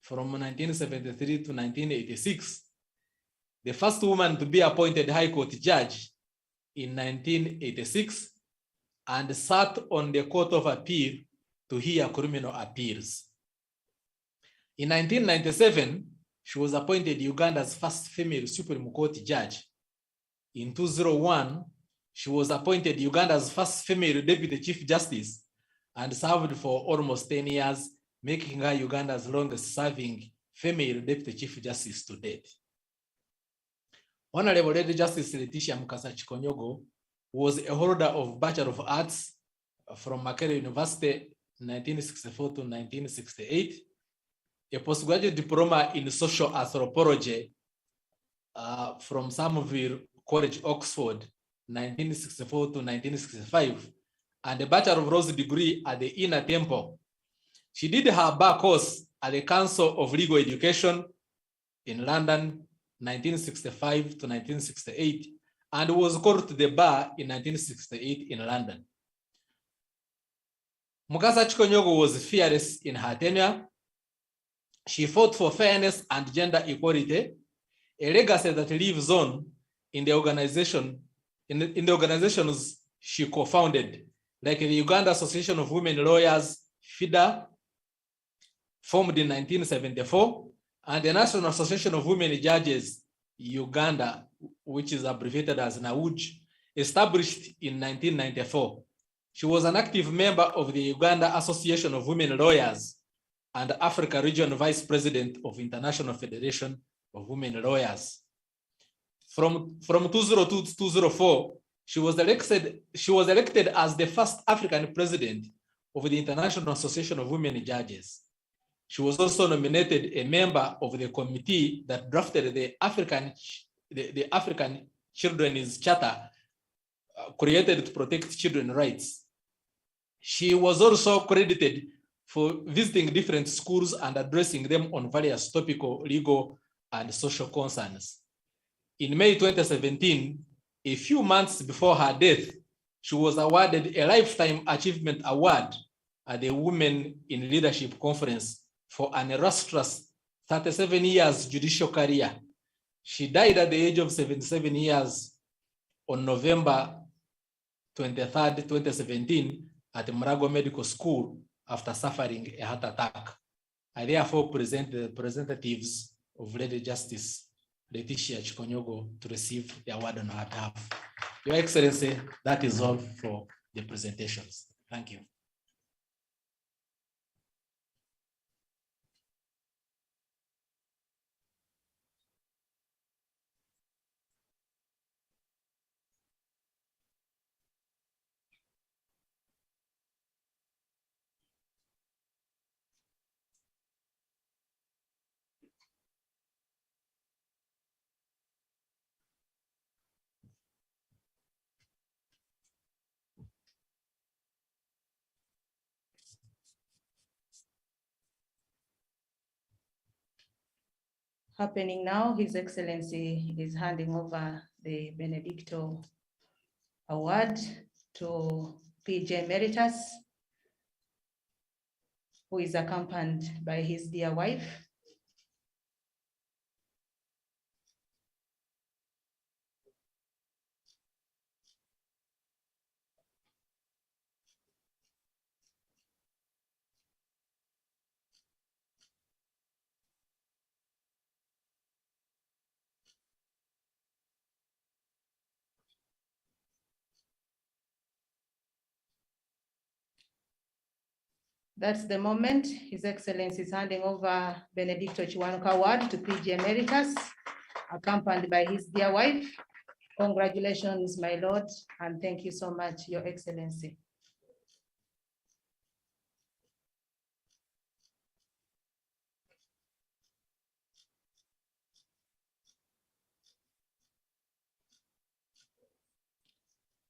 from 1973 to 1986, the first woman to be appointed High Court judge in 1986, and sat on the Court of Appeal to hear criminal appeals. In 1997, she was appointed Uganda's first female Supreme Court judge. In 2001, she was appointed Uganda's first female Deputy Chief Justice and served for almost 10 years, making her Uganda's longest serving female Deputy Chief Justice to date. Honorable Lady Justice Letitia Mukasa Chikonyogo was a holder of Bachelor of Arts from Makerere University 1964 to 1968, a postgraduate diploma in social anthropology from Somerville College, Oxford, 1964 to 1965, and a Bachelor of Laws degree at the Inner Temple. She did her bar course at the Council of Legal Education in London, 1965 to 1968, and was called to the bar in 1968 in London. Mukasa Chikonyogo was fearless in her tenure. She fought for fairness and gender equality, a legacy that lives on in the organization, in the organizations she co-founded, like the Uganda Association of Women Lawyers, FIDA, formed in 1974, and the National Association of Women Judges, Uganda, which is abbreviated as NAUJ, established in 1994. She was an active member of the Uganda Association of Women Lawyers and Africa Region Vice President of International Federation of Women Lawyers. From 2002 to 2004, she was elected as the first African president of the International Association of Women Judges. She was also nominated a member of the committee that drafted the African Children's Charter created to protect children's rights. She was also credited for visiting different schools and addressing them on various topical, legal, and social concerns. In May 2017, a few months before her death, she was awarded a Lifetime Achievement Award at the Women in Leadership Conference for an illustrious 37 years judicial career. She died at the age of 77 years on November 23rd, 2017 at Murago Medical School after suffering a heart attack. I therefore present the representatives of Lady Justice Letitia Chikonyogo to receive the award on her behalf. Your Excellency, that is all for the presentations. Thank you. Happening now, His Excellency is handing over the Benedicto Award to PJ Emeritus, who is accompanied by his dear wife. That's the moment. His Excellency is handing over Benedicto Kiwanuka Award to PG Emeritus, accompanied by his dear wife. Congratulations, my lord, and thank you so much, Your Excellency.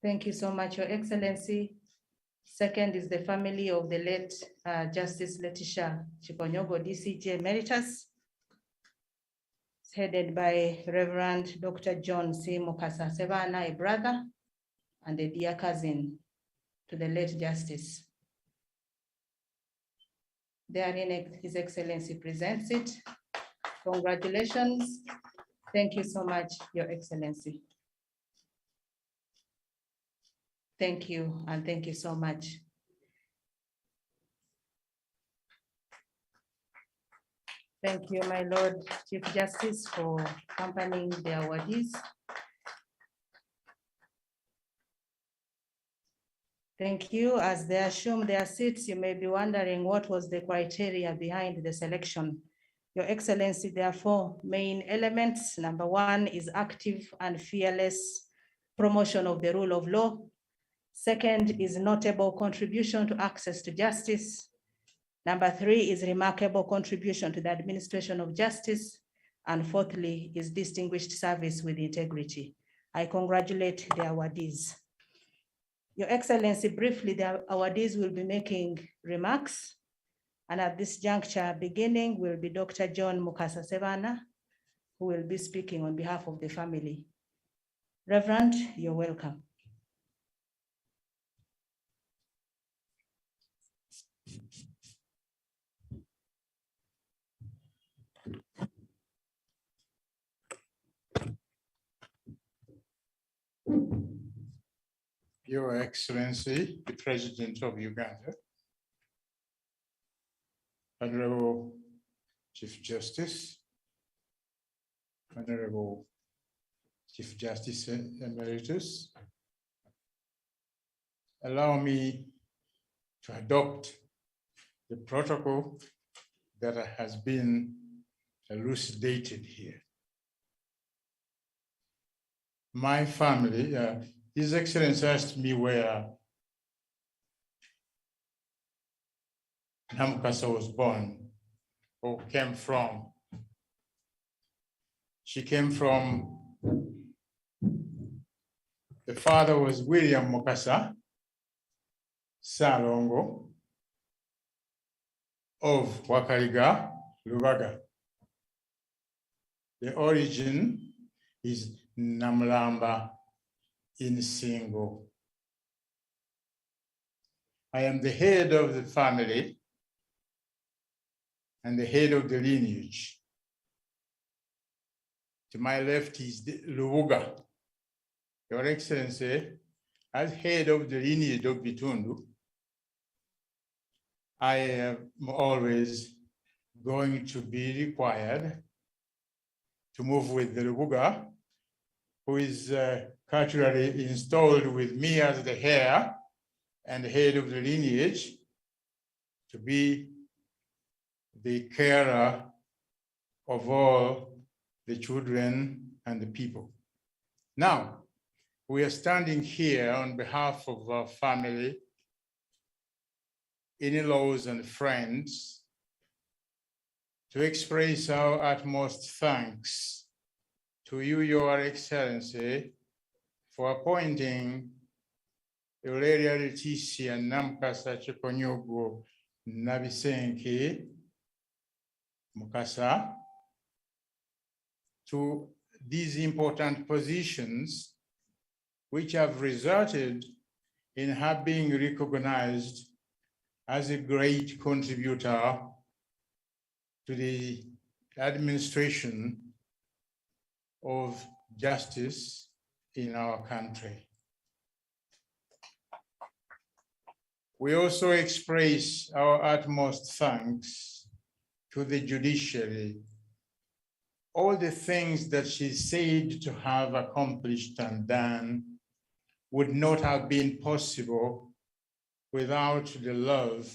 Thank you so much, Your Excellency. Second is the family of the late Justice Letitia Chikonyogo, DCJ Emeritus, headed by Reverend Dr. John C. Mukasa Sevana, a brother and a dear cousin to the late Justice. Therein, His Excellency presents it. Congratulations. Thank you so much, Your Excellency. Thank you, and thank you so much. Thank you, my Lord Chief Justice, for accompanying the awardees. Thank you. As they assume their seats, you may be wondering what was the criteria behind the selection Your Excellency, there are four main elements. Number one is active and fearless promotion of the rule of law. Second is notable contribution to access to justice. Number three is remarkable contribution to the administration of justice. And fourthly is distinguished service with integrity. I congratulate the awardees. Your Excellency, briefly, the awardees will be making remarks. And at this juncture, beginning will be Dr. John Mukasa Sevana, who will be speaking on behalf of the family. Reverend, you're welcome. Your Excellency, the President of Uganda, Honorable Chief Justice, Honorable Chief Justice Emeritus, allow me to adopt the protocol that has been elucidated here. My family, His Excellency asked me where Namukasa was born or came from. She came from, the father was William Mukasa Salongo of Wakaliga, Lubaga. The origin is Namlamba in Singo. I am the head of the family and the head of the lineage. To my left is the Lubuga. Your Excellency, as head of the lineage of Bitundu, I am always going to be required to move with the Lubuga, who is culturally installed with me as the heir and head of the lineage, to be the carer of all the children and the people. Now, we are standing here on behalf of our family, in-laws and friends, to express our utmost thanks to you, Your Excellency, for appointing Euleria Leticia Namukasa Chikonyogo Nabisenke Mukasa to these important positions, which have resulted in her being recognized as a great contributor to the administration of justice in our country. We also express our utmost thanks to the judiciary. All the things that she said to have accomplished and done would not have been possible without the love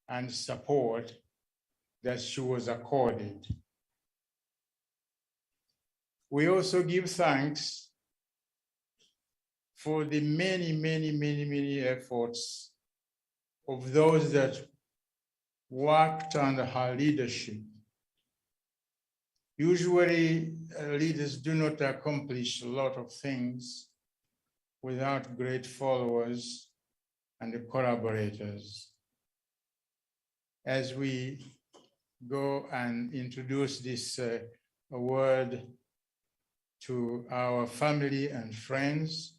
and support that she was accorded. We also give thanks for the many efforts of those that worked under her leadership. Usually, leaders do not accomplish a lot of things without great followers and collaborators. As we go and introduce this award to our family and friends,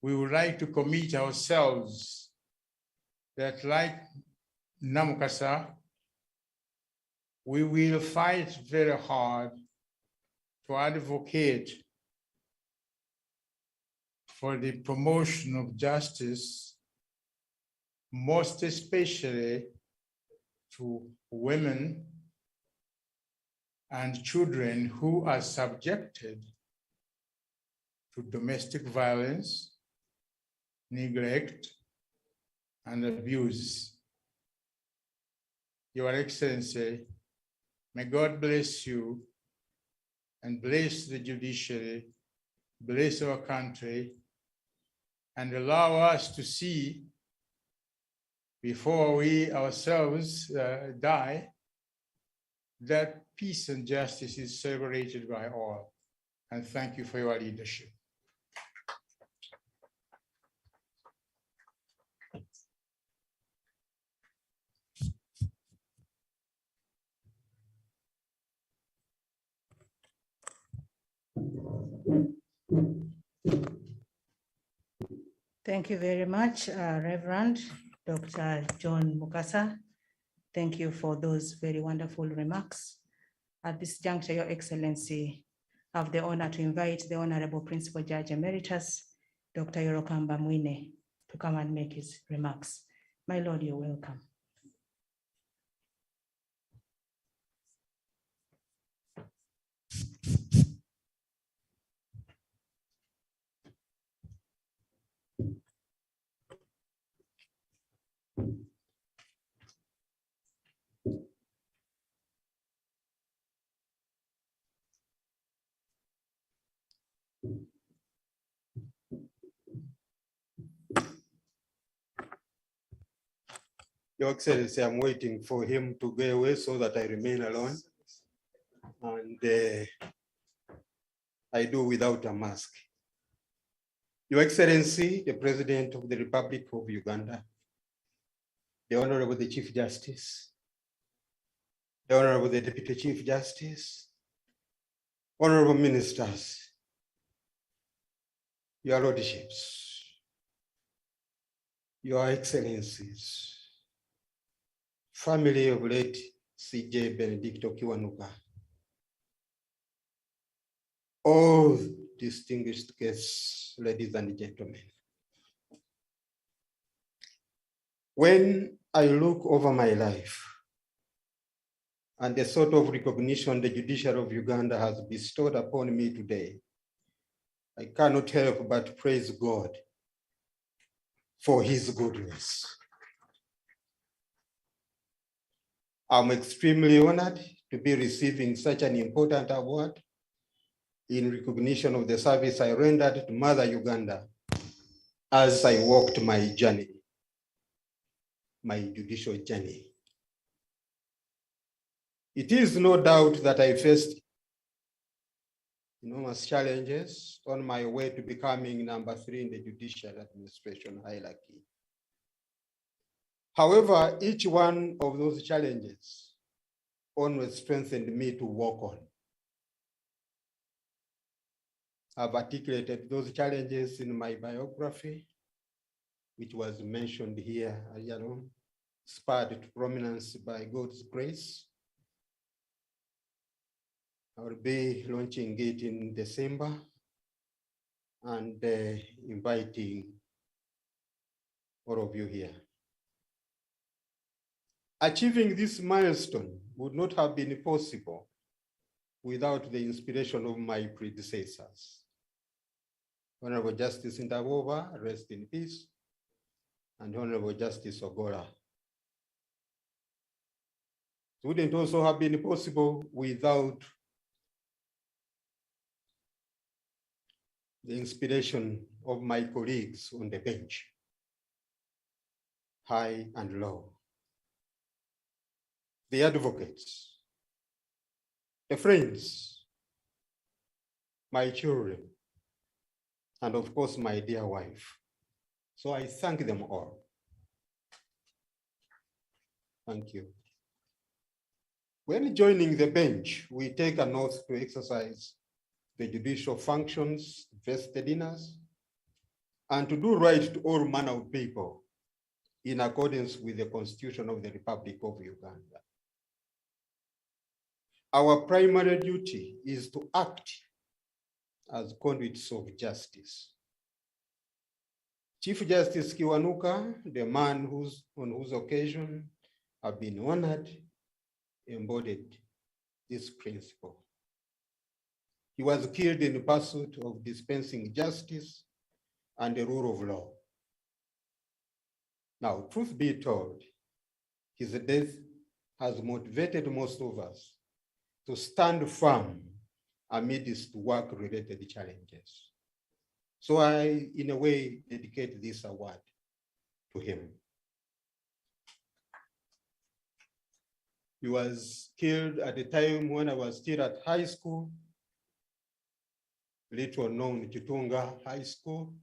we would like to commit ourselves that, like Namukasa, we will fight very hard to advocate for the promotion of justice, most especially to women and children who are subjected to domestic violence, neglect, and abuse. Your Excellency, May God bless you and bless the judiciary, bless our country, and allow us to see before we ourselves die that peace and justice is celebrated by all. And thank you for your leadership. Thank you very much, Reverend Dr. John Mukasa. Thank you for those very wonderful remarks. At this juncture, Your Excellency, I have the honor to invite the Honorable Principal Judge Emeritus, Dr. Yorokamba Mwine, to come and make his remarks. My Lord, you're welcome. Your Excellency, I'm waiting for him to go away so that I remain alone. And I do without a mask. Your Excellency, the President of the Republic of Uganda, the Honorable the Chief Justice, the Honorable the Deputy Chief Justice, Honorable Ministers, Your Lordships, Your Excellencies, family of late CJ Benedicto Kiwanuka, all distinguished guests, ladies and gentlemen. When I look over my life and the sort of recognition the judiciary of Uganda has bestowed upon me today, I cannot help but praise God for his goodness. I'm extremely honored to be receiving such an important award in recognition of the service I rendered to Mother Uganda as I walked my journey, my judicial journey. It is no doubt that I faced enormous challenges on my way to becoming number 3 in the judicial administration hierarchy. However, each one of those challenges always strengthened me to work on. I've articulated those challenges in my biography, which was mentioned here, spurred to prominence by God's grace. I will be launching it in December and inviting all of you here. Achieving this milestone would not have been possible without the inspiration of my predecessors. Honorable Justice Ndabova, rest in peace, and Honorable Justice Ogola. It wouldn't also have been possible without the inspiration of my colleagues on the bench, high and low, the advocates, the friends, my children, and of course, my dear wife. So I thank them all. Thank you. When joining the bench, we take an oath to exercise the judicial functions vested in us and to do right to all manner of people in accordance with the Constitution of the Republic of Uganda. Our primary duty is to act as conduits of justice. Chief Justice Kiwanuka, the man on whose occasion I've been honored, embodied this principle. He was killed in pursuit of dispensing justice and the rule of law. Now, truth be told, his death has motivated most of us to stand firm amidst work-related challenges. So I, in a way, dedicate this award to him. He was killed at a time when I was still at high school, little known Kitunga High School,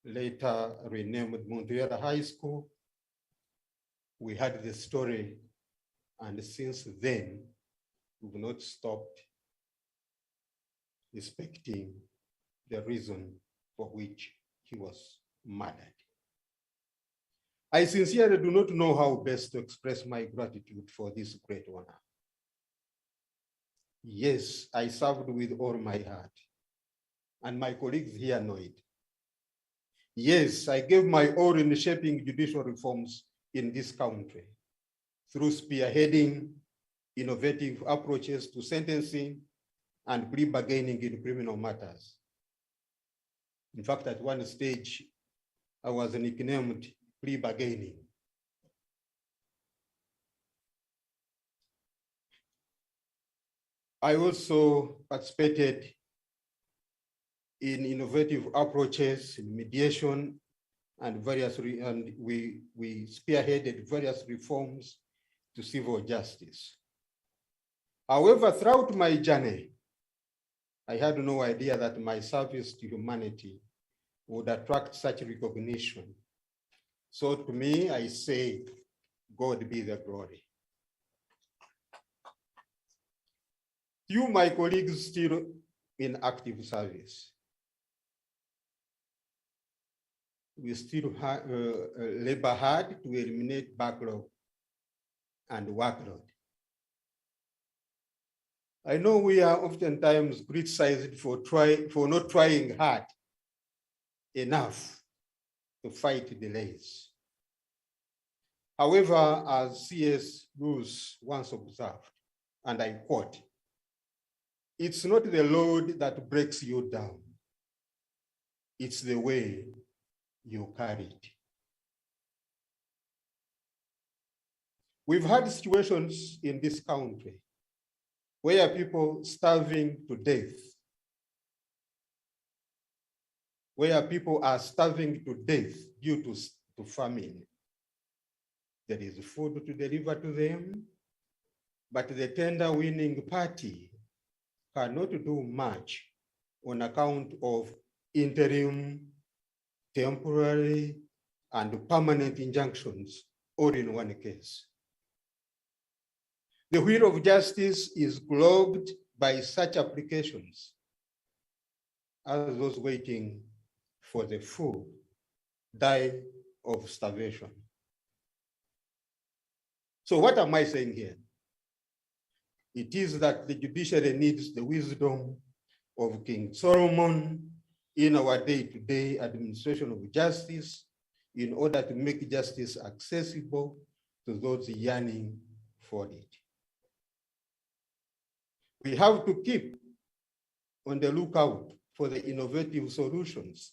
later renamed Montreal High School. We had the story, and since then, we've not stopped respecting the reason for which he was murdered. I sincerely do not know how best to express my gratitude for this great honor. Yes, I served with all my heart, and my colleagues here know it. Yes, I gave my all in shaping judicial reforms in this country through spearheading innovative approaches to sentencing and plea bargaining in criminal matters. In fact, at one stage, I was nicknamed plea bargaining. I also participated in innovative approaches in mediation and we spearheaded various reforms to civil justice. However, throughout my journey, I had no idea that my service to humanity would attract such recognition. So to me, I say, God be the glory. You, my colleagues, still in active service, we still labor hard to eliminate backlog and workload. I know we are oftentimes criticized for not trying hard enough to fight delays. However, as C.S. Lewis once observed, and I quote, "It's not the load that breaks you down, it's the way you carry it." We've had situations in this country where people starving to death, where people are starving to death due to famine. There is food to deliver to them, but the tender winning party cannot do much on account of interim, temporary, and permanent injunctions, all in one case. The wheel of justice is clogged by such applications as those waiting for the food die of starvation. So what am I saying here? It is that the judiciary needs the wisdom of King Solomon in our day-to-day administration of justice in order to make justice accessible to those yearning for it. We have to keep on the lookout for the innovative solutions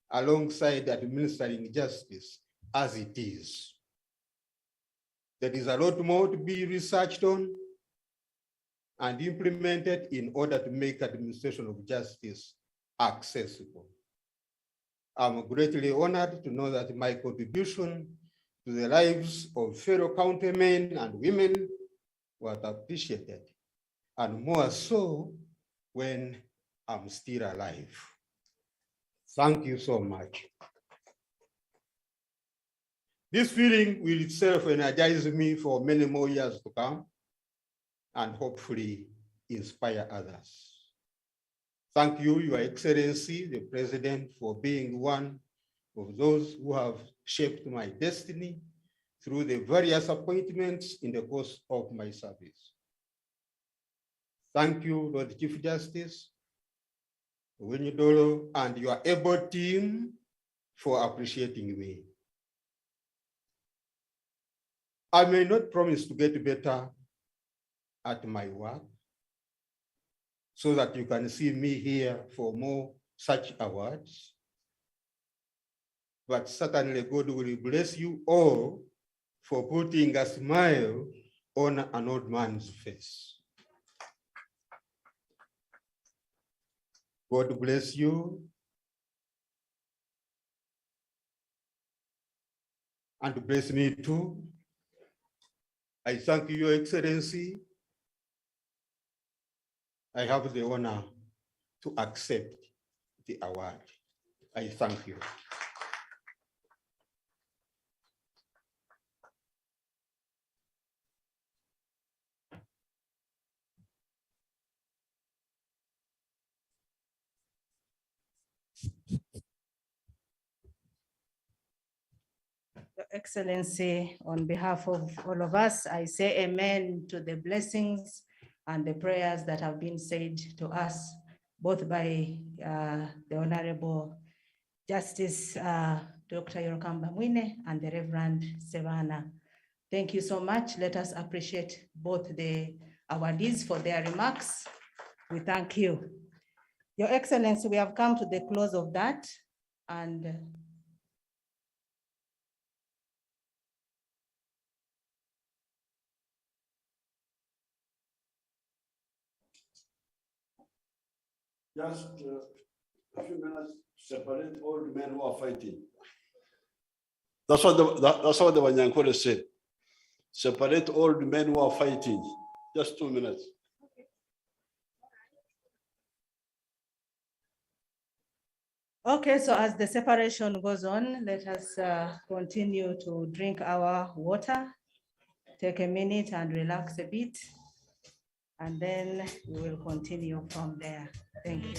alongside administering justice as it is. There is a lot more to be researched on and implemented in order to make administration of justice accessible. I'm greatly honored to know that my contribution to the lives of fellow countrymen and women was appreciated, and more so when I'm still alive. Thank you so much. This feeling will itself energize me for many more years to come and hopefully inspire others. Thank you, Your Excellency, the President, for being one of those who have shaped my destiny through the various appointments in the course of my service. Thank you, Lord Chief Justice, Winyidolo, and your able team for appreciating me. I may not promise to get better at my work so that you can see me here for more such awards, but certainly God will bless you all for putting a smile on an old man's face. God bless you. And bless me too. I thank you, Your Excellency. I have the honor to accept the award. I thank you. Your Excellency, on behalf of all of us, I say amen to the blessings and the prayers that have been said to us, both by the Honorable Justice Dr. Yorokamba Mwine and the Reverend Sevana. Thank you so much. Let us appreciate both the awardees for their remarks. We thank you. Your Excellency, we have come to the close of that, and just a few minutes to separate all the men who are fighting. That's what the Wanyankole said. Separate all the men who are fighting. Just 2 minutes. okay, so as the separation goes on, let us continue to drink our water, take a minute and relax a bit, and then we will continue from there. Thank you.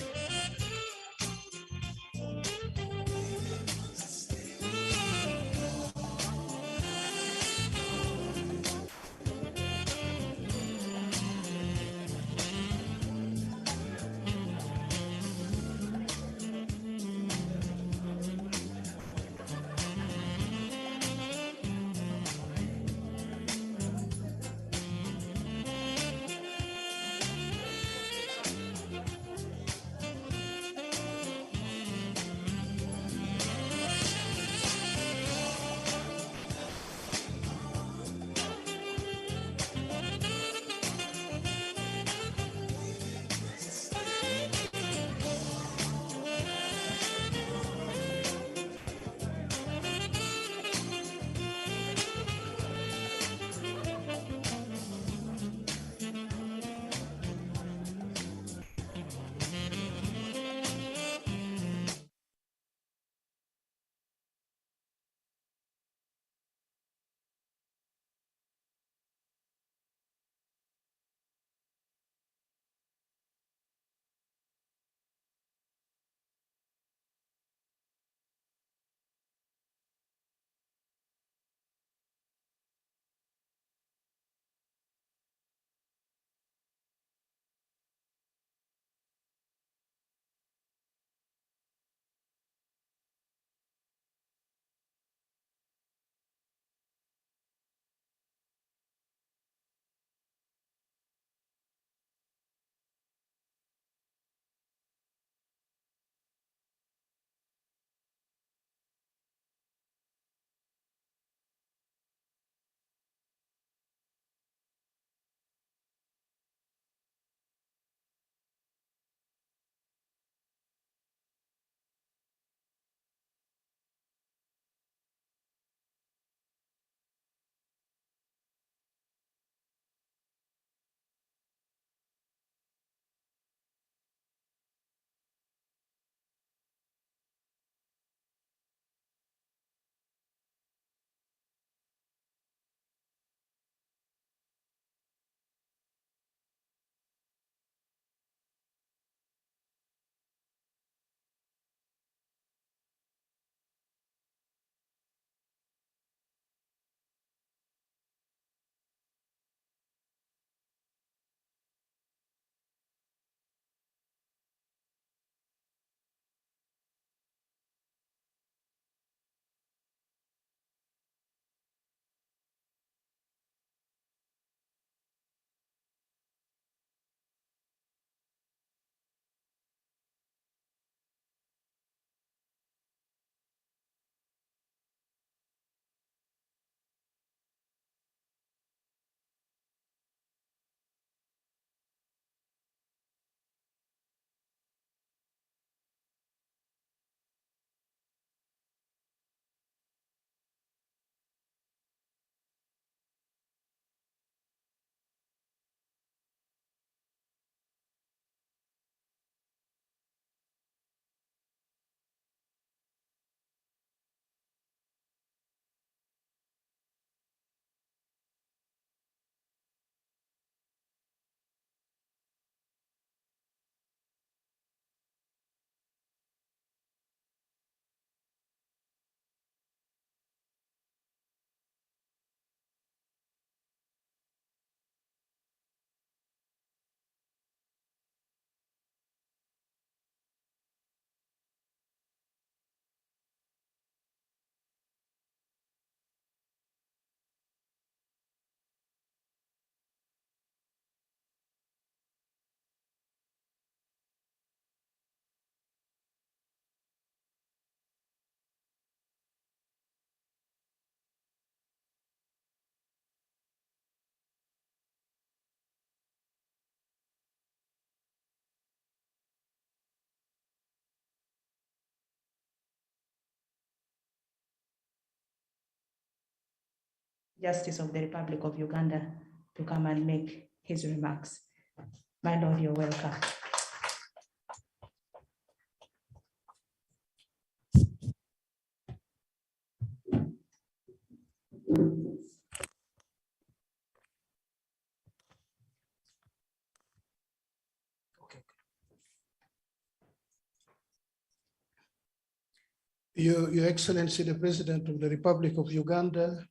Justice of the Republic of Uganda to come and make his remarks. My Lord, you're welcome. Your Excellency, the President of the Republic of Uganda,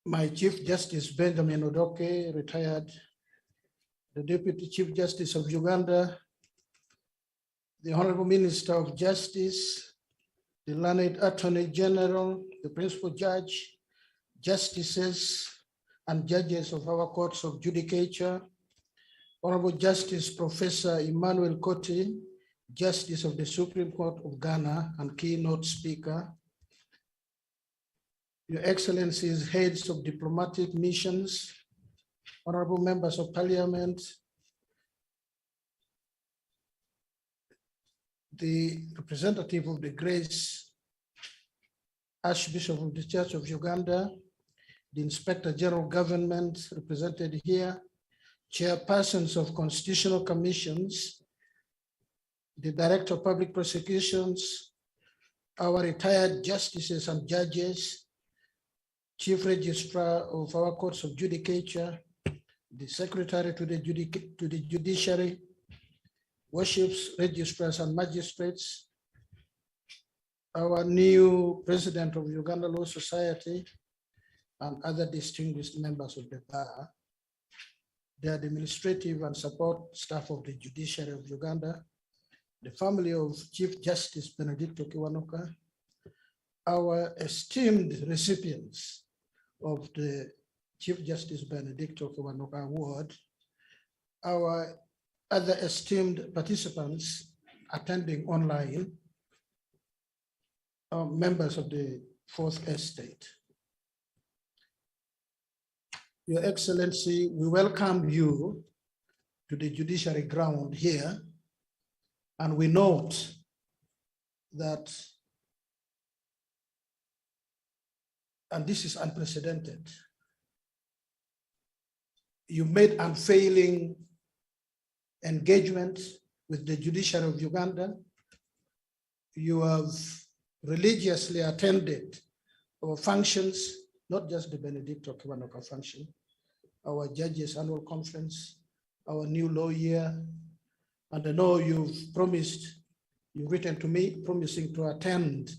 my Chief Justice Benjamin Odoke, retired, the Deputy Chief Justice of Uganda, the Honorable Minister of Justice, the learned Attorney General, the Principal Judge, justices and judges of our courts of judicature, Honorable Justice Professor Emmanuel Koti, Justice of the Supreme Court of Ghana and keynote speaker, Your Excellencies, heads of diplomatic missions, honorable members of parliament, the representative of the Grace Archbishop of the Church of Uganda, the Inspector General Government represented here, chairpersons of constitutional commissions, the Director of Public Prosecutions, our retired justices and judges, Chief Registrar of our courts of judicature, the Secretary to the Judiciary, worships, registrars and magistrates, our new President of Uganda Law Society, and other distinguished members of the bar, the administrative and support staff of the Judiciary of Uganda, the family of Chief Justice Benedicto Kiwanuka, our esteemed recipients of the Chief Justice Benedicto Kiwanuka Award, our other esteemed participants attending online, members of the Fourth Estate. Your Excellency, we welcome you to the judiciary ground here, and we note that, and this is unprecedented, you made unfailing engagement with the judiciary of Uganda. You have religiously attended our functions, not just the Benedicto Kiwanuka function, our judges annual conference, our new law year, and I know you've written to me promising to attend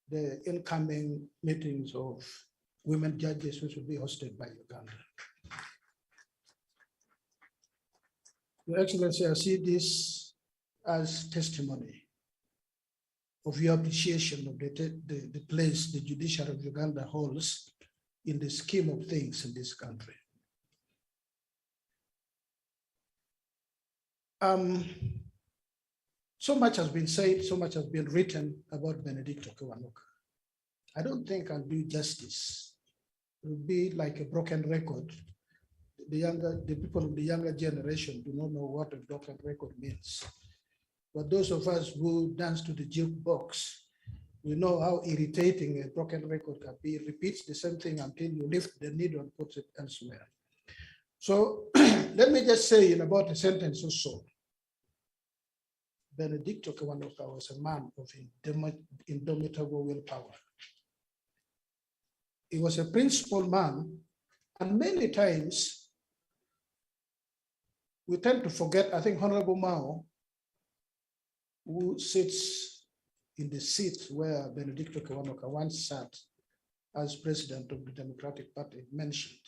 the incoming meetings of women judges, which will be hosted by Uganda. Your Excellency, I see this as testimony of your appreciation of the place the judiciary of Uganda holds in the scheme of things in this country. So much has been said, so much has been written about Benedicto Kiwanuka. I don't think I'll do justice. It will be like a broken record. The people of the younger generation do not know what a broken record means. But those of us who dance to the jukebox, we know how irritating a broken record can be. It repeats the same thing until you lift the needle and put it elsewhere. So let me just say in about a sentence or so, Benedicto Kiwanuka was a man of indomitable willpower. He was a principled man, and many times we tend to forget, I think Honorable Mao, who sits in the seat where Benedicto Kiwanuka once sat as president of the Democratic Party, mentioned.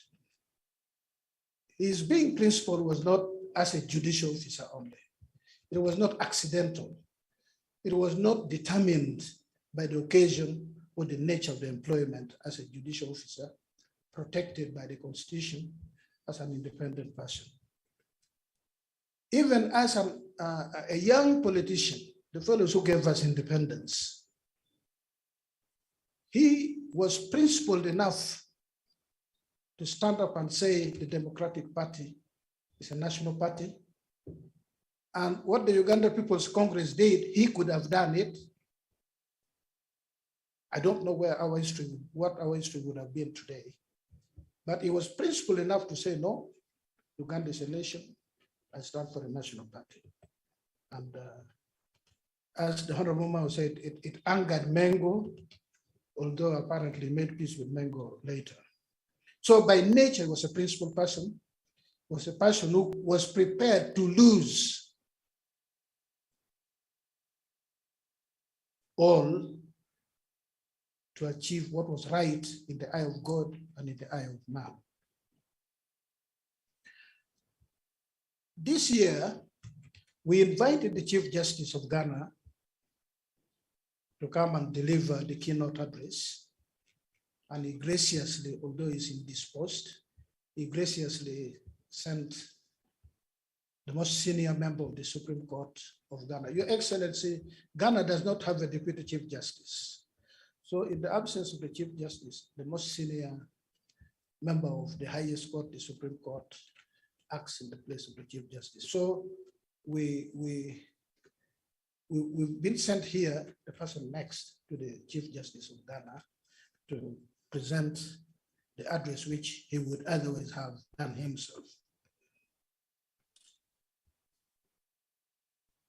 His being principled was not as a judicial officer only. It was not accidental. It was not determined by the occasion or the nature of the employment as a judicial officer, protected by the Constitution as an independent person. Even as a young politician, the fellows who gave us independence, he was principled enough to stand up and say the Democratic Party is a national party. And what the Uganda People's Congress did, he could have done it. I don't know what our history would have been today. But he was principled enough to say, no, Uganda is a nation. I stand for a national party. And as the Honorable Mao said, it angered Mengo, although apparently made peace with Mengo later. So by nature, he was a principled person, was a person who was prepared to lose all to achieve what was right in the eye of God and in the eye of man. This year, we invited the Chief Justice of Ghana to come and deliver the keynote address. And he graciously, although he's indisposed, he graciously sent the most senior member of the Supreme Court of Ghana. Your Excellency, Ghana does not have a Deputy Chief Justice. So in the absence of the Chief Justice, the most senior member of the highest court, the Supreme Court, acts in the place of the Chief Justice. So we've been sent here, the person next to the Chief Justice of Ghana, to present the address which he would otherwise have done himself.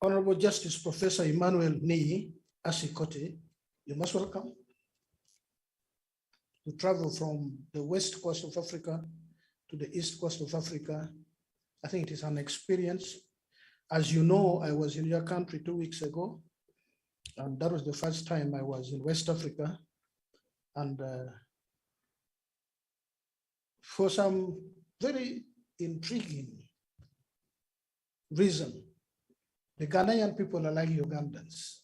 Honorable Justice Professor Emmanuel Nii Asikote, you're most welcome to travel from the west coast of Africa to the east coast of Africa. I think it is an experience. As you know, I was in your country 2 weeks ago, and that was the first time I was in West Africa. And for some very intriguing reason, the Ghanaian people are like Ugandans.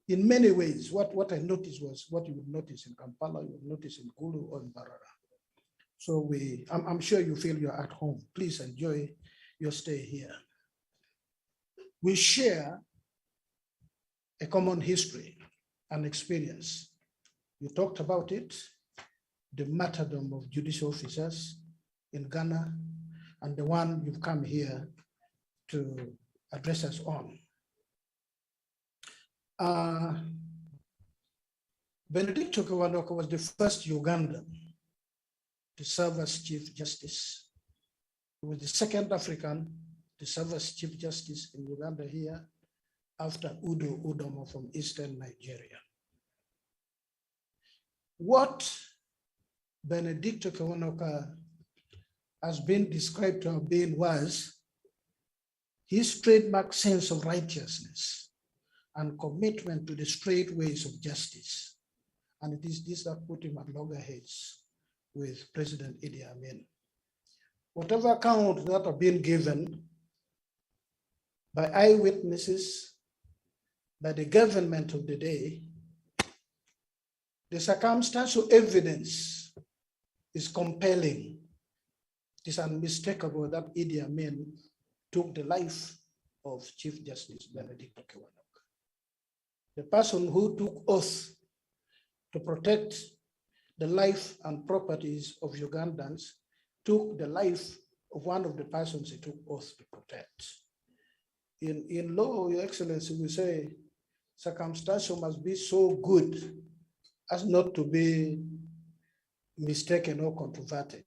In many ways, what I noticed was what you would notice in Kampala, you would notice in Gulu or in Barara. So I'm sure you feel you're at home. Please enjoy your stay here. We share a common history and experience. You talked about it, the martyrdom of judicial officers in Ghana, and the one you've come here to address us on. Benedicto Kiwanuka was the first Ugandan to serve as Chief Justice. He was the second African to serve as Chief Justice in Uganda here after Udo Udomo from Eastern Nigeria. What Benedicto Kiwanuka has been described to have been was his trademark sense of righteousness and commitment to the straight ways of justice. And it is this that put him at loggerheads with President Idi Amin. Whatever account that have been given by eyewitnesses, by the government of the day, the circumstantial evidence is compelling. It is unmistakable that Idi Amin took the life of Chief Justice Benedicto Kiwanuka. The person who took oath to protect the life and properties of Ugandans took the life of one of the persons he took oath to protect. In law, Your Excellency, we say circumstantial must be so good as not to be mistaken or controverted.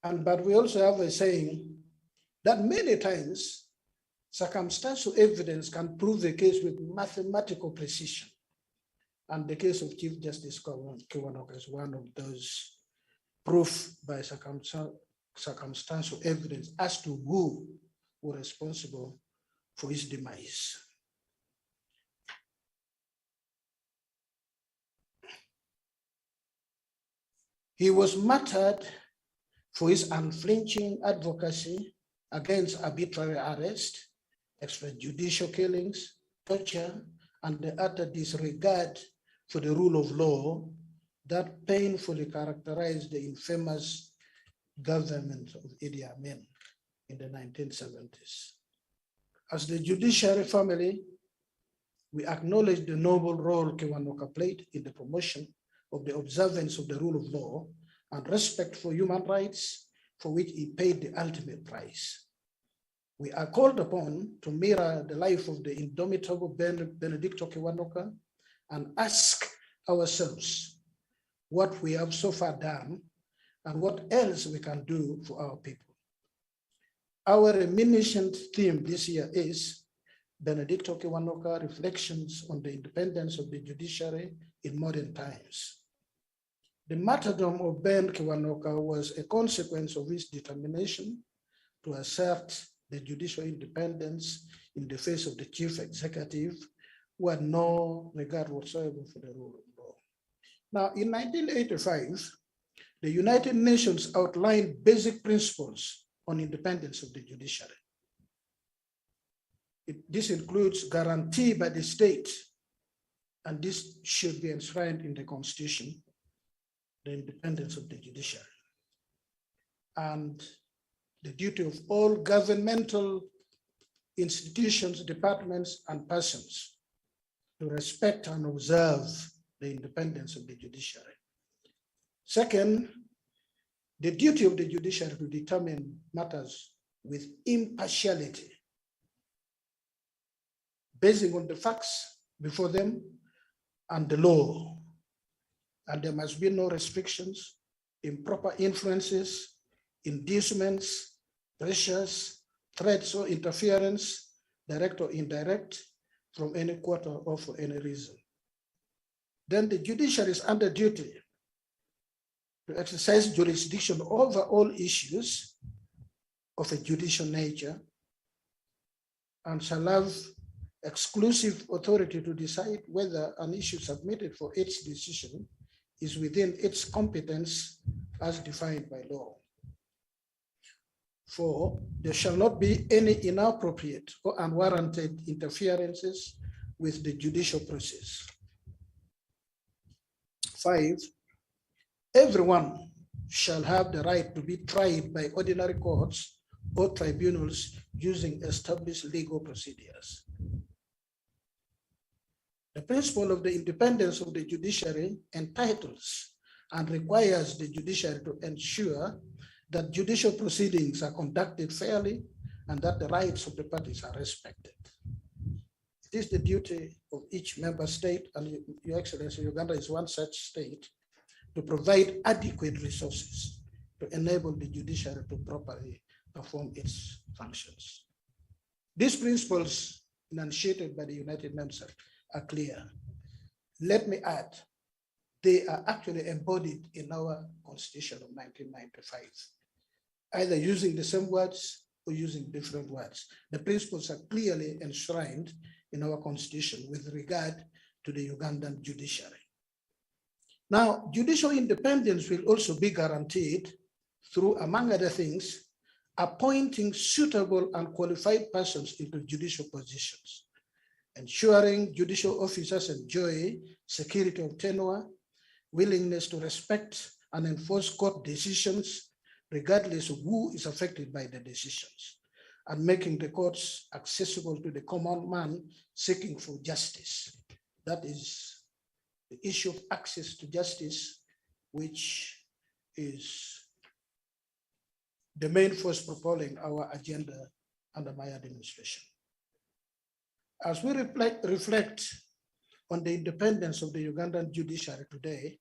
But we also have a saying that many times circumstantial evidence can prove a case with mathematical precision. And the case of Chief Justice Kiwanuka is one of those proof by circumstantial evidence as to who were responsible for his demise. He was martyred for his unflinching advocacy against arbitrary arrest, extrajudicial killings, torture, and the utter disregard for the rule of law that painfully characterized the infamous government of Idi Amin in the 1970s. As the judiciary family, we acknowledge the noble role Kiwanuka played in the promotion of the observance of the rule of law and respect for human rights, for which he paid the ultimate price. We are called upon to mirror the life of the indomitable Benedicto Kiwanuka and ask ourselves what we have so far done and what else we can do for our people. Our reminiscent theme this year is Benedicto Kiwanuka, Reflections on the Independence of the Judiciary in Modern Times. The martyrdom of Ben Kiwanuka was a consequence of his determination to assert the judicial independence in the face of the chief executive, who had no regard whatsoever for the rule of law. Now, in 1985, the United Nations outlined basic principles on independence of the judiciary. This includes guarantee by the state, and this should be enshrined in the Constitution, the independence of the judiciary. And the duty of all governmental institutions, departments, and persons to respect and observe the independence of the judiciary. Second, the duty of the judiciary to determine matters with impartiality, basing on the facts before them and the law. And there must be no restrictions, improper influences, inducements, pressures, threats, or interference, direct or indirect, from any quarter or for any reason. Then the judiciary is under duty to exercise jurisdiction over all issues of a judicial nature and shall have exclusive authority to decide whether an issue submitted for its decision is within its competence as defined by law. 4, there shall not be any inappropriate or unwarranted interferences with the judicial process. 5, everyone shall have the right to be tried by ordinary courts or tribunals using established legal procedures. The principle of the independence of the judiciary entitles and requires the judiciary to ensure that judicial proceedings are conducted fairly and that the rights of the parties are respected. It is the duty of each member state, and Your Excellency, Uganda is one such state, to provide adequate resources to enable the judiciary to properly perform its functions. These principles enunciated by the United Nations are clear. Let me add, they are actually embodied in our Constitution of 1995, either using the same words or using different words. The principles are clearly enshrined in our Constitution with regard to the Ugandan judiciary. Now, judicial independence will also be guaranteed through, among other things, appointing suitable and qualified persons into judicial positions, ensuring judicial officers enjoy security of tenure, willingness to respect and enforce court decisions, regardless of who is affected by the decisions, and making the courts accessible to the common man seeking for justice. That is the issue of access to justice, which is the main force propelling our agenda under my administration. As we reflect on the independence of the Ugandan judiciary today,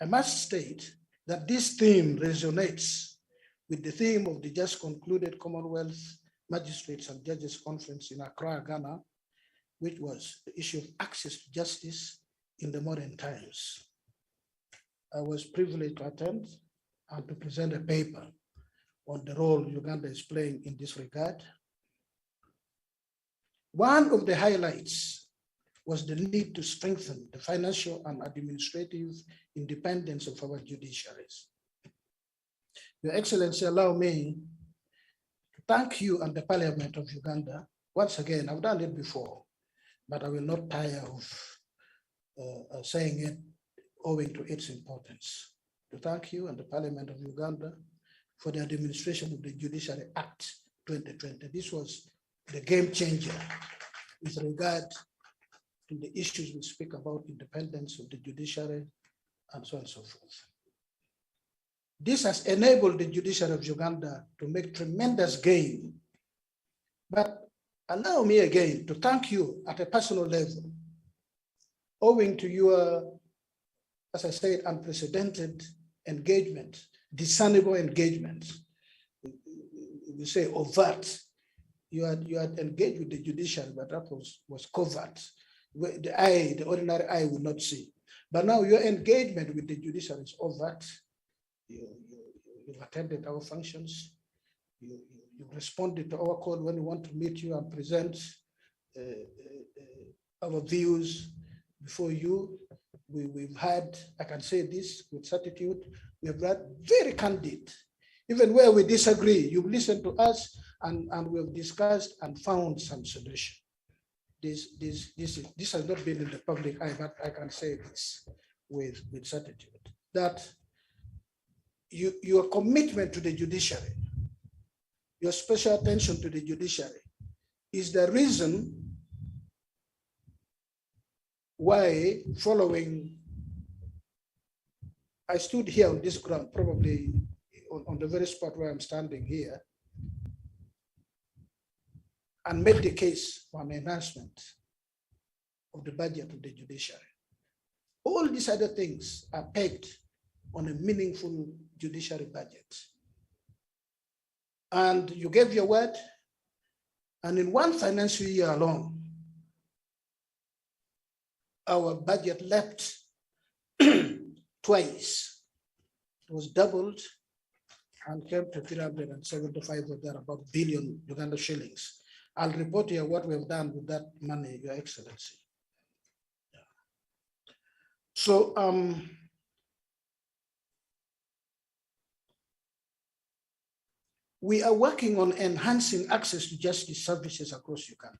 I must state that this theme resonates with the theme of the just concluded Commonwealth Magistrates and Judges Conference in Accra, Ghana, which was the issue of access to justice in the modern times. I was privileged to attend and to present a paper on the role Uganda is playing in this regard. One of the highlights was the need to strengthen the financial and administrative independence of our judiciaries. Your Excellency, allow me to thank you and the Parliament of Uganda. Once again, I've done it before, but I will not tire of saying it owing to its importance. To thank you and the Parliament of Uganda for the administration of the Judiciary Act 2020. This was the game changer with regard to the issues we speak about, independence of the judiciary and so on and so forth. This has enabled the judiciary of Uganda to make tremendous gain But allow me again to thank you at a personal level, owing to your, as I said, unprecedented engagement, discernible engagement. We say overt. You had engaged with the judiciary, but that was covert. The ordinary eye would not see. But now your engagement with the judiciary is overt. You've attended our functions. You responded to our call when we want to meet you and present our views before you. We've had, I can say this with certitude, we've had very candid. Even where we disagree, you've listened to us and we've discussed and found some solution. This has not been in the public eye, but I can say this with certitude, that your commitment to the judiciary, your special attention to the judiciary is the reason why, following, I stood here on this ground, probably on the very spot where I'm standing here, and made the case for an enhancement of the budget of the judiciary. All these other things are pegged on a meaningful judiciary budget. And you gave your word, and in one financial year alone, our budget leapt twice. It was doubled and came to 375 or thereabout billion Uganda shillings. I'll report here what we have done with that money, Your Excellency. Yeah. So we are working on enhancing access to justice services across Uganda.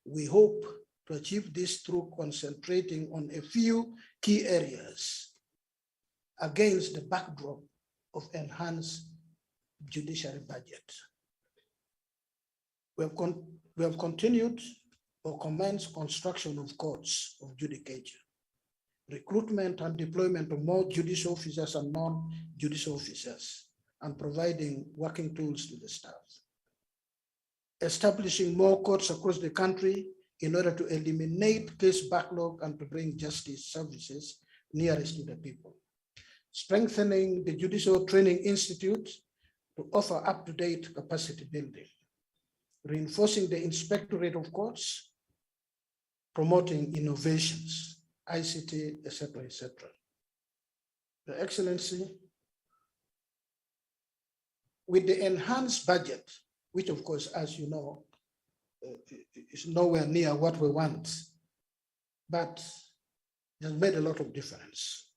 We hope to achieve this through concentrating on a few key areas against the backdrop of enhanced judiciary budget. We have continued or commenced construction of courts of judicature, recruitment and deployment of more judicial officers and non-judicial officers, and providing working tools to the staff. Establishing more courts across the country in order to eliminate case backlog and to bring justice services nearest to the people. Strengthening the Judicial Training Institute to offer up-to-date capacity building. Reinforcing the Inspectorate of Courts, promoting innovations, ICT, etc., etc. Your Excellency, with the enhanced budget, which of course, as you know, is nowhere near what we want, but it has made a lot of difference.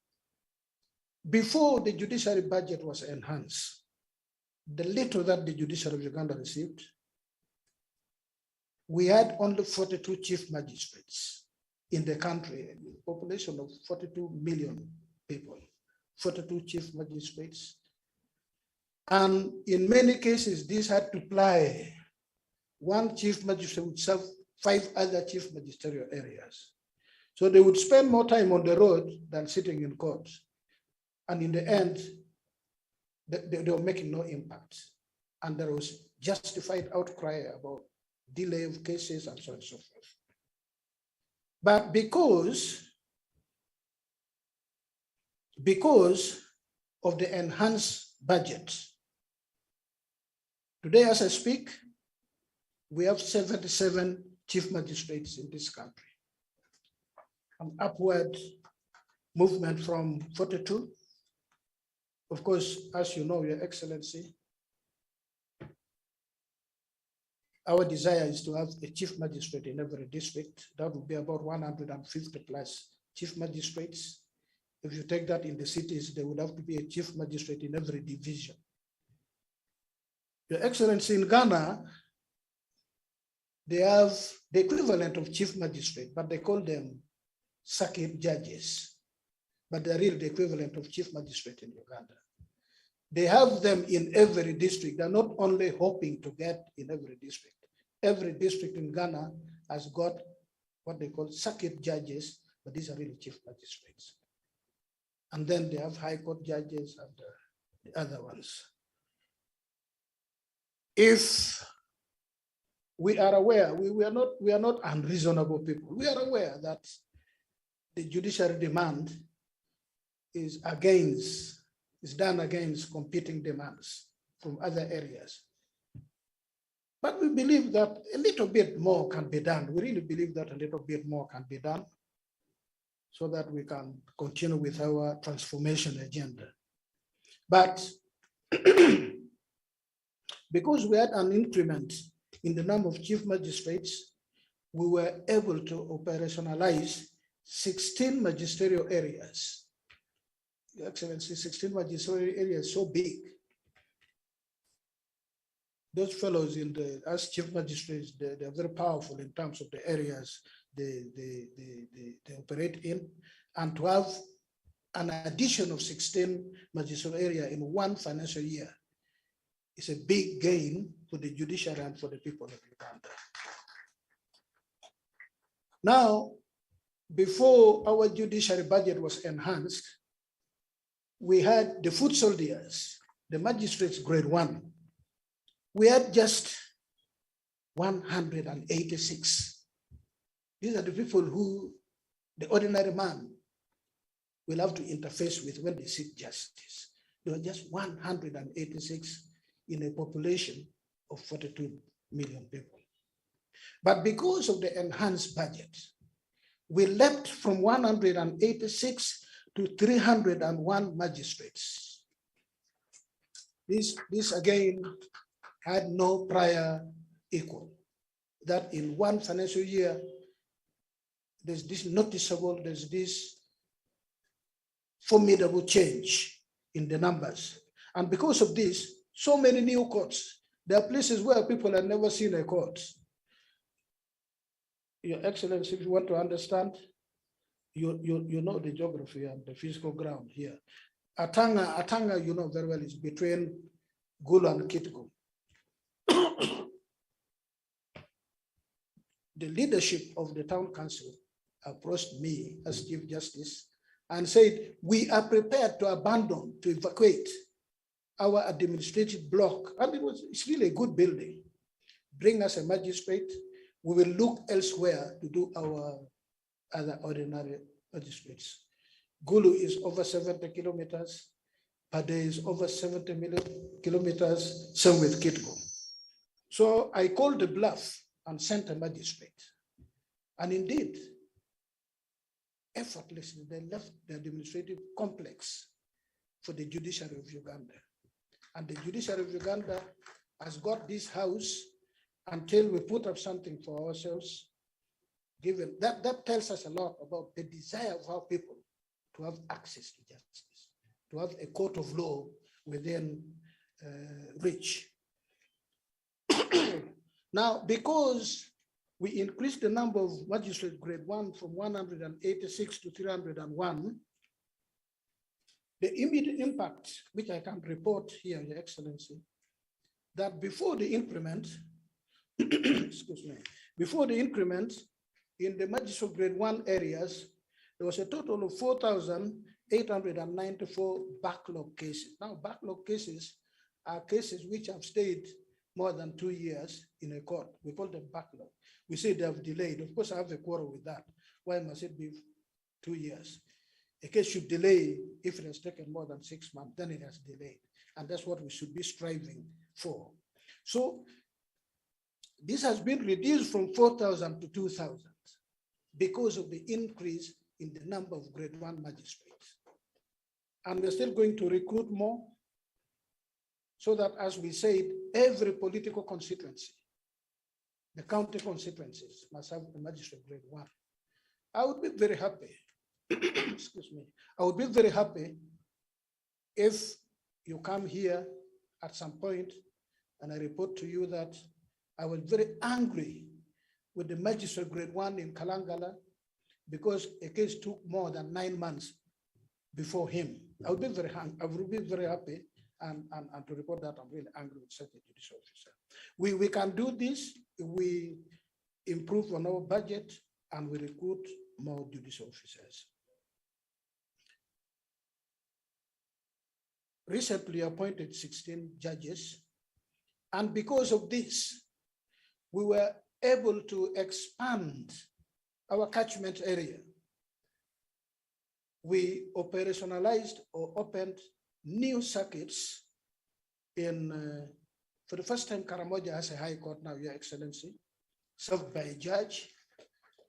Before the judiciary budget was enhanced, the little that the judiciary of Uganda received, we had only 42 chief magistrates in the country, a population of 42 million people, 42 chief magistrates. And in many cases, this had to ply one chief magistrate would serve 5 other chief magisterial areas. So they would spend more time on the road than sitting in court. And in the end, they were making no impact. And there was justified outcry about delay of cases and so on and so forth. But because of the enhanced budget, today as I speak, we have 77 chief magistrates in this country. An upward movement from 42. Of course, as you know, Your Excellency, our desire is to have a chief magistrate in every district. That would be about 150 plus chief magistrates. If you take that in the cities, there would have to be a chief magistrate in every division. Your Excellency, in Ghana, they have the equivalent of chief magistrate, but they call them circuit judges. But they're really the equivalent of chief magistrate in Uganda. They have them in every district. They're not only hoping to get in every district. Every district in Ghana has got what they call circuit judges, but these are really chief magistrates. And then they have high court judges and the other ones. If we are aware, we are not unreasonable people. We are aware that the judiciary demand is done against competing demands from other areas. But we believe that a little bit more can be done. We really believe that a little bit more can be done so that we can continue with our transformation agenda. But because we had an increment in the number of chief magistrates, we were able to operationalize 16 magisterial areas. Your Excellency, 16 magisterial areas, so big. Those fellows as chief magistrates, they're very powerful in terms of the areas they operate in. And to have an addition of 16 magisterial area in one financial year is a big gain for the judiciary and for the people of Uganda. Now, before our judiciary budget was enhanced, we had the foot soldiers, the magistrates grade 1. We had just 186. These are the people who the ordinary man will have to interface with when they seek justice. There were just 186 in a population of 42 million people. But because of the enhanced budget, we leapt from 186 to 301 magistrates. This again had no prior equal. That in one financial year, there's this formidable change in the numbers. And because of this, so many new courts. There are places where people have never seen a court. Your Excellency, if you want to understand, you know the geography and the physical ground here. Atanga, you know very well, is between Gulu and Kitgum. The leadership of the town council approached me as Chief Justice and said, we are prepared to abandon, to evacuate our administrative block. And it's really a good building. Bring us a magistrate. We will look elsewhere to do our other ordinary magistrates. Gulu is over 70 kilometers. Pade is over 70 kilometers, same with Kitgum. So I called the bluff and sent a magistrate. And indeed, effortlessly, they left the administrative complex for the judiciary of Uganda. And the judiciary of Uganda has got this house until we put up something for ourselves. Given that tells us a lot about the desire of our people to have access to justice, to have a court of law within reach. Now, because we increased the number of magistrates grade 1 from 186 to 301, the immediate impact, which I can report here, Your Excellency, that before the increment, excuse me, before the increment in the magistrate grade 1 areas, there was a total of 4,894 backlog cases. Now, backlog cases are cases which have stayed more than 2 years in a court. We call them backlog. We say they have delayed. Of course, I have a quarrel with that. Why must it be 2 years? A case should delay if it has taken more than 6 months, then it has delayed. And that's what we should be striving for. So this has been reduced from 4,000 to 2,000 because of the increase in the number of grade 1 magistrates. And we're still going to recruit more so that, as we said, every political constituency, the county constituencies, must have a magistrate grade 1. I would be very happy, excuse me, I would be very happy if you come here at some point and I report to you that I was very angry with the magistrate grade 1 in Kalangala because a case took more than 9 months before him. I would be very happy and to report that I'm really angry with such a judicial officer. We can do this if we improve on our budget and we recruit more judicial officers. Recently appointed 16 judges, and because of this, we were able to expand our catchment area. We operationalized or opened new circuits in, for the first time, Karamoja has a high court now, Your Excellency, served by a judge.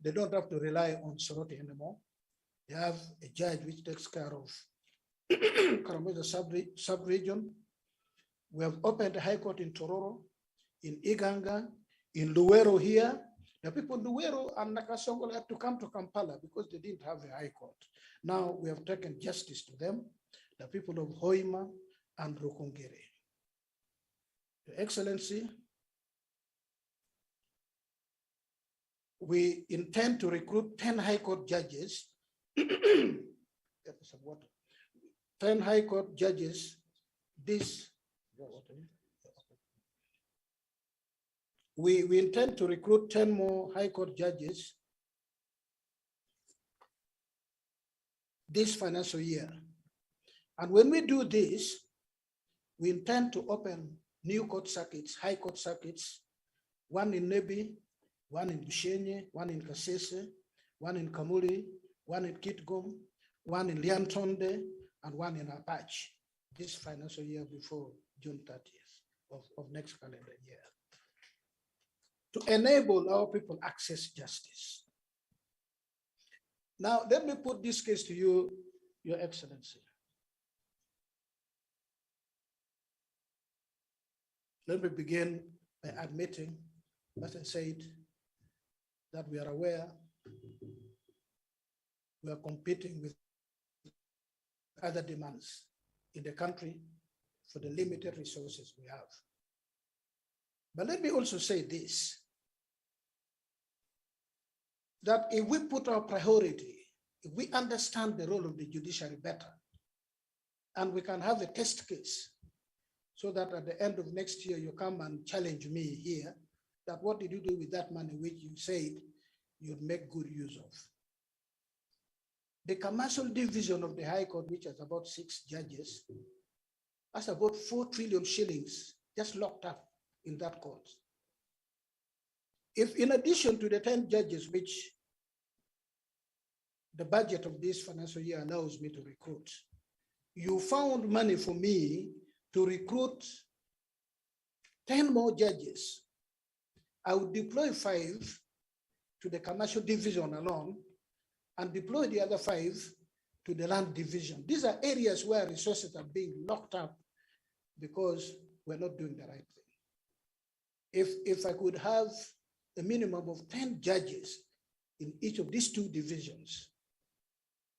They don't have to rely on Soroti anymore. They have a judge which takes care of Karamoja sub-region. We have opened a high court in Tororo, in Iganga, in Luwero here. The people in Luwero and Nakasongo had to come to Kampala because they didn't have a high court. Now we have taken justice to them, the people of Hoima and Rukungiri. Your Excellency, we intend to recruit 10 High Court judges, 10 High Court judges we intend to recruit 10 more High Court judges this financial year. And when we do this, we intend to open new court circuits, High Court circuits, one in Nebi, one in Bushenye, one in Kasese, one in Kamuli, one in Kitgum, one in Liantonde, and one in Apache this financial year before June 30th of next calendar year, to enable our people access justice. Now, let me put this case to you, Your Excellency. Let me begin by admitting, as I said, that we are aware we are competing with other demands in the country for the limited resources we have. But let me also say this, that if we put our priority, if we understand the role of the judiciary better, and we can have a test case, so that at the end of next year, you come and challenge me here, that what did you do with that money which you said you'd make good use of? The commercial division of the High Court, which has about 6 judges, has about 4 trillion shillings just locked up in that court. If in addition to the 10 judges, which the budget of this financial year allows me to recruit, you found money for me to recruit 10 more judges, I would deploy 5 to the commercial division alone and deploy the other 5 to the land division. These are areas where resources are being locked up because we're not doing the right thing. If I could have a minimum of 10 judges in each of these 2 divisions,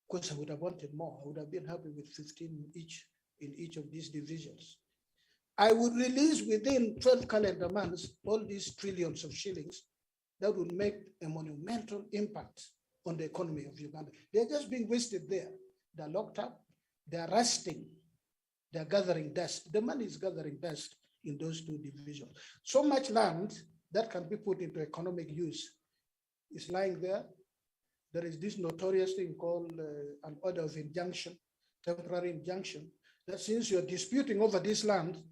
of course I would have wanted more. I would have been happy with 15 each in each of these divisions. I would release within 12 calendar months all these trillions of shillings that would make a monumental impact on the economy of Uganda. They're just being wasted there. They're locked up, they're rusting, they're gathering dust. The money is gathering dust in those 2 divisions. So much land that can be put into economic use is lying there. There is this notorious thing called an order of injunction, temporary injunction, that since you're disputing over this land,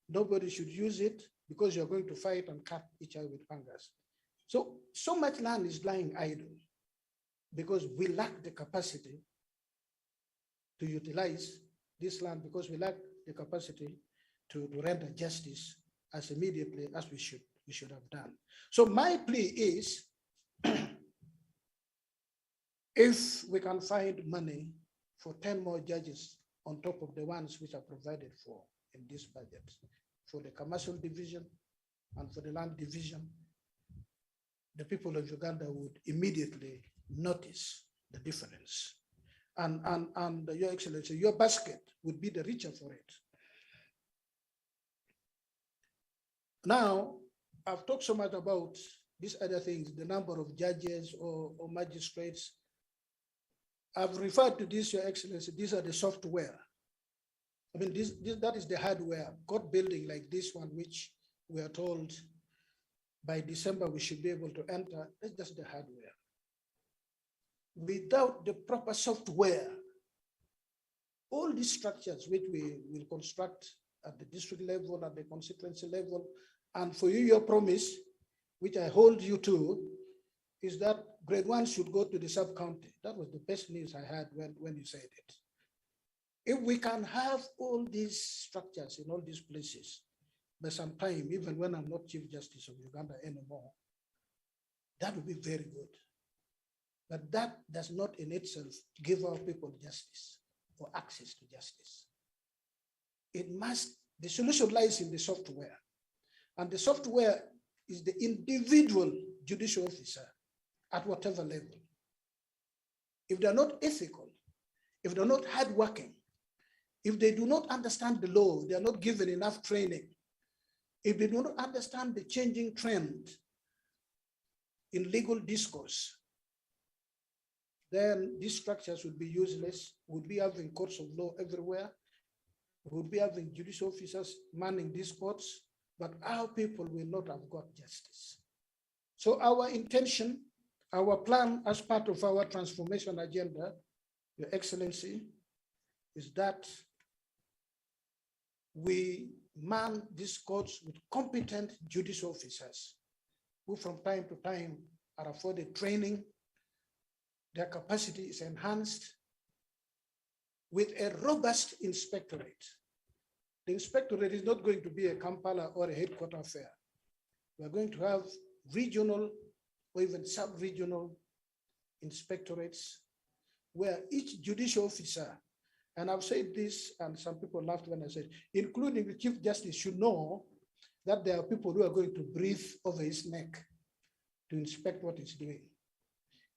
nobody should use it because you're going to fight and cut each other with fingers. So much land is lying idle because we lack the capacity to utilize this land, because we lack the capacity to render justice as immediately as we should have done. So my plea is, if we can find money for 10 more judges on top of the ones which are provided for in this budget, for the commercial division and for the land division, the people of Uganda would immediately notice the difference. And Your Excellency, your basket would be the richer for it. Now, I've talked so much about these other things, the number of judges or magistrates. I've referred to this, Your Excellency, these are the software. I mean, that is the hardware, court building like this one, which we are told by December we should be able to enter. That's just the hardware. Without the proper software, all these structures which we will construct at the district level, at the constituency level, and for you, your promise which I hold you to, is that grade 1 should go to the sub-county. That was the best news I had when you said it. If we can have all these structures in all these places, by some time, even when I'm not Chief Justice of Uganda anymore, that would be very good. But that does not in itself give our people justice or access to justice. The solution lies in the software. And the software is the individual judicial officer at whatever level. If they're not ethical, if they're not hardworking, if they do not understand the law, they are not given enough training, if they do not understand the changing trend in legal discourse, then these structures would be useless. We would be having courts of law everywhere. We would be having judicial officers manning these courts, but our people will not have got justice. So our intention, our plan as part of our transformation agenda, Your Excellency, is that we man these courts with competent judicial officers who from time to time are afforded training, their capacity is enhanced with a robust inspectorate. The inspectorate is not going to be a Kampala or a headquarter affair. We are going to have regional or even sub-regional inspectorates where each judicial officer, and I've said this and some people laughed when I said, including the Chief Justice should know that there are people who are going to breathe over his neck to inspect what he's doing.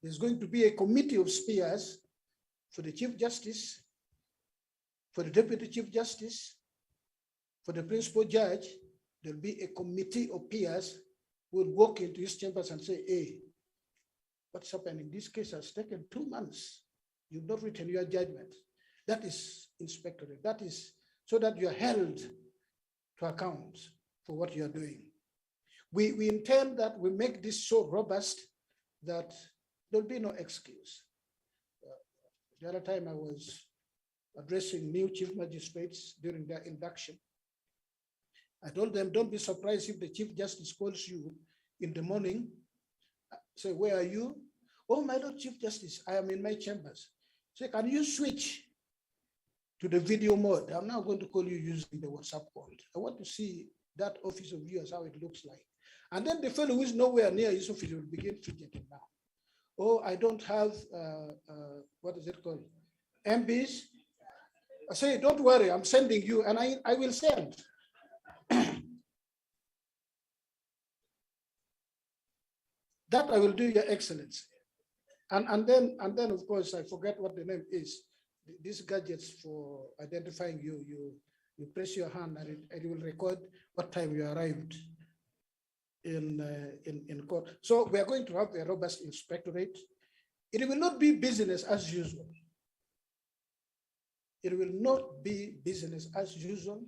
There's going to be a committee of spears for the Chief Justice, for the Deputy Chief Justice, for the Principal Judge. There'll be a committee of peers who will walk into his chambers and say, hey, what's happening? This case has taken 2 months. You've not written your judgment. That is inspectorate. That is so that you are held to account for what you are doing. We intend that we make this so robust that there'll be no excuse. The other time I was addressing new chief magistrates during their induction. I told them, don't be surprised if the Chief Justice calls you in the morning, say, where are you? Oh, my Lord Chief Justice, I am in my chambers. Say, can you switch to the video mode? I'm now going to call you using the WhatsApp call. I want to see that office of yours, how it looks like. And then the fellow who is nowhere near his office will begin fidgeting now. Oh, I don't have, what is it called? MBs. I say, don't worry, I'm sending you, and I will send. That I will do, Your Excellency. And then of course, I forget what the name is. These gadgets for identifying you, you press your hand and it will record what time you arrived in court. So we are going to have a robust inspectorate. It will not be business as usual. It will not be business as usual,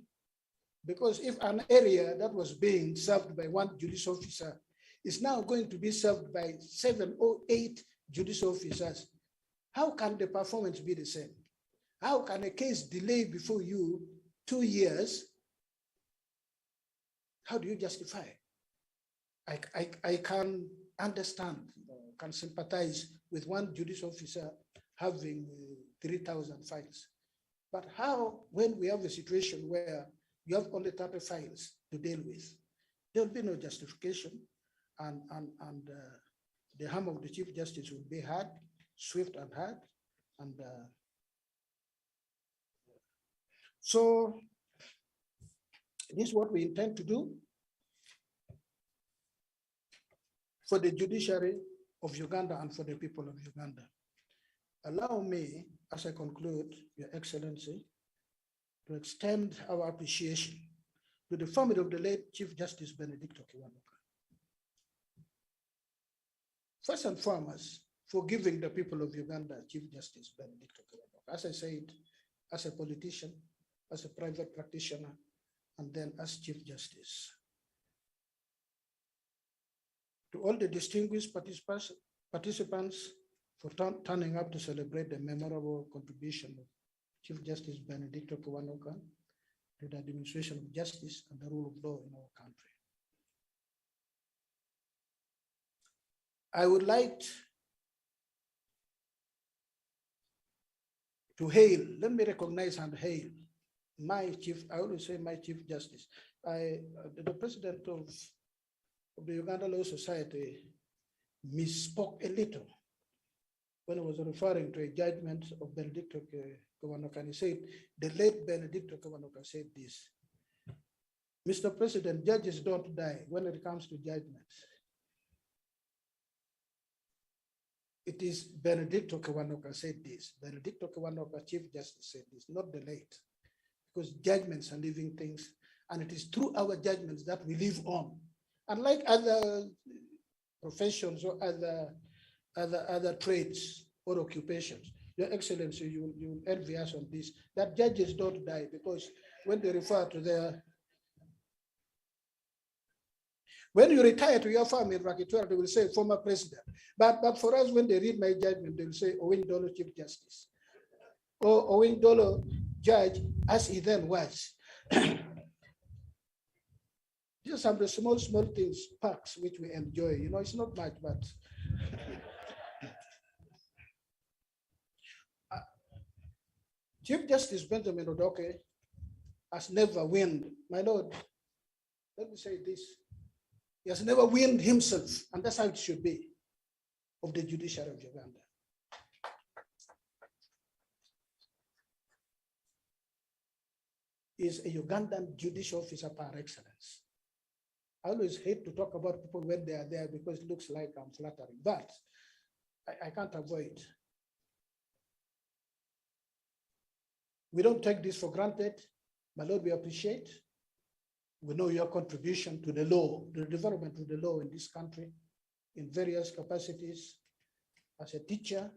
because if an area that was being served by one judicial officer is now going to be served by 7 or 8 judicial officers, how can the performance be the same? How can a case delay before you 2 years? How do you justify? I can understand, can sympathize with one judicial officer having 3,000 files. But how, when we have a situation where you have only 30 files to deal with, there will be no justification, and the harm of the Chief Justice will be hard, swift and hard. And so this is what we intend to do for the judiciary of Uganda and for the people of Uganda. Allow me, as I conclude, Your Excellency, to extend our appreciation to the family of the late Chief Justice Benedicto Kiwanuka. First and foremost, for giving the people of Uganda Chief Justice Benedicto Kiwanuka. As I said, as a politician, as a private practitioner, and then as Chief Justice. To all the distinguished participants for turning up to celebrate the memorable contribution of Chief Justice Benedicto Kiwanuka to the administration of justice and the rule of law in our country. I would like to hail, let me recognize and hail my chief, I always say my chief justice. The president of the Uganda Law Society misspoke a little when I was referring to a judgment of Benedicto Kiwanuka, and he said, the late Benedicto Kiwanuka said this. Mr. President, judges don't die when it comes to judgments. It is Benedicto Kiwanuka said this. Benedicto Kiwanuka, Chief Justice, said this, not the late, because judgments are living things, and it is through our judgments that we live on. Unlike other professions or other trades or occupations, Your Excellency, you envy us on this, that judges don't die, because when they refer to their, when you retire to your firm in Rakitura, they will say former president. But for us, when they read my judgment, they will say Owing Dolo Chief Justice, or Owing Dolo Judge, as he then was. These are some of the small things, perks, which we enjoy. You know, it's not much, but Chief Justice Benjamin Odoke has never won, my lord, let me say this, he has never won himself, and that's how it should be, of the judiciary of Uganda. He is a Ugandan judicial officer par excellence. I always hate to talk about people when they are there because it looks like I'm flattering, but I can't avoid. We don't take this for granted. My lord, we appreciate. We know your contribution to the law, the development of the law in this country in various capacities, as a teacher,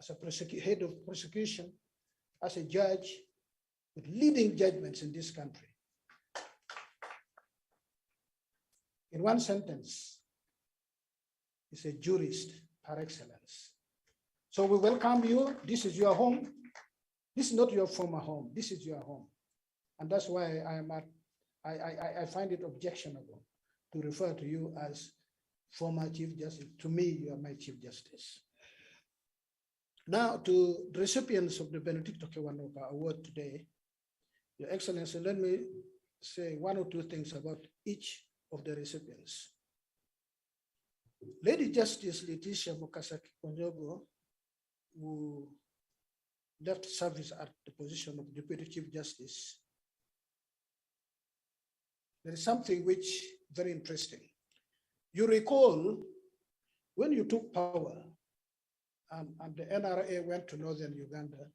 as a head of prosecution, as a judge, with leading judgments in this country. In one sentence, he's a jurist par excellence. So we welcome you. This is your home. This is not your former home. This is your home. And that's why I find it objectionable to refer to you as former Chief Justice. To me, you are my Chief Justice. Now, to the recipients of the Benedicto Kiwanuka Award today, Your Excellency, let me say one or two things about each of the recipients. Lady Justice Letitia Mukasaki Konyogo, who left service at the position of Deputy Chief Justice, there is something which very interesting. You recall when you took power and the NRA went to northern Uganda,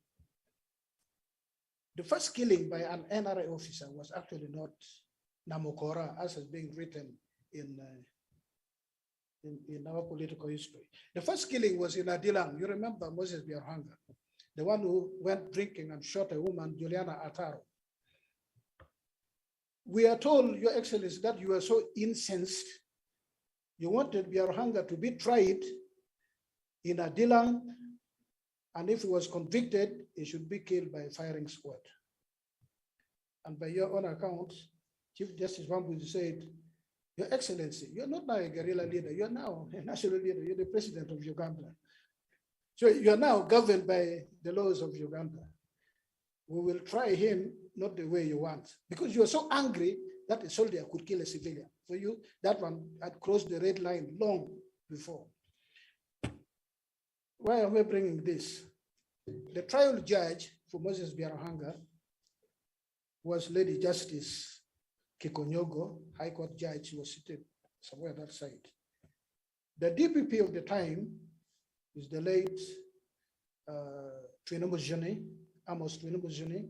the first killing by an NRA officer was actually not Namokora, as has been written in our political history. The first killing was in Adilang. You remember Moses Biarhanga, the one who went drinking and shot a woman, Juliana Ataro. We are told, Your Excellency, that you are so incensed. You wanted Biarhanga to be tried in Adilang, and if he was convicted, he should be killed by a firing squad. And by your own account, Chief Justice Wambuzi said, Your Excellency, you're not now a guerrilla leader, you're now a national leader, you're the president of Uganda. So you're now governed by the laws of Uganda. We will try him not the way you want, because you are so angry that a soldier could kill a civilian. For you, that one had crossed the red line long before. Why am I bringing this? The trial judge for Moses Biarhanga was Lady Justice Kikonyogo, High Court judge. She was seated somewhere that side. The DPP of the time is the late Twinombo Juni, Amos Twinombo Juni,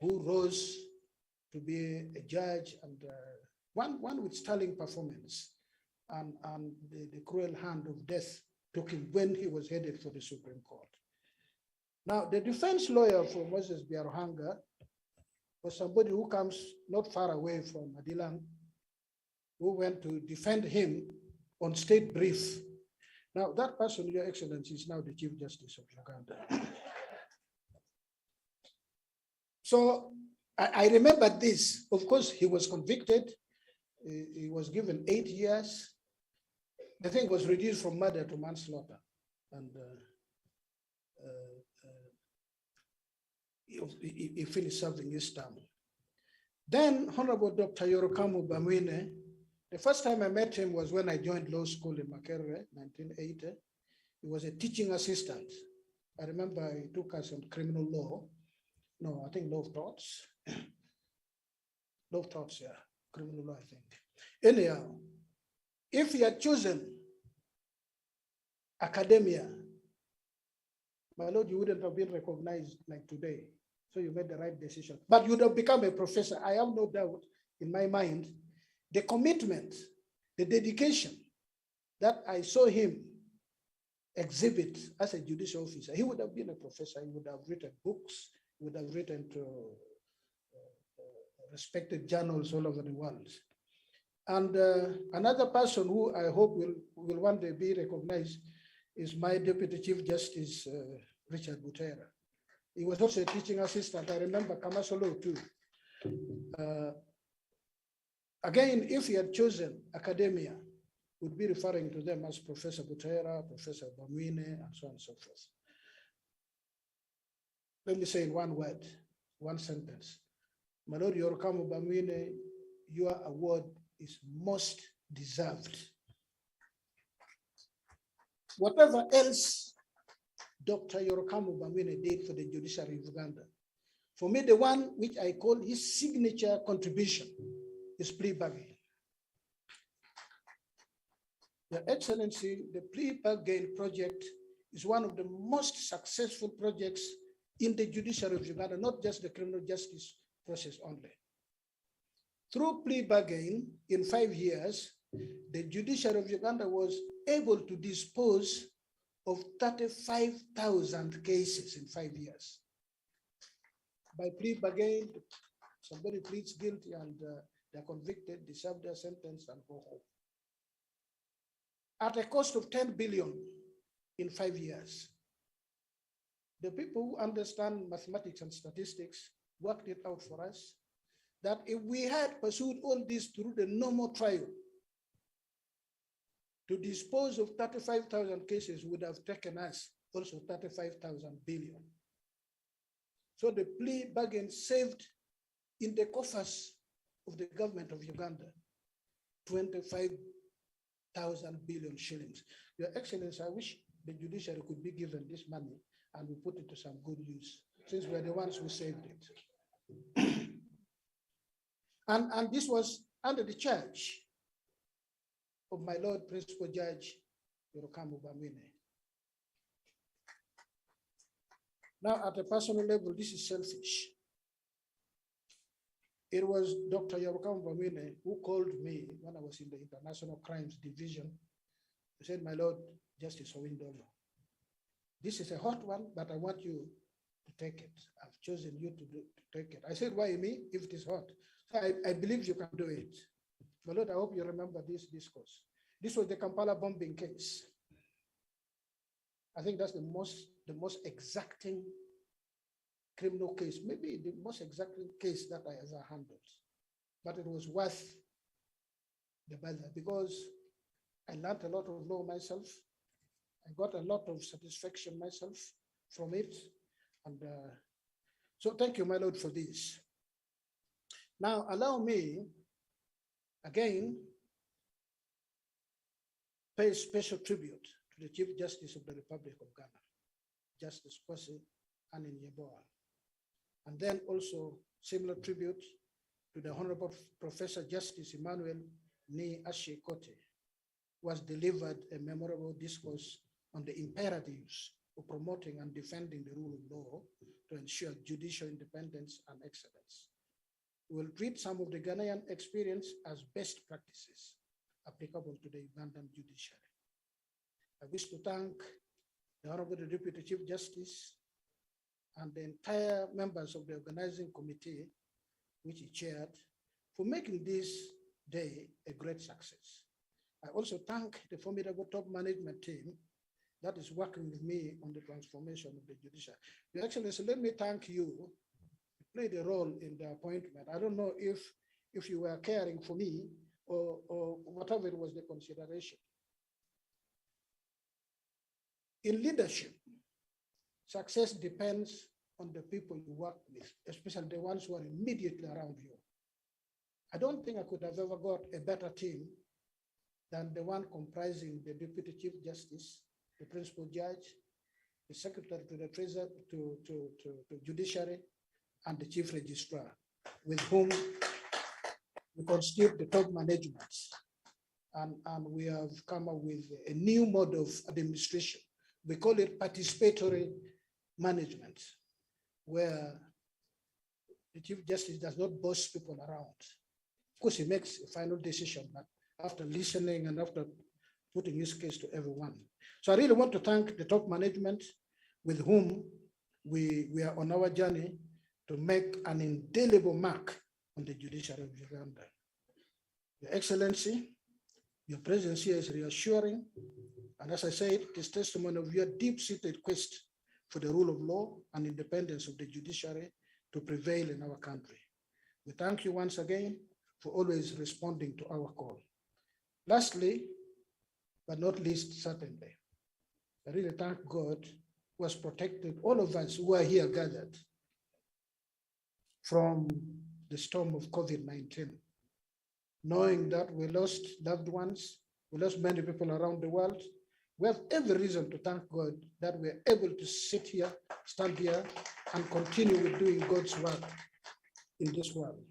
who rose to be a judge and one with sterling performance, and the cruel hand of death took him when he was headed for the Supreme Court. Now, the defense lawyer for Moses Biarhanga was somebody who comes not far away from Adilang, who went to defend him on state brief. Now, that person, Your Excellency, is now the Chief Justice of Uganda. So I remember this. Of course, he was convicted. He was given 8 years. the thing was reduced from murder to manslaughter. And he finished serving his term. Then Honorable Dr. Yorokamu Bamwine, the first time I met him was when I joined law school in Makerere, 1980. He was a teaching assistant. I remember he took us on criminal law. No, I think law of torts. Law of torts, yeah. Criminal law, I think. Anyhow, if he had chosen academia, my lord, you wouldn't have been recognized like today. So you made the right decision. But you would have become a professor. I have no doubt in my mind, the commitment, the dedication that I saw him exhibit as a judicial officer, he would have been a professor. He would have written books. He would have written to respected journals all over the world. And another person who I hope will one day be recognized is my Deputy Chief Justice, Richard Butera. He was also a teaching assistant. I remember Kamasolo too. Again, if he had chosen academia, would be referring to them as Professor Butera, Professor Bamwine, and so on and so forth. Let me say in one word, one sentence. My Lord Yorokamu Bamwine, your award is most deserved. Whatever else Dr. Yorokamu Bamwine did for the judiciary of Uganda, for me, the one which I call his signature contribution is plea bargain. Your Excellency, the plea bargain project is one of the most successful projects in the judiciary of Uganda, not just the criminal justice process only. Through plea bargain, in 5 years, the judiciary of Uganda was able to dispose of 35,000 cases in 5 years. By plea bargain, somebody pleads guilty and they're convicted, they serve their sentence and go home. At a cost of 10 billion in 5 years. The people who understand mathematics and statistics worked it out for us that if we had pursued all this through the normal trial, to dispose of 35,000 cases would have taken us also 35,000 billion. So the plea bargain saved in the coffers of the government of Uganda 25,000 billion shillings. Your Excellency, I wish the judiciary could be given this money and we put it to some good use, since we're the ones who saved it. And this was under the charge of my Lord Principal Judge Yorokamu Bamwine. Now, at a personal level, this is selfish. It was Dr. Yorokamu Bamwine who called me when I was in the International Crimes Division. He said, my Lord Justice Owindolo, this is a hot one, but I want you to take it. I've chosen you to take it. I said, why me, if it is hot? So I believe you can do it. My Lord, I hope you remember this discourse. This was the Kampala bombing case. I think that's the most exacting criminal case, maybe the most exacting case that I ever handled. But it was worth the bother because I learned a lot of law myself. I got a lot of satisfaction myself from it. And so thank you, my Lord, for this. Now, allow me, again, pay special tribute to the Chief Justice of the Republic of Ghana, Justice Kwasi Anin Yeboah. And then also similar tribute to the Honorable Professor Justice Emmanuel Ni Ashe Kote, who has delivered a memorable discourse on the imperatives of promoting and defending the rule of law to ensure judicial independence and excellence. We will treat some of the Ghanaian experience as best practices applicable to the Ugandan judiciary. I wish to thank the Honorable Deputy Chief Justice and the entire members of the organizing committee, which he chaired, for making this day a great success. I also thank the formidable top management team that is working with me on the transformation of the judiciary. Your Excellency, let me thank you. You played a role in the appointment. I don't know if you were caring for me or whatever it was the consideration. In leadership, success depends on the people you work with, especially the ones who are immediately around you. I don't think I could have ever got a better team than the one comprising the Deputy Chief Justice, the Principal Judge, the Secretary to the Treasury, to Judiciary, and the Chief Registrar, with whom we constitute the top management. And we have come up with a new mode of administration. We call it participatory management, where the Chief Justice does not boss people around. Of course, he makes a final decision, but after listening and after putting his case to everyone. So I really want to thank the top management with whom we are on our journey to make an indelible mark on the judiciary of Uganda. Your Excellency, your presence here is reassuring. And as I said, it is testimony of your deep-seated quest for the rule of law and independence of the judiciary to prevail in our country. We thank you once again for always responding to our call. Lastly, but not least, certainly, I really thank God who has protected all of us who are here gathered from the storm of COVID-19, knowing that we lost loved ones, we lost many people around the world. We have every reason to thank God that we're able to sit here, stand here, and continue with doing God's work in this world.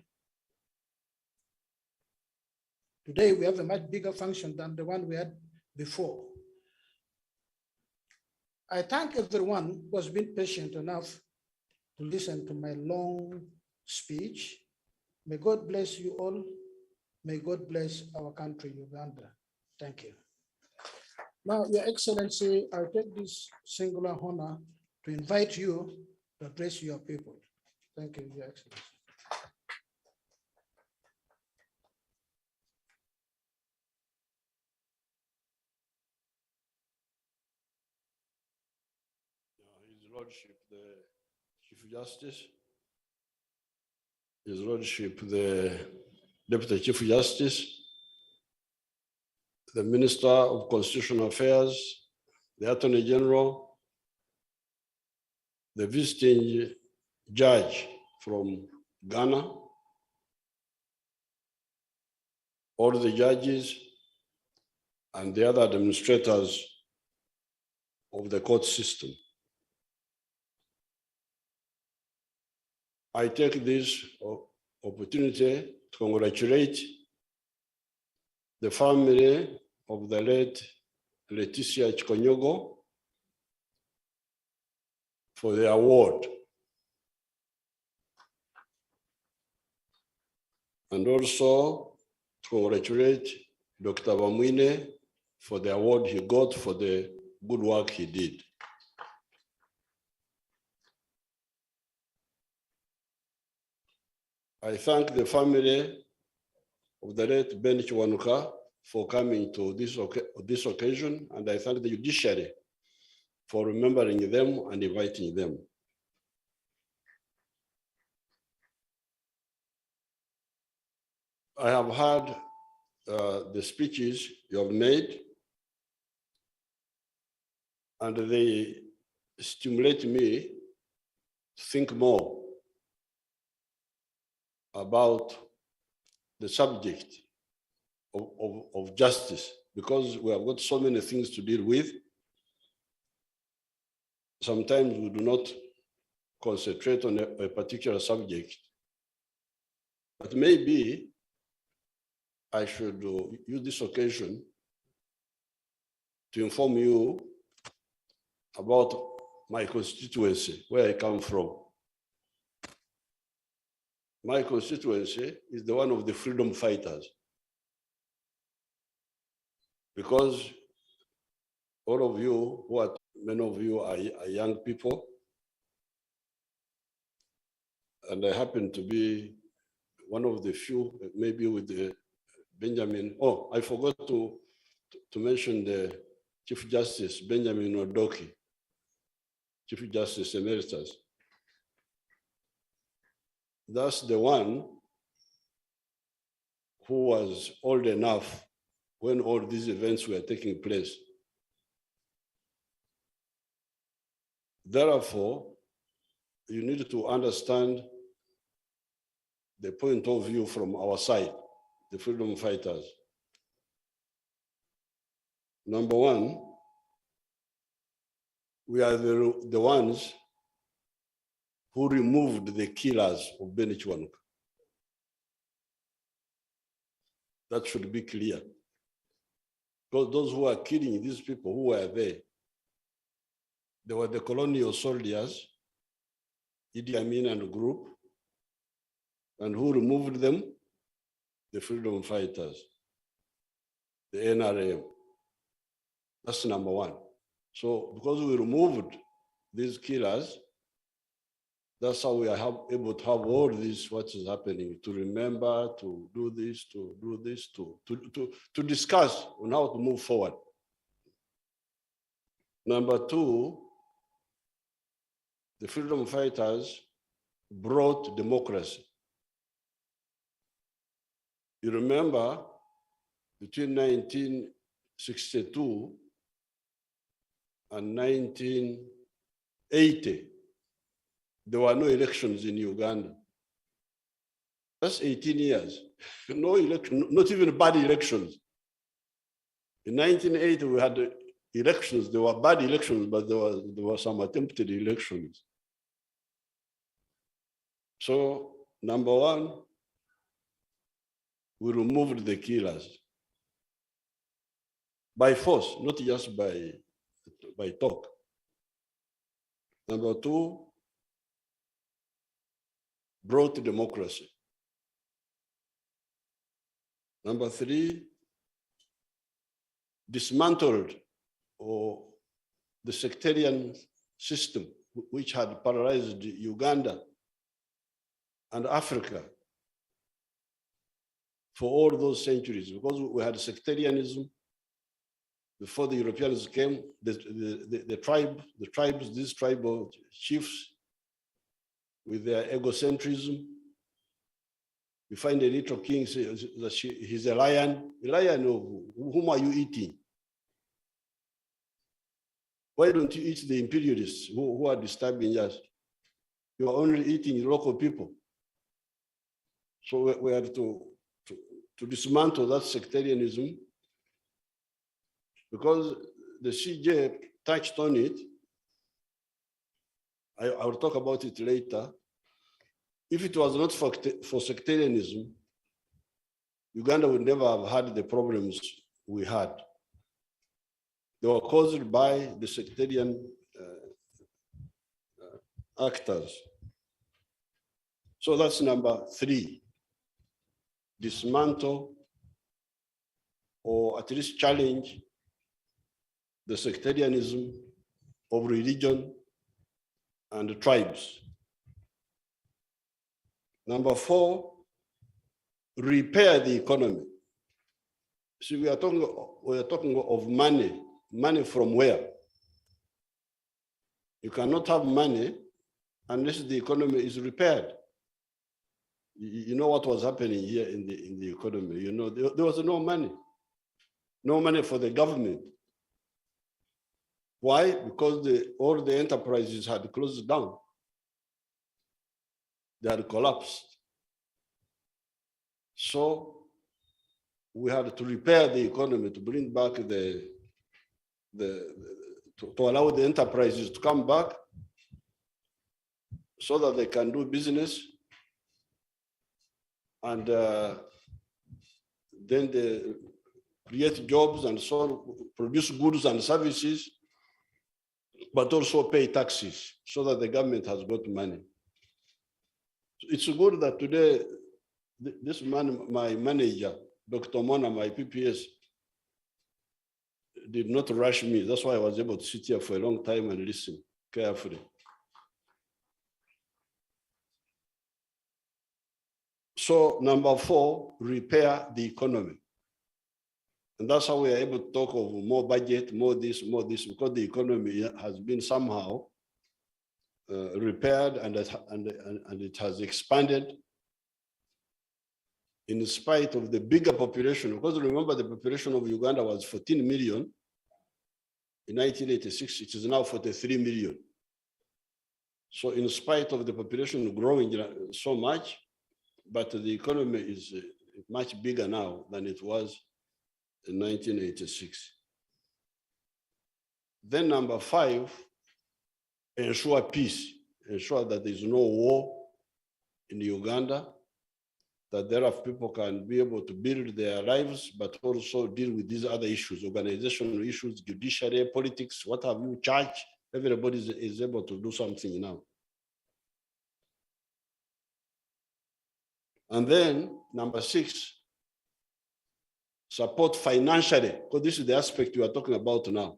Today, we have a much bigger function than the one we had before. I thank everyone who has been patient enough to listen to my long speech. May God bless you all. May God bless our country, Uganda. Thank you. Now, Your Excellency, I'll take this singular honor to invite you to address your people. Thank you, Your Excellency. His Lordship, the Chief Justice, His Lordship, the Deputy Chief Justice, the Minister of Constitutional Affairs, the Attorney General, the visiting judge from Ghana, all the judges, and the other administrators of the court system. I take this opportunity to congratulate the family of the late Leticia Chikonyogo for the award. And also to congratulate Dr. Bamwine for the award he got for the good work he did. I thank the family of the late Benedicto Kiwanuka for coming to this occasion, and I thank the judiciary for remembering them and inviting them. I have heard the speeches you have made, and they stimulate me to think more about the subject of justice, because we have got so many things to deal with. Sometimes we do not concentrate on a particular subject, but maybe I should use this occasion to inform you about my constituency, where I come from. My constituency is the one of the freedom fighters, because all of you, many of you are young people, and I happen to be one of the few, maybe with the Benjamin. Oh, I forgot to mention the Chief Justice, Benjamin Odoki, Chief Justice Emeritus. That's the one who was old enough when all these events were taking place. Therefore, you need to understand the point of view from our side, the freedom fighters. Number one, we are the ones who removed the killers of Benedicto Kiwanuka. That should be clear. Because those who are killing these people who were there, they were the colonial soldiers, Idi Amin and the group, and who removed them? The freedom fighters, the NRM. That's number one. So because we removed these killers, that's how we are able to have all this, what is happening, to remember, to do this, to discuss on how to move forward. Number two, the freedom fighters brought democracy. You remember between 1962 and 1980, there were no elections in Uganda. That's 18 years. No election, not even bad elections. In 1980, we had elections. There were bad elections, but there were some attempted elections. So, number one, we removed the killers by force, not just by talk. Number two, brought democracy. Number three, dismantled the sectarian system which had paralyzed Uganda and Africa for all those centuries, because we had sectarianism before the Europeans came. The tribes, these tribal chiefs, with their egocentrism. We find a little king says that he's a lion. A lion of whom are you eating? Why don't you eat the imperialists who are disturbing us? You are only eating local people. So we have to dismantle that sectarianism, because the CJ touched on it. I will talk about it later. If it was not for sectarianism, Uganda would never have had the problems we had. They were caused by the sectarian actors. So that's number three. Dismantle, or at least challenge, the sectarianism of religion and the tribes. Number four, repair the economy. See, we are talking of money. Money from where? You cannot have money unless the economy is repaired. You know what was happening here in the economy. You know, there was no money for the government. Why? Because all the enterprises had closed down. They had collapsed. So we had to repair the economy, to bring back to allow the enterprises to come back so that they can do business, and then they create jobs and so on, produce goods and services, but also pay taxes so that the government has got money. It's good that today, this man, my manager, Dr. Mona, my PPS, did not rush me. That's why I was able to sit here for a long time and listen carefully. So number four, repair the economy. And that's how we are able to talk of more budget, more this, because the economy has been somehow repaired and it has expanded in spite of the bigger population. Because remember, the population of Uganda was 14 million in 1986. It is now 43 million. So in spite of the population growing so much, but the economy is much bigger now than it was in 1986. Then number 5, ensure peace, ensure that there is no war in Uganda, that thereof people can be able to build their lives, but also deal with these other issues, organizational issues, judiciary, politics, what have you, church, everybody is able to do something now. And then number 6, support financially, because this is the aspect we are talking about now.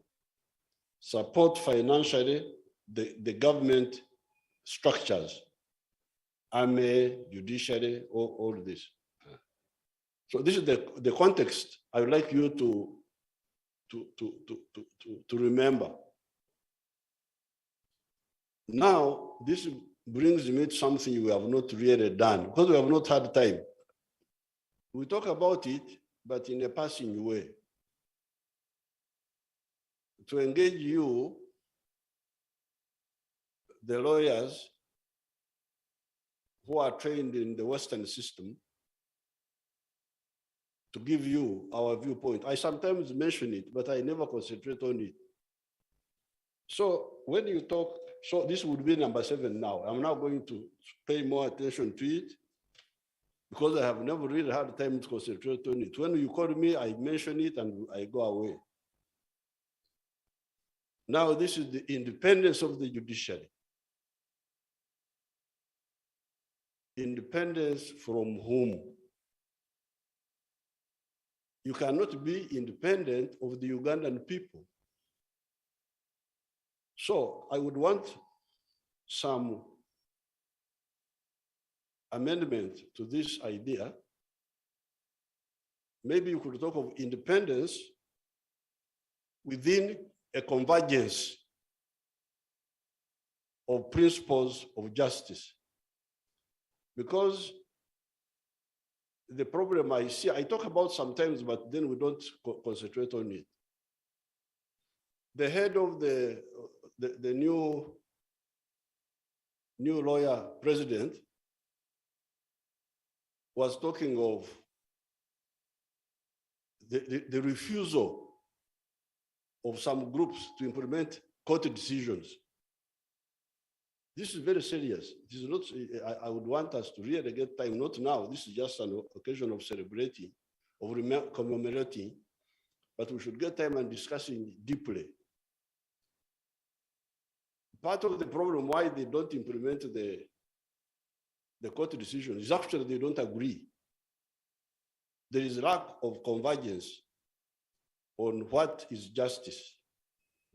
Support financially the government structures, army, judiciary, all this. So this is the context I would like you to remember. Now, this brings me to something we have not really done, because we have not had time. We talk about it, but in a passing way. To engage you, the lawyers who are trained in the Western system, to give you our viewpoint. I sometimes mention it, but I never concentrate on it. So when you talk, so this would be number 7 now. I'm now going to pay more attention to it because I have never really had time to concentrate on it. When you call me, I mention it and I go away. Now, this is the independence of the judiciary. Independence from whom? You cannot be independent of the Ugandan people. So I would want some amendment to this idea. Maybe you could talk of independence within a convergence of principles of justice. Because the problem I see, I talk about sometimes, but then we don't concentrate on it. The head of the new lawyer president was talking of the refusal of some groups to implement court decisions. This is very serious. This is not, I would want us to really get time, not now. This is just an occasion of celebrating, of commemorating, but we should get time and discussing deeply. Part of the problem why they don't implement the court decision is actually they don't agree. There is lack of convergence on what is justice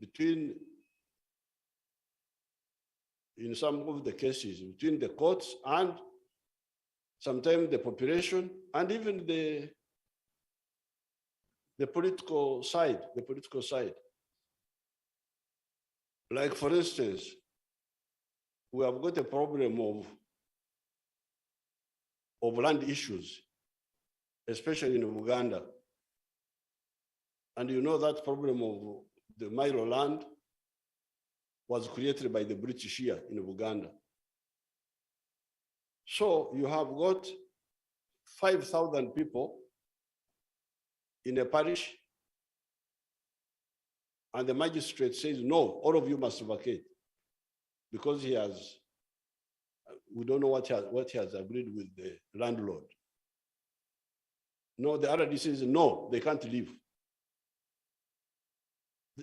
between, in some of the cases, between the courts and sometimes the population and even the political side, Like for instance, we have got a problem of land issues, especially in Uganda. And you know that problem of the Milo land was created by the British here in Uganda. So you have got 5,000 people in a parish, and the magistrate says, no, all of you must vacate because we don't know what he has agreed with the landlord. No, the RD says, no, they can't leave.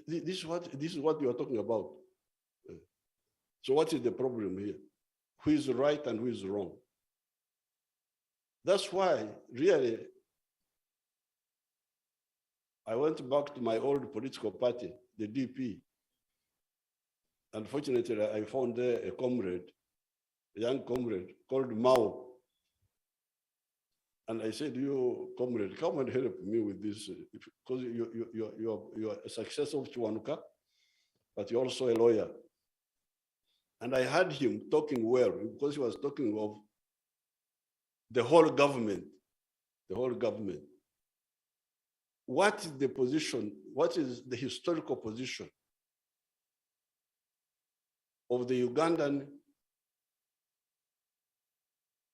This is what you are talking about. So what is the problem here? Who is right and who is wrong? That's why, really, I went back to my old political party, the DP. Unfortunately, I found there a comrade, a young comrade called Mao. And I said, you comrade, come and help me with this, because you're a successor of Kiwanuka, but you're also a lawyer. And I heard him talking well, because he was talking of the whole government, What is the position, what is the historical position of the Ugandan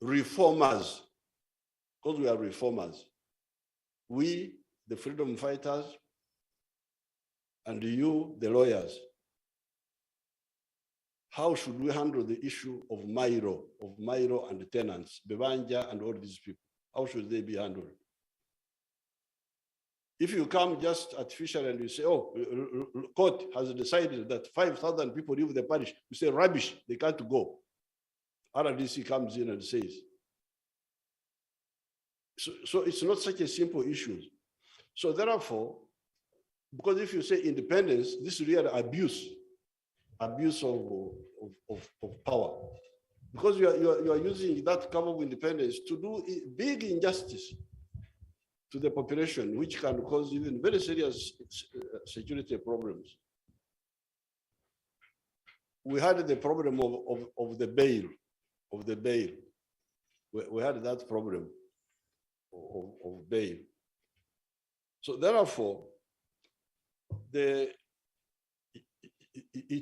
reformers, because we are reformers. We, the freedom fighters, and you, the lawyers. How should we handle the issue of Mairo and the tenants, Bebanja and all these people? How should they be handled? If you come just artificial and you say, oh, court has decided that 5,000 people leave the parish, you say rubbish, they can't go. RDC comes in and says. So it's not such a simple issue. So therefore, because if you say independence, this is really abuse of power. Because you are using that cover of independence to do big injustice to the population, which can cause even very serious security problems. We had the problem of the bail, We had that problem of bail. So therefore, it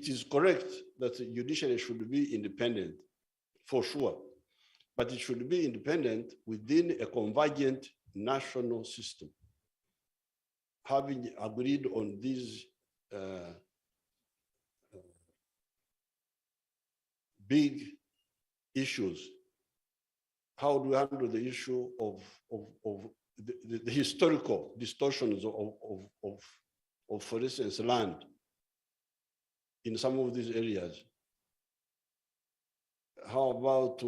is correct that the judiciary should be independent, for sure, but it should be independent within a convergent national system. Having agreed on these big issues, how do we handle the issue of the historical distortions of, for instance, land in some of these areas? How about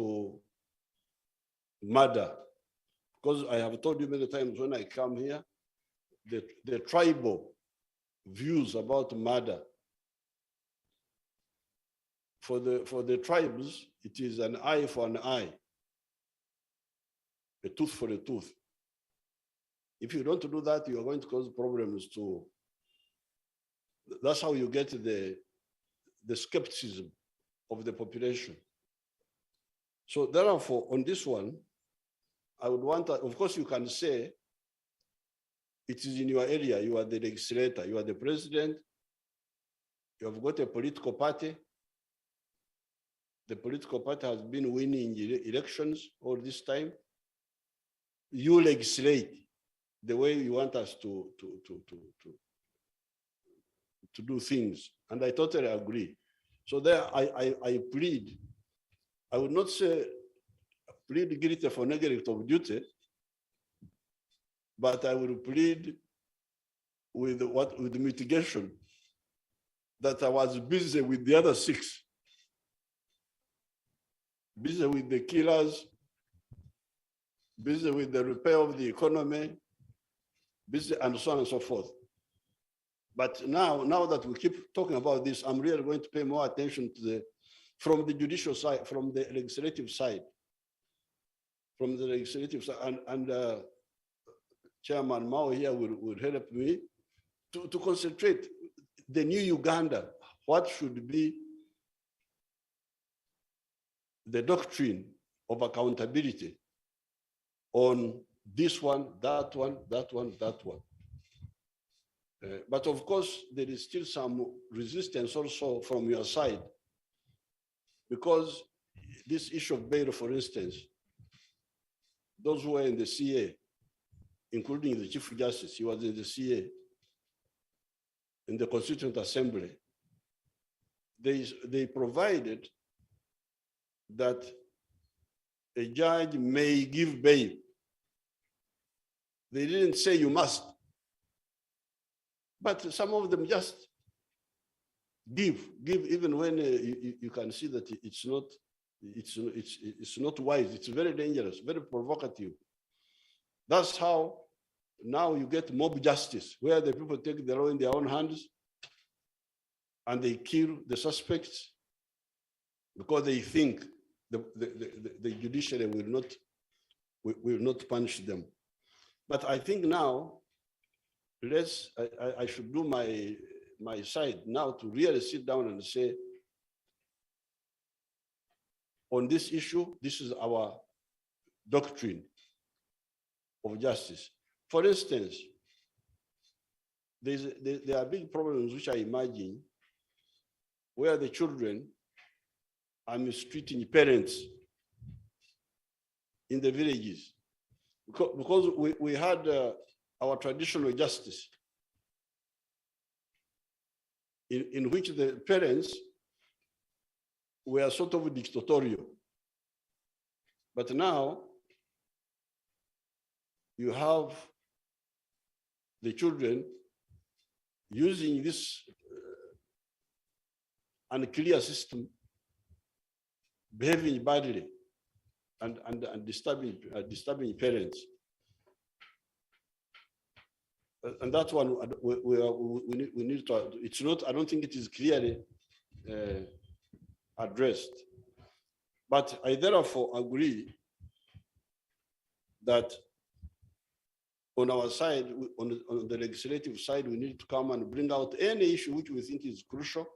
murder? Because I have told you many times when I come here, the tribal views about murder. For the tribes, it is an eye for an eye, a tooth for a tooth. If you don't do that, you are going to cause problems too. That's how you get the skepticism of the population. So therefore, on this one, I would want, of course, you can say it is in your area, you are the legislator, you are the president, you have got a political party. The political party has been winning elections all this time. You legislate the way you want us to do things. And I totally agree. So there I plead, I would not say plead guilty for neglect of duty, but I will plead with the mitigation that I was busy with the other 6. Busy with the killers, busy with the repair of the economy, busy and so on and so forth. But now that we keep talking about this, I'm really going to pay more attention to from the judicial side, from the legislative side, and Chairman Mao here will help me to concentrate the new Uganda. What should be the doctrine of accountability on this one, that one, that one, that one. But of course, there is still some resistance also from your side, because this issue of bail, for instance, those who were in the CA, including the Chief Justice, he was in the CA, in the Constituent Assembly, they provided that a judge may give bail. They didn't say you must, but some of them just give even when you can see that it's not wise. It's very dangerous, very provocative. That's how now you get mob justice, where the people take the law in their own hands and they kill the suspects because they think the judiciary will not punish them. But I think now, I should do my side now to really sit down and say, on this issue, this is our doctrine of justice. For instance, there are big problems which I imagine where the children are mistreating parents in the villages, because we had our traditional justice, in which the parents were sort of dictatorial. But now you have the children using this unclear system, behaving badly and disturbing parents. And that one we need to, it's not, I don't think it is clearly addressed. But I therefore agree that on our side, on the legislative side, we need to come and bring out any issue which we think is crucial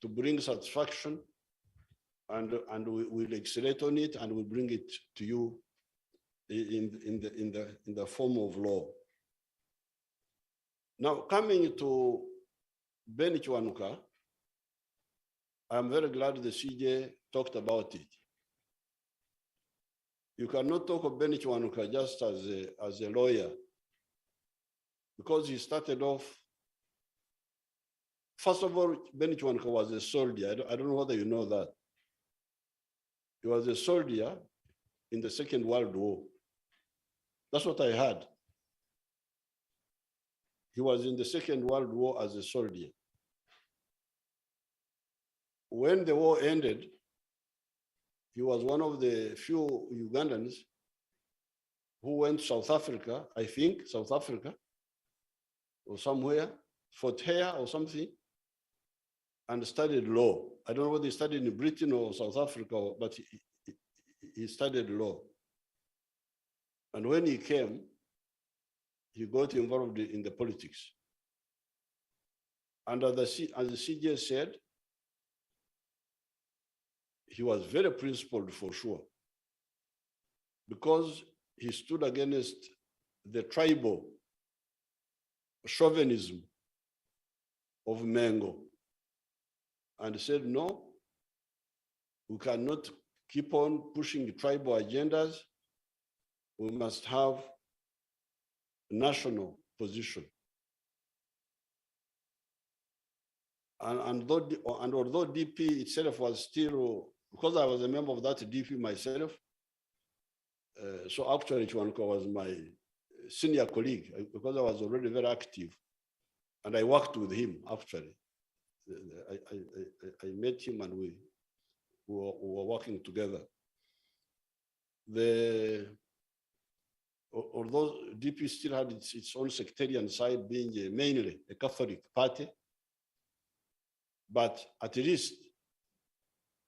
to bring satisfaction, and we legislate on it, and we bring it to you in the form of law. Now, coming to Ben Kiwanuka, I'm very glad the CJ talked about it. You cannot talk of Ben Kiwanuka just as a lawyer, because he started off. First of all, Ben Kiwanuka was a soldier. I don't know whether you know that. He was a soldier in the Second World War. That's what I heard. He was in the Second World War as a soldier. When the war ended, he was one of the few Ugandans who went to South Africa, I think, South Africa, or somewhere, Fort Hare or something, and studied law. I don't know whether he studied in Britain or South Africa, but he studied law. And when he came, he got involved in the politics. And as the CJ said, he was very principled for sure, because he stood against the tribal chauvinism of Mengo and said, no, we cannot keep on pushing tribal agendas. We must have a national position. And although DP itself was still, because I was a member of that DP myself, so actually Kiwanuka was my senior colleague, because I was already very active, and I worked with him actually. I met him and we were working together. Although DP still had its own sectarian side, being mainly a Catholic party, but at least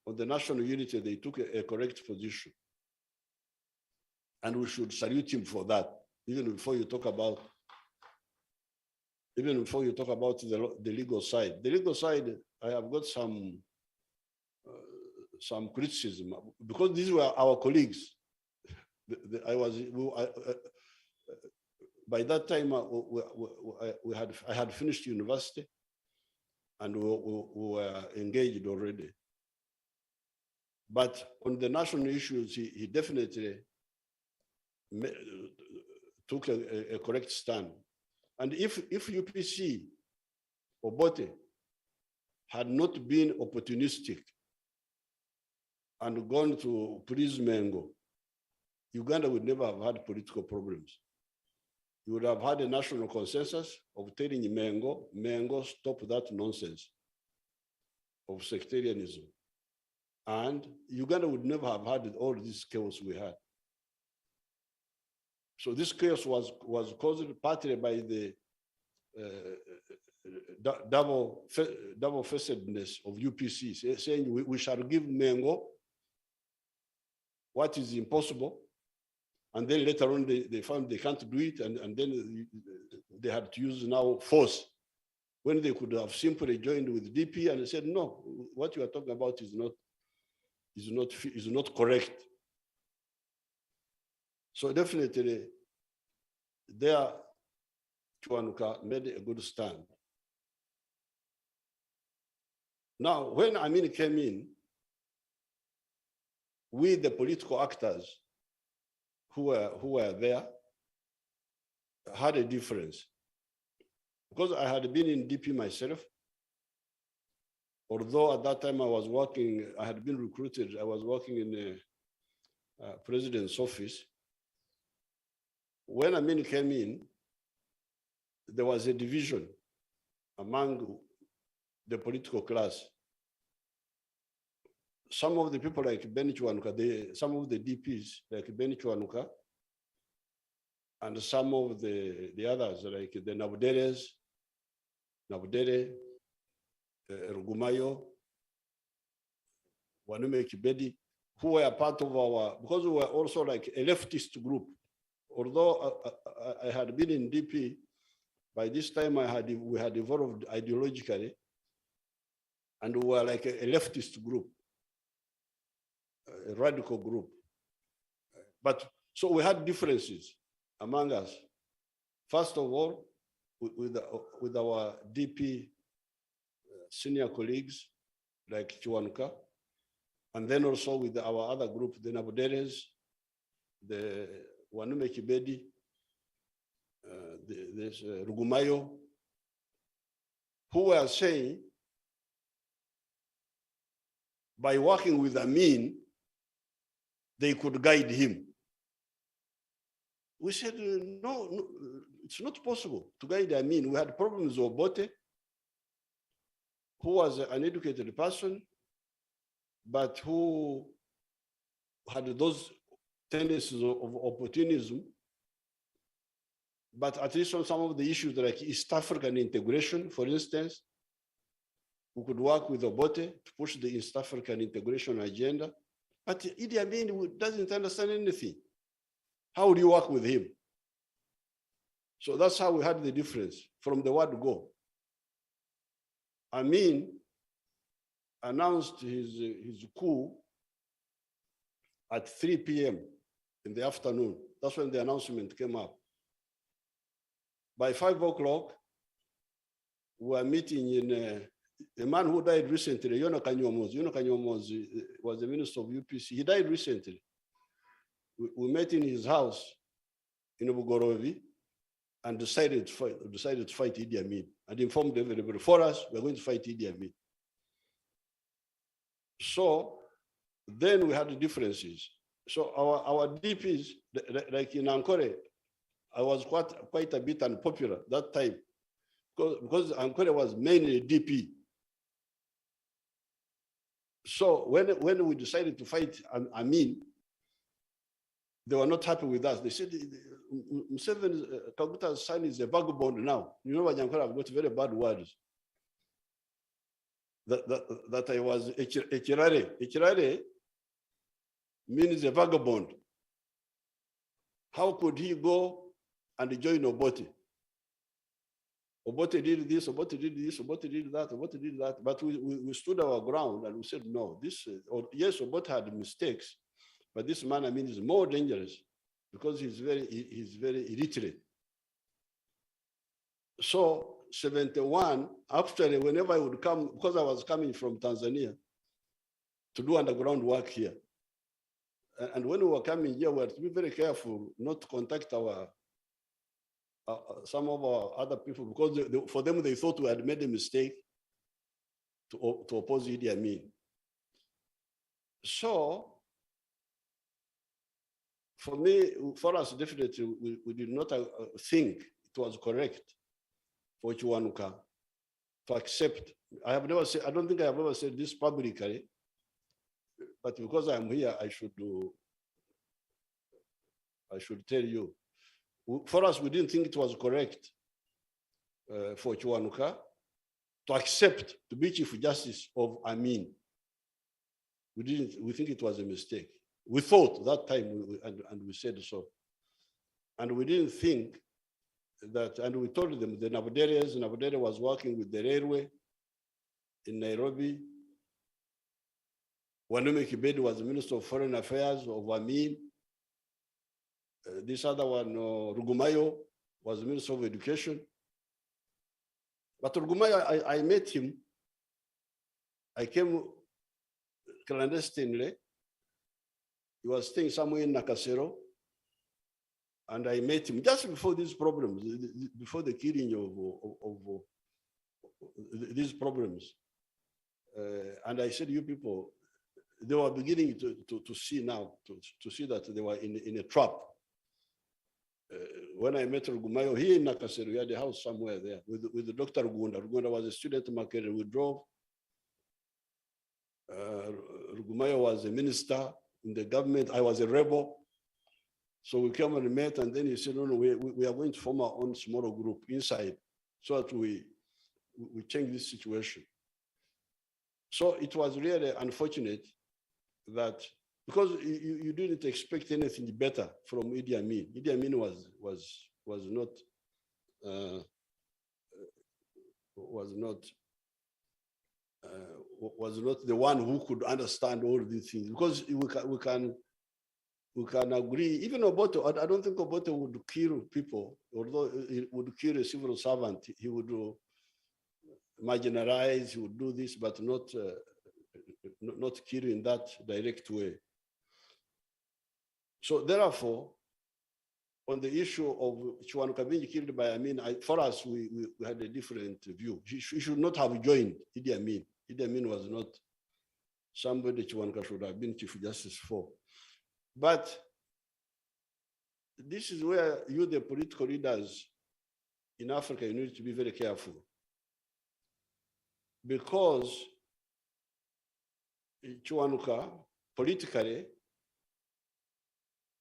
on the national unity, they took a correct position. And we should salute him for that, even before you talk about the legal side. The legal side, I have got some criticism, because these were our colleagues. By that time, I had finished university, and we were engaged already. But on the national issues, he definitely took a correct stand. And if UPC or Bote had not been opportunistic and gone to please Mengo, Uganda would never have had political problems. You would have had a national consensus of telling Mengo, stop that nonsense of sectarianism. And Uganda would never have had all this chaos we had. So this chaos was caused partly by the double-facedness of UPC, saying we shall give Mengo what is impossible, and then later on they found they can't do it, and then they had to use now force, when they could have simply joined with DP and said, no, what you are talking about is not correct. So definitely there, Kiwanuka made a good stand. Now, when Amin came in, we, the political actors, who were there had a difference. Because I had been in DP myself, although at that time I was working, I had been recruited, I was working in the president's office. When Amin came in, there was a division among the political class. Some of the people like Benedicto Kiwanuka, some of the DPs like Benedicto Kiwanuka, and some of the others like the Nabudere, Rugumayo, Wanume Kibedi, who were part of our, because we were also like a leftist group. Although I had been in DP, by this time we had evolved ideologically, and we were like a leftist group, a radical group. But so we had differences among us. First of all, with our DP senior colleagues like Kiwanuka, and then also with our other group, the Nabuderes, the Wanume Kibedi, this Rugumayo, who were saying, by working with Amin, they could guide him. We said, no, it's not possible to guide Amin. We had problems with Obote, who was an educated person, but who had those tendencies of opportunism. But at least on some of the issues like East African integration, for instance, we could work with Obote to push the East African integration agenda. But Idi Amin doesn't understand anything. How would you work with him? So that's how we had the difference from the word go. Amin announced his coup at 3 p.m. in the afternoon. That's when the announcement came up. By 5 o'clock, we were meeting in a man who died recently, Yono Kanyomozi was the minister of UPC. He died recently. We met in his house in Bugorovi and decided to fight Idi Amin and informed everybody, for us, we're going to fight Idi Amin. So then we had differences. So our DPs, like in Ankore, I was quite a bit unpopular that time because Ankore was mainly DP. So when we decided to fight Amin, they were not happy with us. They said, Museveni, Kaguta's son is a vagabond now. You know what Ankore have got very bad words. That I was a Chirare. A Chirare means a vagabond. How could he go and join Obote? Obote did this, Obote did this, Obote did that, Obote did that. But we stood our ground and we said, no, yes, Obote had mistakes, but this man, I mean, is more dangerous because he's very illiterate. So 71, actually, whenever I would come, because I was coming from Tanzania to do underground work here. And when we were coming here, we had to be very careful not to contact some of our other people, because for them, they thought we had made a mistake to oppose Idi Amin. So, for us, definitely, we did not think it was correct for Kiwanuka to accept. I don't think I have ever said this publicly, but because I'm here, I should tell you. For us, we didn't think it was correct for Kiwanuka to accept to be Chief Justice of Amin. We think it was a mistake. We thought that time, and we said so. And we didn't think that, and we told them, the Nabudere was working with the railway in Nairobi. Wanume Kibedi was the Minister of Foreign Affairs of Amin. This other one, Rugumayo, was the Minister of Education. But Rugumayo, I met him. I came clandestinely. He was staying somewhere in Nakasero. And I met him just before these problems, before the killing of these problems. And I said, you people, they were beginning to see now, to see that they were in a trap. When I met Rugumayo here in Nakasero, we had a house somewhere there with the Dr. Rugunda. Rugunda was a student market. We drove. Rugumayo was a minister in the government. I was a rebel. So we came and met, and then he said, no, we are going to form our own smaller group inside so that we change this situation. So it was really unfortunate that because you didn't expect anything better from Idi Amin. Idi Amin was not the one who could understand all these things, because we can agree. Even Obote, I don't think Obote would kill people, although he would kill a civil servant. He would marginalize, he would do this, but not kill in that direct way. So therefore, on the issue of Kiwanuka being killed by Amin, for us, we had a different view. He should not have joined Idi Amin. Idi Amin was not somebody Kiwanuka should have been Chief Justice for. But this is where you, the political leaders in Africa, you need to be very careful. Because Kiwanuka, politically,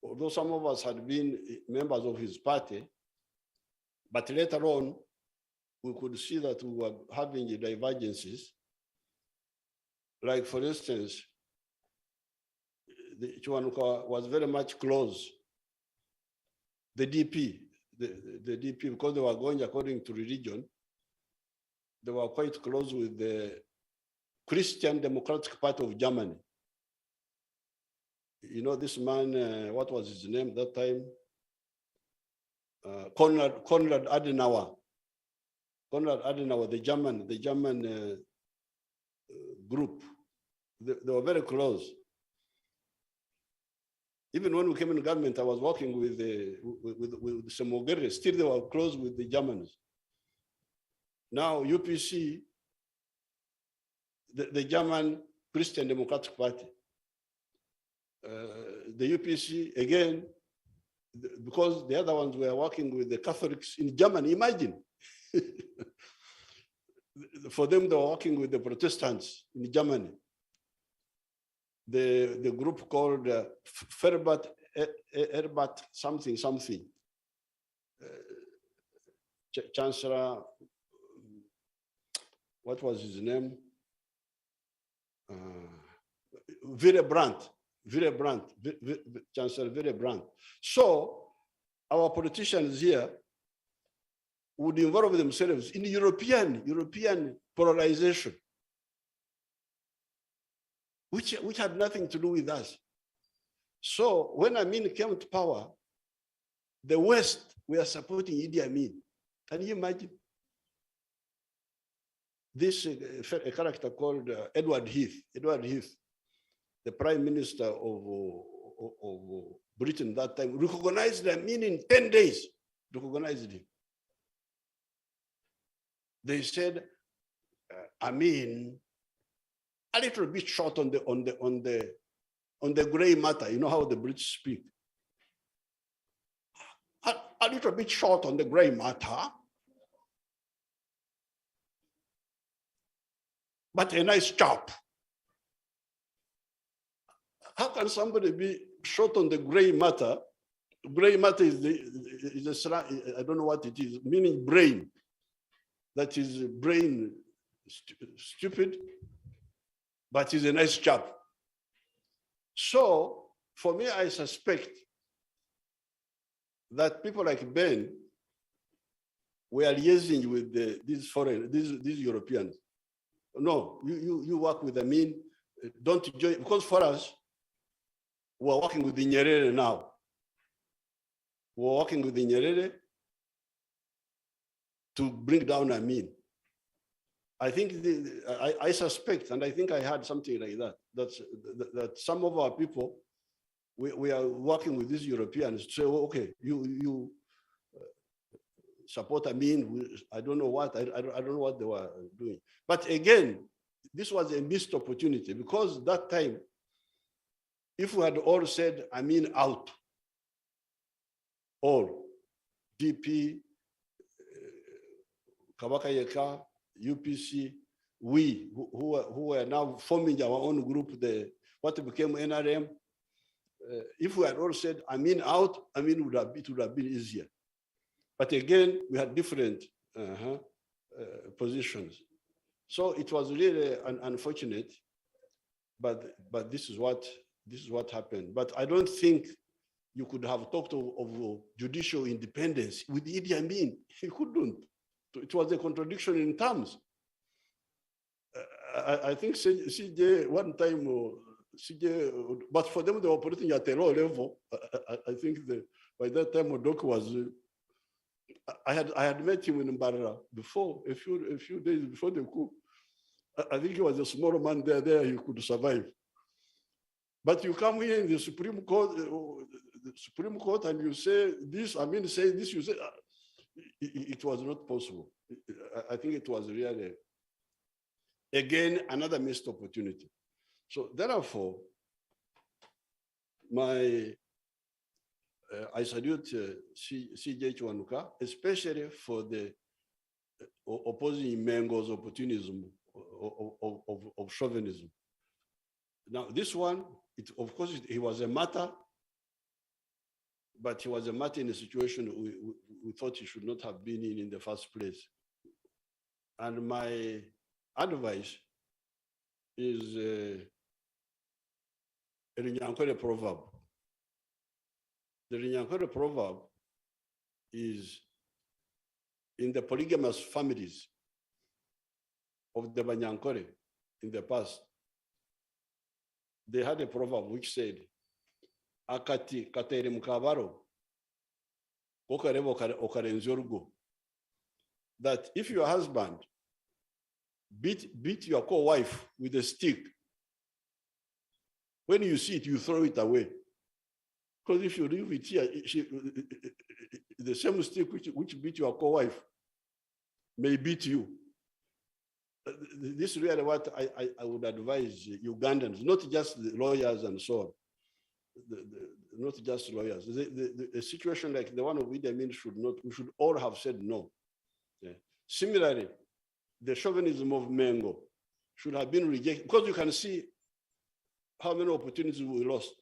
although some of us had been members of his party, but later on, we could see that we were having divergences. Like, for instance, Kiwanuka was very much close. The DP, because they were going according to religion, they were quite close with the Christian Democratic Party of Germany. You know, this man, what was his name that time? Konrad Adenauer. Konrad Adenauer, the German group. They were very close. Even when we came in government, I was working with Semogere. Still, they were close with the Germans. Now, UPC, the German Christian Democratic Party. The UPC, again, because the other ones were working with the Catholics in Germany, imagine. For them, they were working with the Protestants in Germany. The group called Herbert something. Chancellor, what was his name? Chancellor Willy. So our politicians here would involve themselves in European polarization, which had nothing to do with us. So when Amin came to power, the West were supporting Idi Amin. Can you imagine? This a character called Edward Heath, the Prime Minister of Britain that time, recognized Amin in 10 days, recognized him. They said, Amin, a little bit short on the gray matter. You know how the British speak. A little bit short on the gray matter, but a nice chap. How can somebody be short on the gray matter? Gray matter is I don't know what it is, meaning brain. That is brain stupid, but he's a nice chap. So for me, I suspect that people like Ben were liaising with these Europeans. No, you work with Amin, don't join, because for us, we're working with the Nyerere now. We're working with the Nyerere to bring down Amin. I think I suspect, and I think I heard something like that, that some of our people we are working with these Europeans to say, oh, okay, you support Amin. I don't know what, I don't know what they were doing. But again, this was a missed opportunity because that time, if we had all said Amin out, all DP, Kabaka Yeka, UPC, we who were now forming our own group, what became NRM. If we had all said Amin out, Amin it would have been easier. But again, we had different positions. So it was really unfortunate, but this is what happened. But I don't think you could have talked of judicial independence with Idi Amin. You couldn't. It was a contradiction in terms. I think CJ one time, CJ, but for them they were operating at a low level. I think by that time Odoko was. I had met him in Mbarara before a few days before the coup. I think he was a small man there. He could survive. But you come here in the Supreme Court, and you say this. I mean, say this. You say it was not possible. I think it was really again another missed opportunity. So therefore, I salute CJ Kiwanuka, especially for the opposing Mengo's opportunism of chauvinism. Now, this one, of course, he was a martyr, but he was a martyr in a situation we thought he should not have been in the first place. And my advice is a Runyankore proverb. The Runyankore proverb is in the polygamous families of the Banyankore in the past. They had a proverb which said, Akati katere mukabaro, okarenzorugo. That if your husband beat your co-wife with a stick, when you see it, you throw it away. Because if you leave it here, the same stick which beat your co-wife may beat you. This is really what I would advise Ugandans, not just the lawyers and so on, not just lawyers. A situation like the one of Idi Amin we should all have said no. Yeah. Similarly, the chauvinism of Mengo should have been rejected because you can see how many opportunities we lost.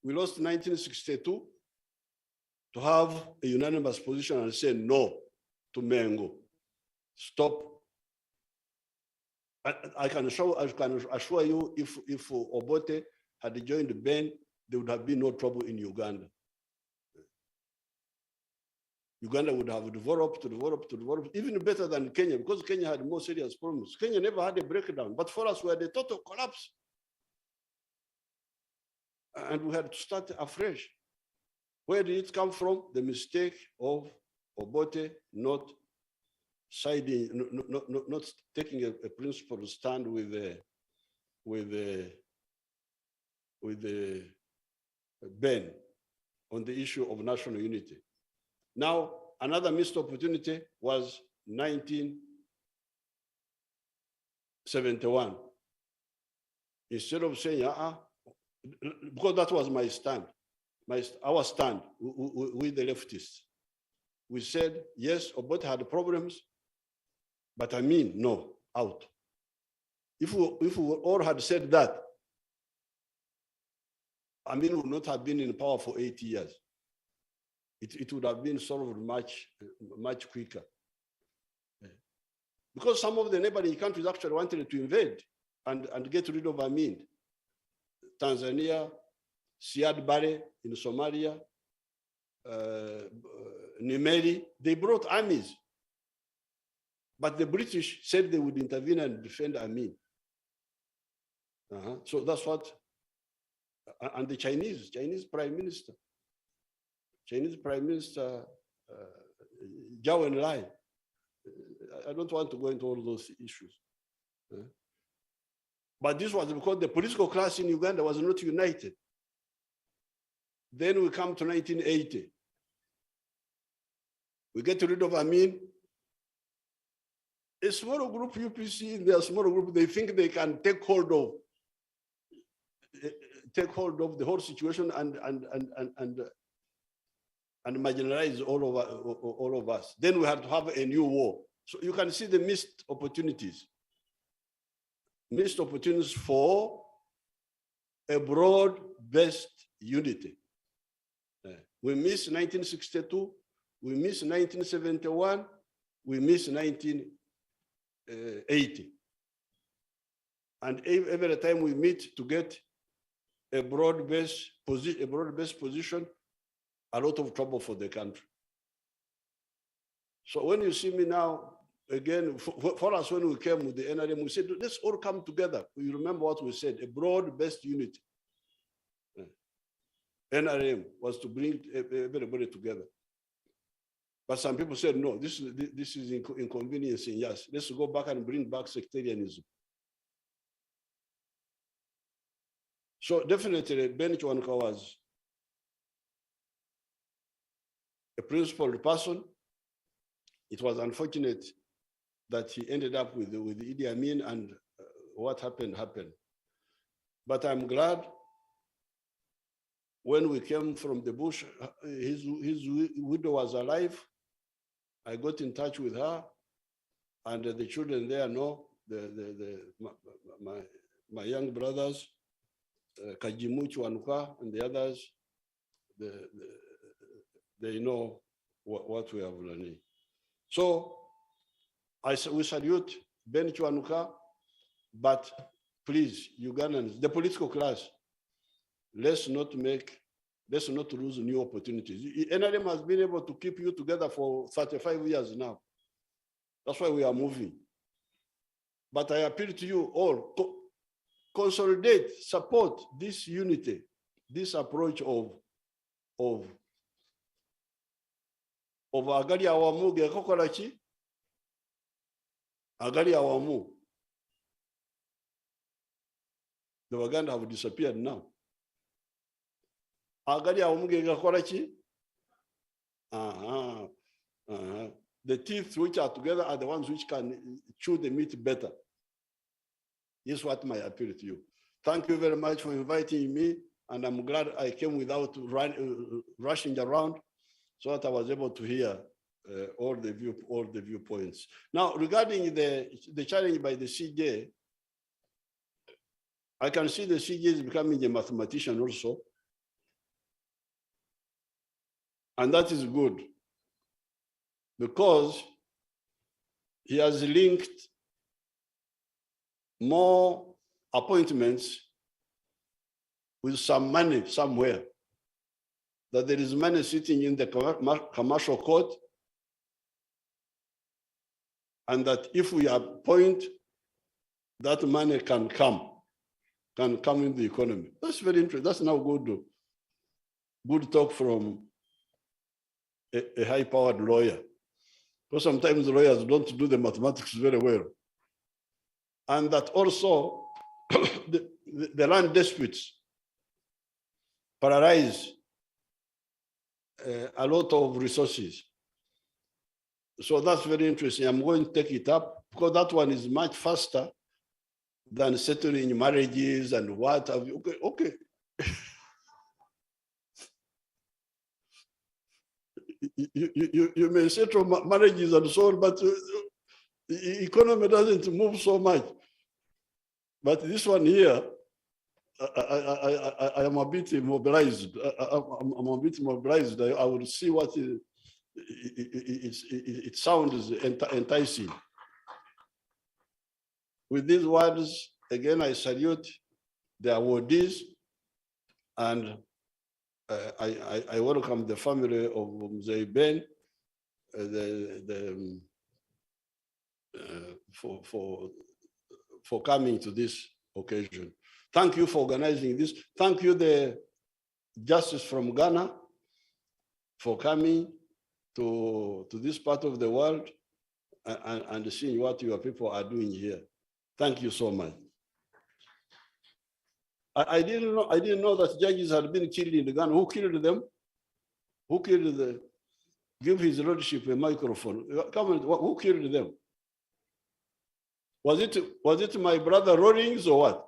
We lost 1962 to have a unanimous position and say no to Mengo. Stop. I can assure you, if Obote had joined Ben, there would have been no trouble in Uganda. Uganda would have developed, even better than Kenya, because Kenya had more serious problems. Kenya never had a breakdown, but for us, we had a total collapse. And we had to start afresh. Where did it come from? The mistake of Obote not siding, not taking a principled stand with Ben on the issue of national unity. Now, another missed opportunity was 1971. Instead of saying, because that was my stand, our stand with the leftists. We said, yes, Obote had problems, but I mean, no, out. If we all had said that, I mean, would not have been in power for 80 years. It would have been solved much quicker. Because some of the neighboring countries actually wanted to invade and get rid of Amin. Tanzania, Siad Barre in Somalia, Nimeri, they brought armies. But the British said they would intervene and defend Amin. So that's what, and the Chinese Prime Minister, Zhou Enlai. I don't want to go into all those issues. But this was because the political class in Uganda was not united. Then we come to 1980. We get rid of Amin. A small group, UPC, in their small group, they think they can take hold of the whole situation and marginalize all of us. Then we had to have a new war. So you can see the missed opportunities for a broad-based unity. We miss 1962, we miss 1971, we miss 1980. And every time we meet to get a broad-based position, a lot of trouble for the country. So when you see me now, again, for us, when we came with the NRM, we said, let's all come together. You remember what we said, a broad-based unity. NRM was to bring everybody together. But some people said, no, this is inconveniencing. Yes, let's go back and bring back sectarianism. So definitely, Benedicto Kiwanuka was a principled person. It was unfortunate that he ended up with Idi Amin, and what happened. But I'm glad when we came from the bush, his widow was alive. I got in touch with her, and the children there know, my young brothers, Kajimu Kiwanuka and the others, they know what we have learned. So we salute Benedicto Kiwanuka, but please, Ugandans, the political class, let's not lose new opportunities. NRM has been able to keep you together for 35 years now. That's why we are moving. But I appeal to you all, consolidate, support this unity, this approach of Agali Awamu Gekokolachi, Agali Awamu. The Waganda have disappeared now. Agali Awamu Gekokolachi. The teeth which are together are the ones which can chew the meat better. This is what my appeal to you. Thank you very much for inviting me, and I'm glad I came without rushing around, so that I was able to hear all the viewpoints. Now, regarding the challenge by the CJ, I can see the CJ is becoming a mathematician also, and that is good, because he has linked more appointments with some money somewhere, that there is money sitting in the commercial court, and that if we appoint, that money can come in the economy. That's very interesting. That's now good talk from a high-powered lawyer. Because sometimes lawyers don't do the mathematics very well. And that also the land disputes paralyze a lot of resources. So that's very interesting. I'm going to take it up because that one is much faster than settling marriages and what have you. Okay. You may settle marriages and so on, but the economy doesn't move so much. But this one here, I am a bit immobilized. I'm a bit mobilized. I will see what it sounds enticing. With these words, again, I salute the awardees, and I welcome the family of Mzee Ben for coming to this occasion. Thank you for organizing this. Thank you, the Justice from Ghana, for coming to this part of the world and seeing what your people are doing here. Thank you so much. I didn't know that judges had been killed in Ghana. Who killed them? Who killed the? Give his lordship a microphone. Come on, who killed them? Was it my brother Rawlings or what?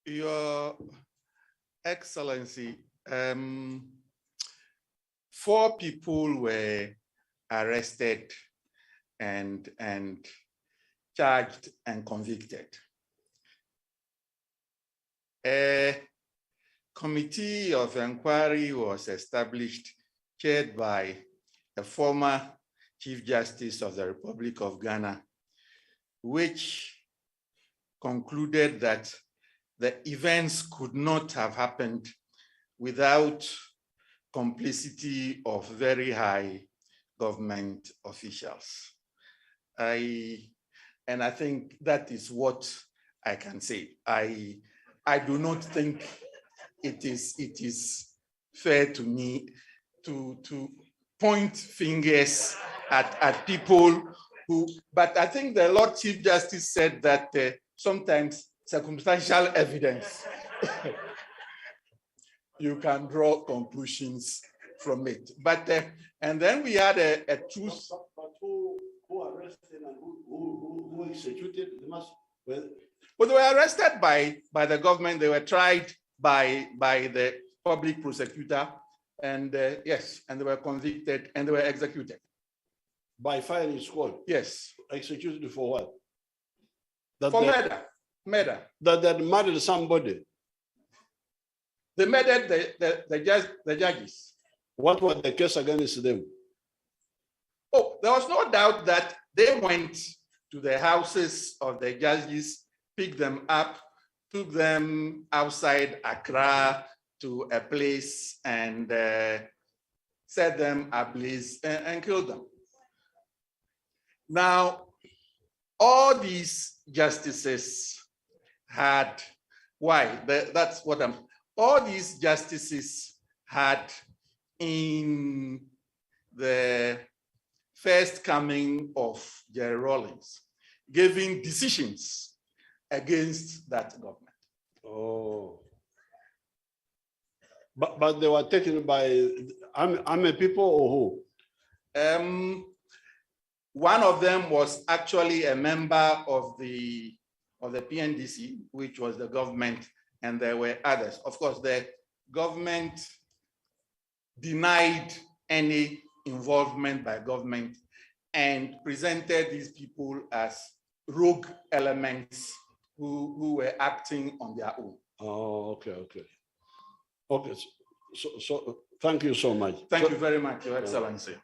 Your Excellency, 4 people were arrested and charged and convicted. A committee of inquiry was established, chaired by a former Chief Justice of the Republic of Ghana, which concluded that the events could not have happened without complicity of very high government officials. I think that is what I can say. I do not think it is fair to me to point fingers at people who, but I think the Lord Chief Justice said that sometimes circumstantial evidence, you can draw conclusions from it. But, and then we had a truth. But who arrested and who executed? Well, they were arrested by the government. They were tried by the public prosecutor, and yes, and they were convicted and they were executed. By firing squad? Yes. Executed for what? For murder. Murder. That murdered somebody. They murdered the judges. What was the case against them? Oh, there was no doubt that they went to the houses of the judges, picked them up, took them outside Accra to a place and set them ablaze and killed them. Now, all these justices had, that's what all these justices had in the first coming of Jerry Rawlings, giving decisions against that government. Oh. But they were taken by army people or who? One of them was actually a member of the PNDC, which was the government, and there were others. Of course, the government denied any involvement by government and presented these people as rogue elements who were acting on their own. Oh, okay. Okay, so thank you so much. Thank you very much, Your Excellency.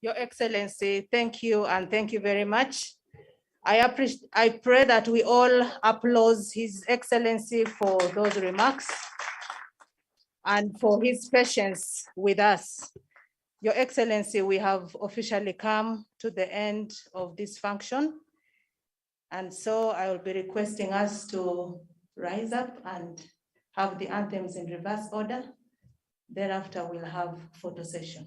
Your Excellency, thank you and thank you very much. I pray that we all applaud His Excellency for those remarks and for his patience with us. Your Excellency, we have officially come to the end of this function. And so I will be requesting us to rise up and have the anthems in reverse order. Thereafter, we'll have photo session.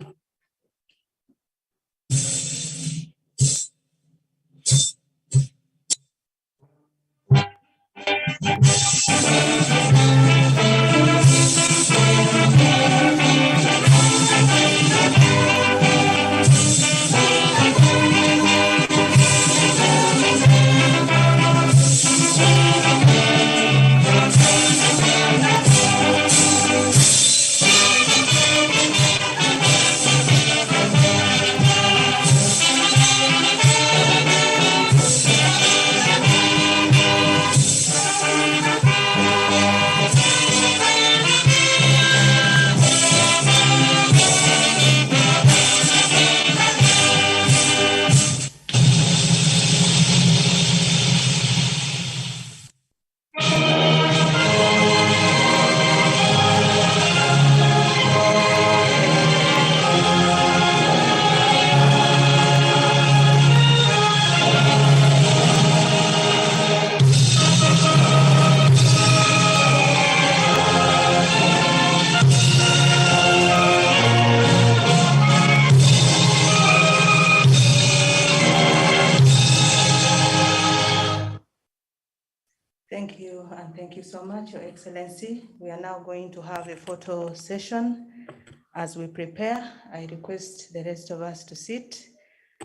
and thank you so much, Your Excellency. We are now going to have a photo session. As we prepare, I request the rest of us to sit.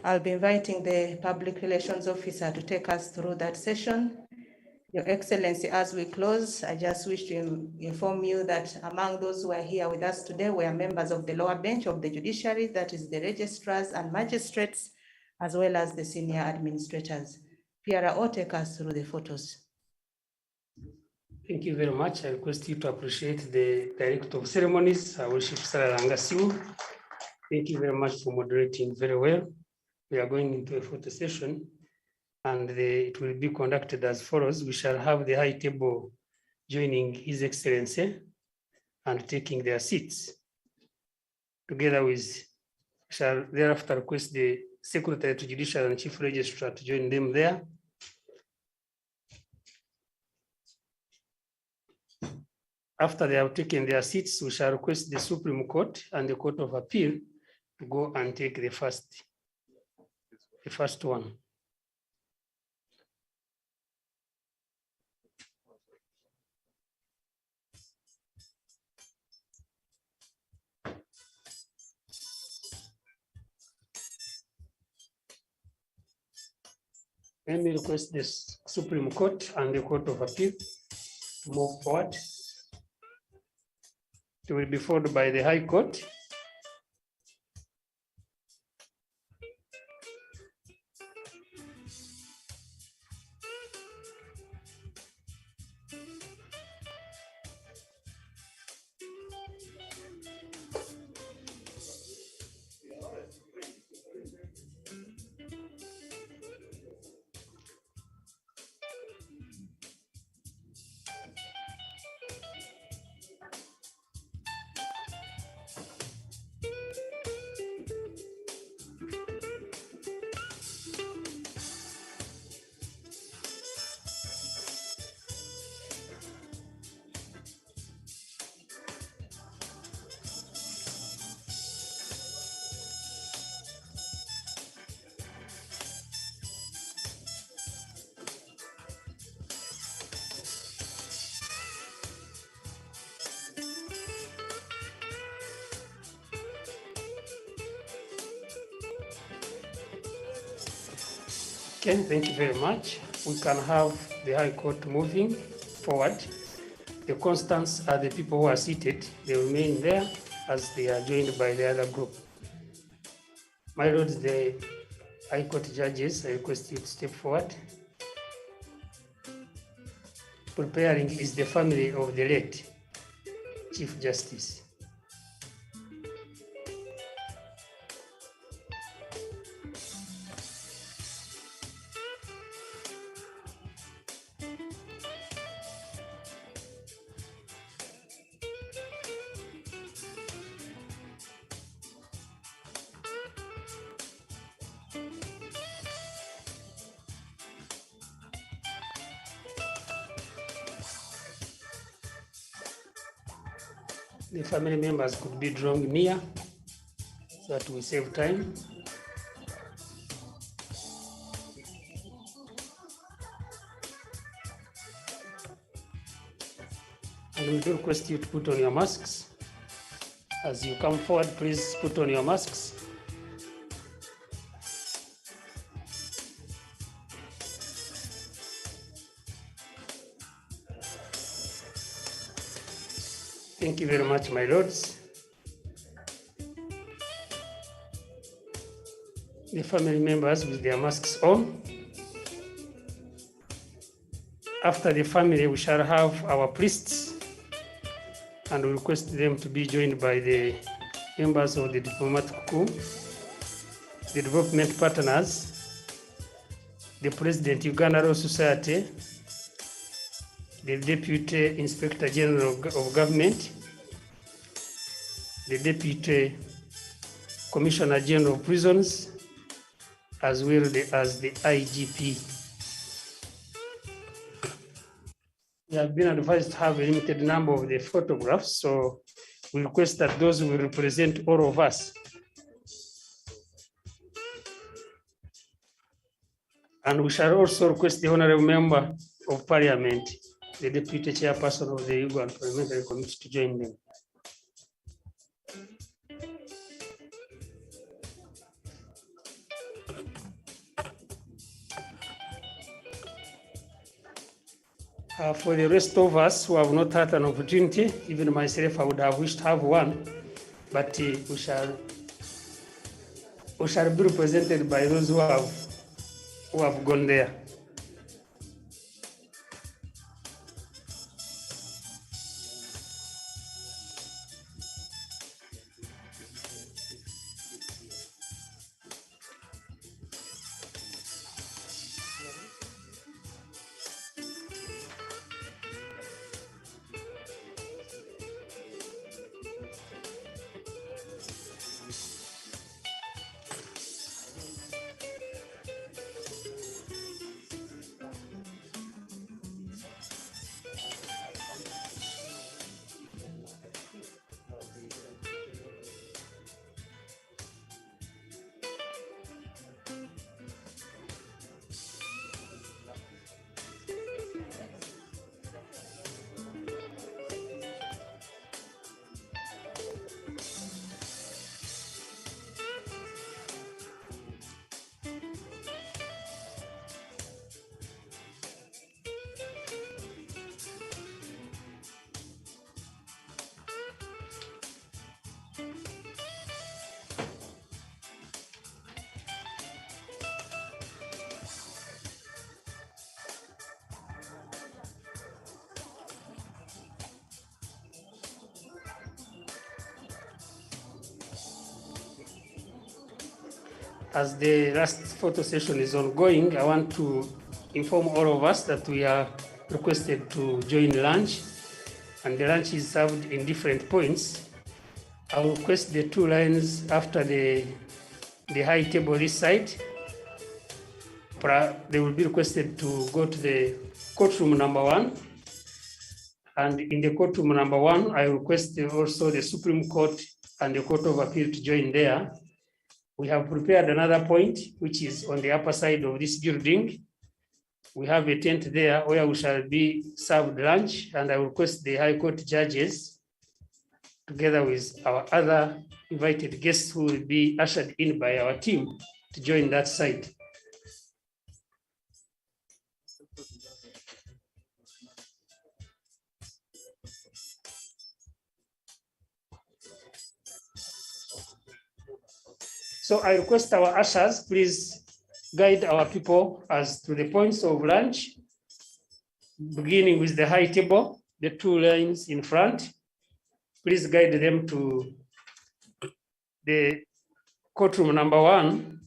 I'll be inviting the Public Relations Officer to take us through that session. Your Excellency, as we close, I just wish to inform you that among those who are here with us today were members of the lower bench of the judiciary, that is the registrars and magistrates, as well as the senior administrators. Pierre, all take us through the photos. Thank you very much. I request you to appreciate the Director of Ceremonies, our Worship Sarah Langasiu. Thank you very much for moderating very well. We are going into a photo session, and it will be conducted as follows. We shall have the high table joining His Excellency and taking their seats. Together with, we shall thereafter request the Secretary to Judicial and Chief Registrar to join them there. After they have taken their seats, we shall request the Supreme Court and the Court of Appeal to go and take the first one. Let me request the Supreme Court and the Court of Appeal to move forward. It will be followed by the High Court. Okay, thank you very much. We can have the High Court moving forward. The constants are the people who are seated. They remain there as they are joined by the other group. My lords, the High Court judges, I request you to step forward. Preparing is the family of the late Chief Justice. The family members could be drawn near so that we save time. And we do request you to put on your masks. As you come forward, please put on your masks. Thank you very much, my lords. The family members with their masks on. After the family, we shall have our priests, and we request them to be joined by the members of the diplomatic corps, the development partners, the President, Uganda Law Society, the Deputy Inspector General of Government, the Deputy Commissioner General of Prisons, as well as the IGP. We have been advised to have a limited number of the photographs, so we request that those will represent all of us. And we shall also request the Honorable Member of Parliament the deputy chairperson of the Yugo and Parliamentary Committee to join them. For the rest of us who have not had an opportunity, even myself, I would have wished to have one, but we shall be represented by those who have gone there. As the last photo session is ongoing, I want to inform all of us that we are requested to join lunch, and the lunch is served in different points. I will request the two lines after the high table this side. They will be requested to go to the courtroom number 1. And in the courtroom number 1, I request also the Supreme Court and the Court of Appeal to join there. We have prepared another point, which is on the upper side of this building. We have a tent there where we shall be served lunch, and I request the High Court judges, together with our other invited guests who will be ushered in by our team, to join that side. So I request our ushers, please guide our people as to the points of lunch, beginning with the high table, the two lines in front. Please guide them to the courtroom number 1.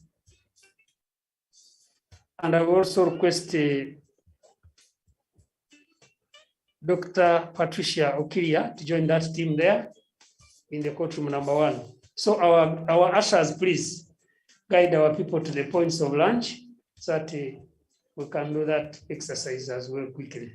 And I will also request Dr. Patricia Okiria to join that team there in the courtroom number 1. So our ushers, please guide our people to the points of lunch so that we can do that exercise as well quickly.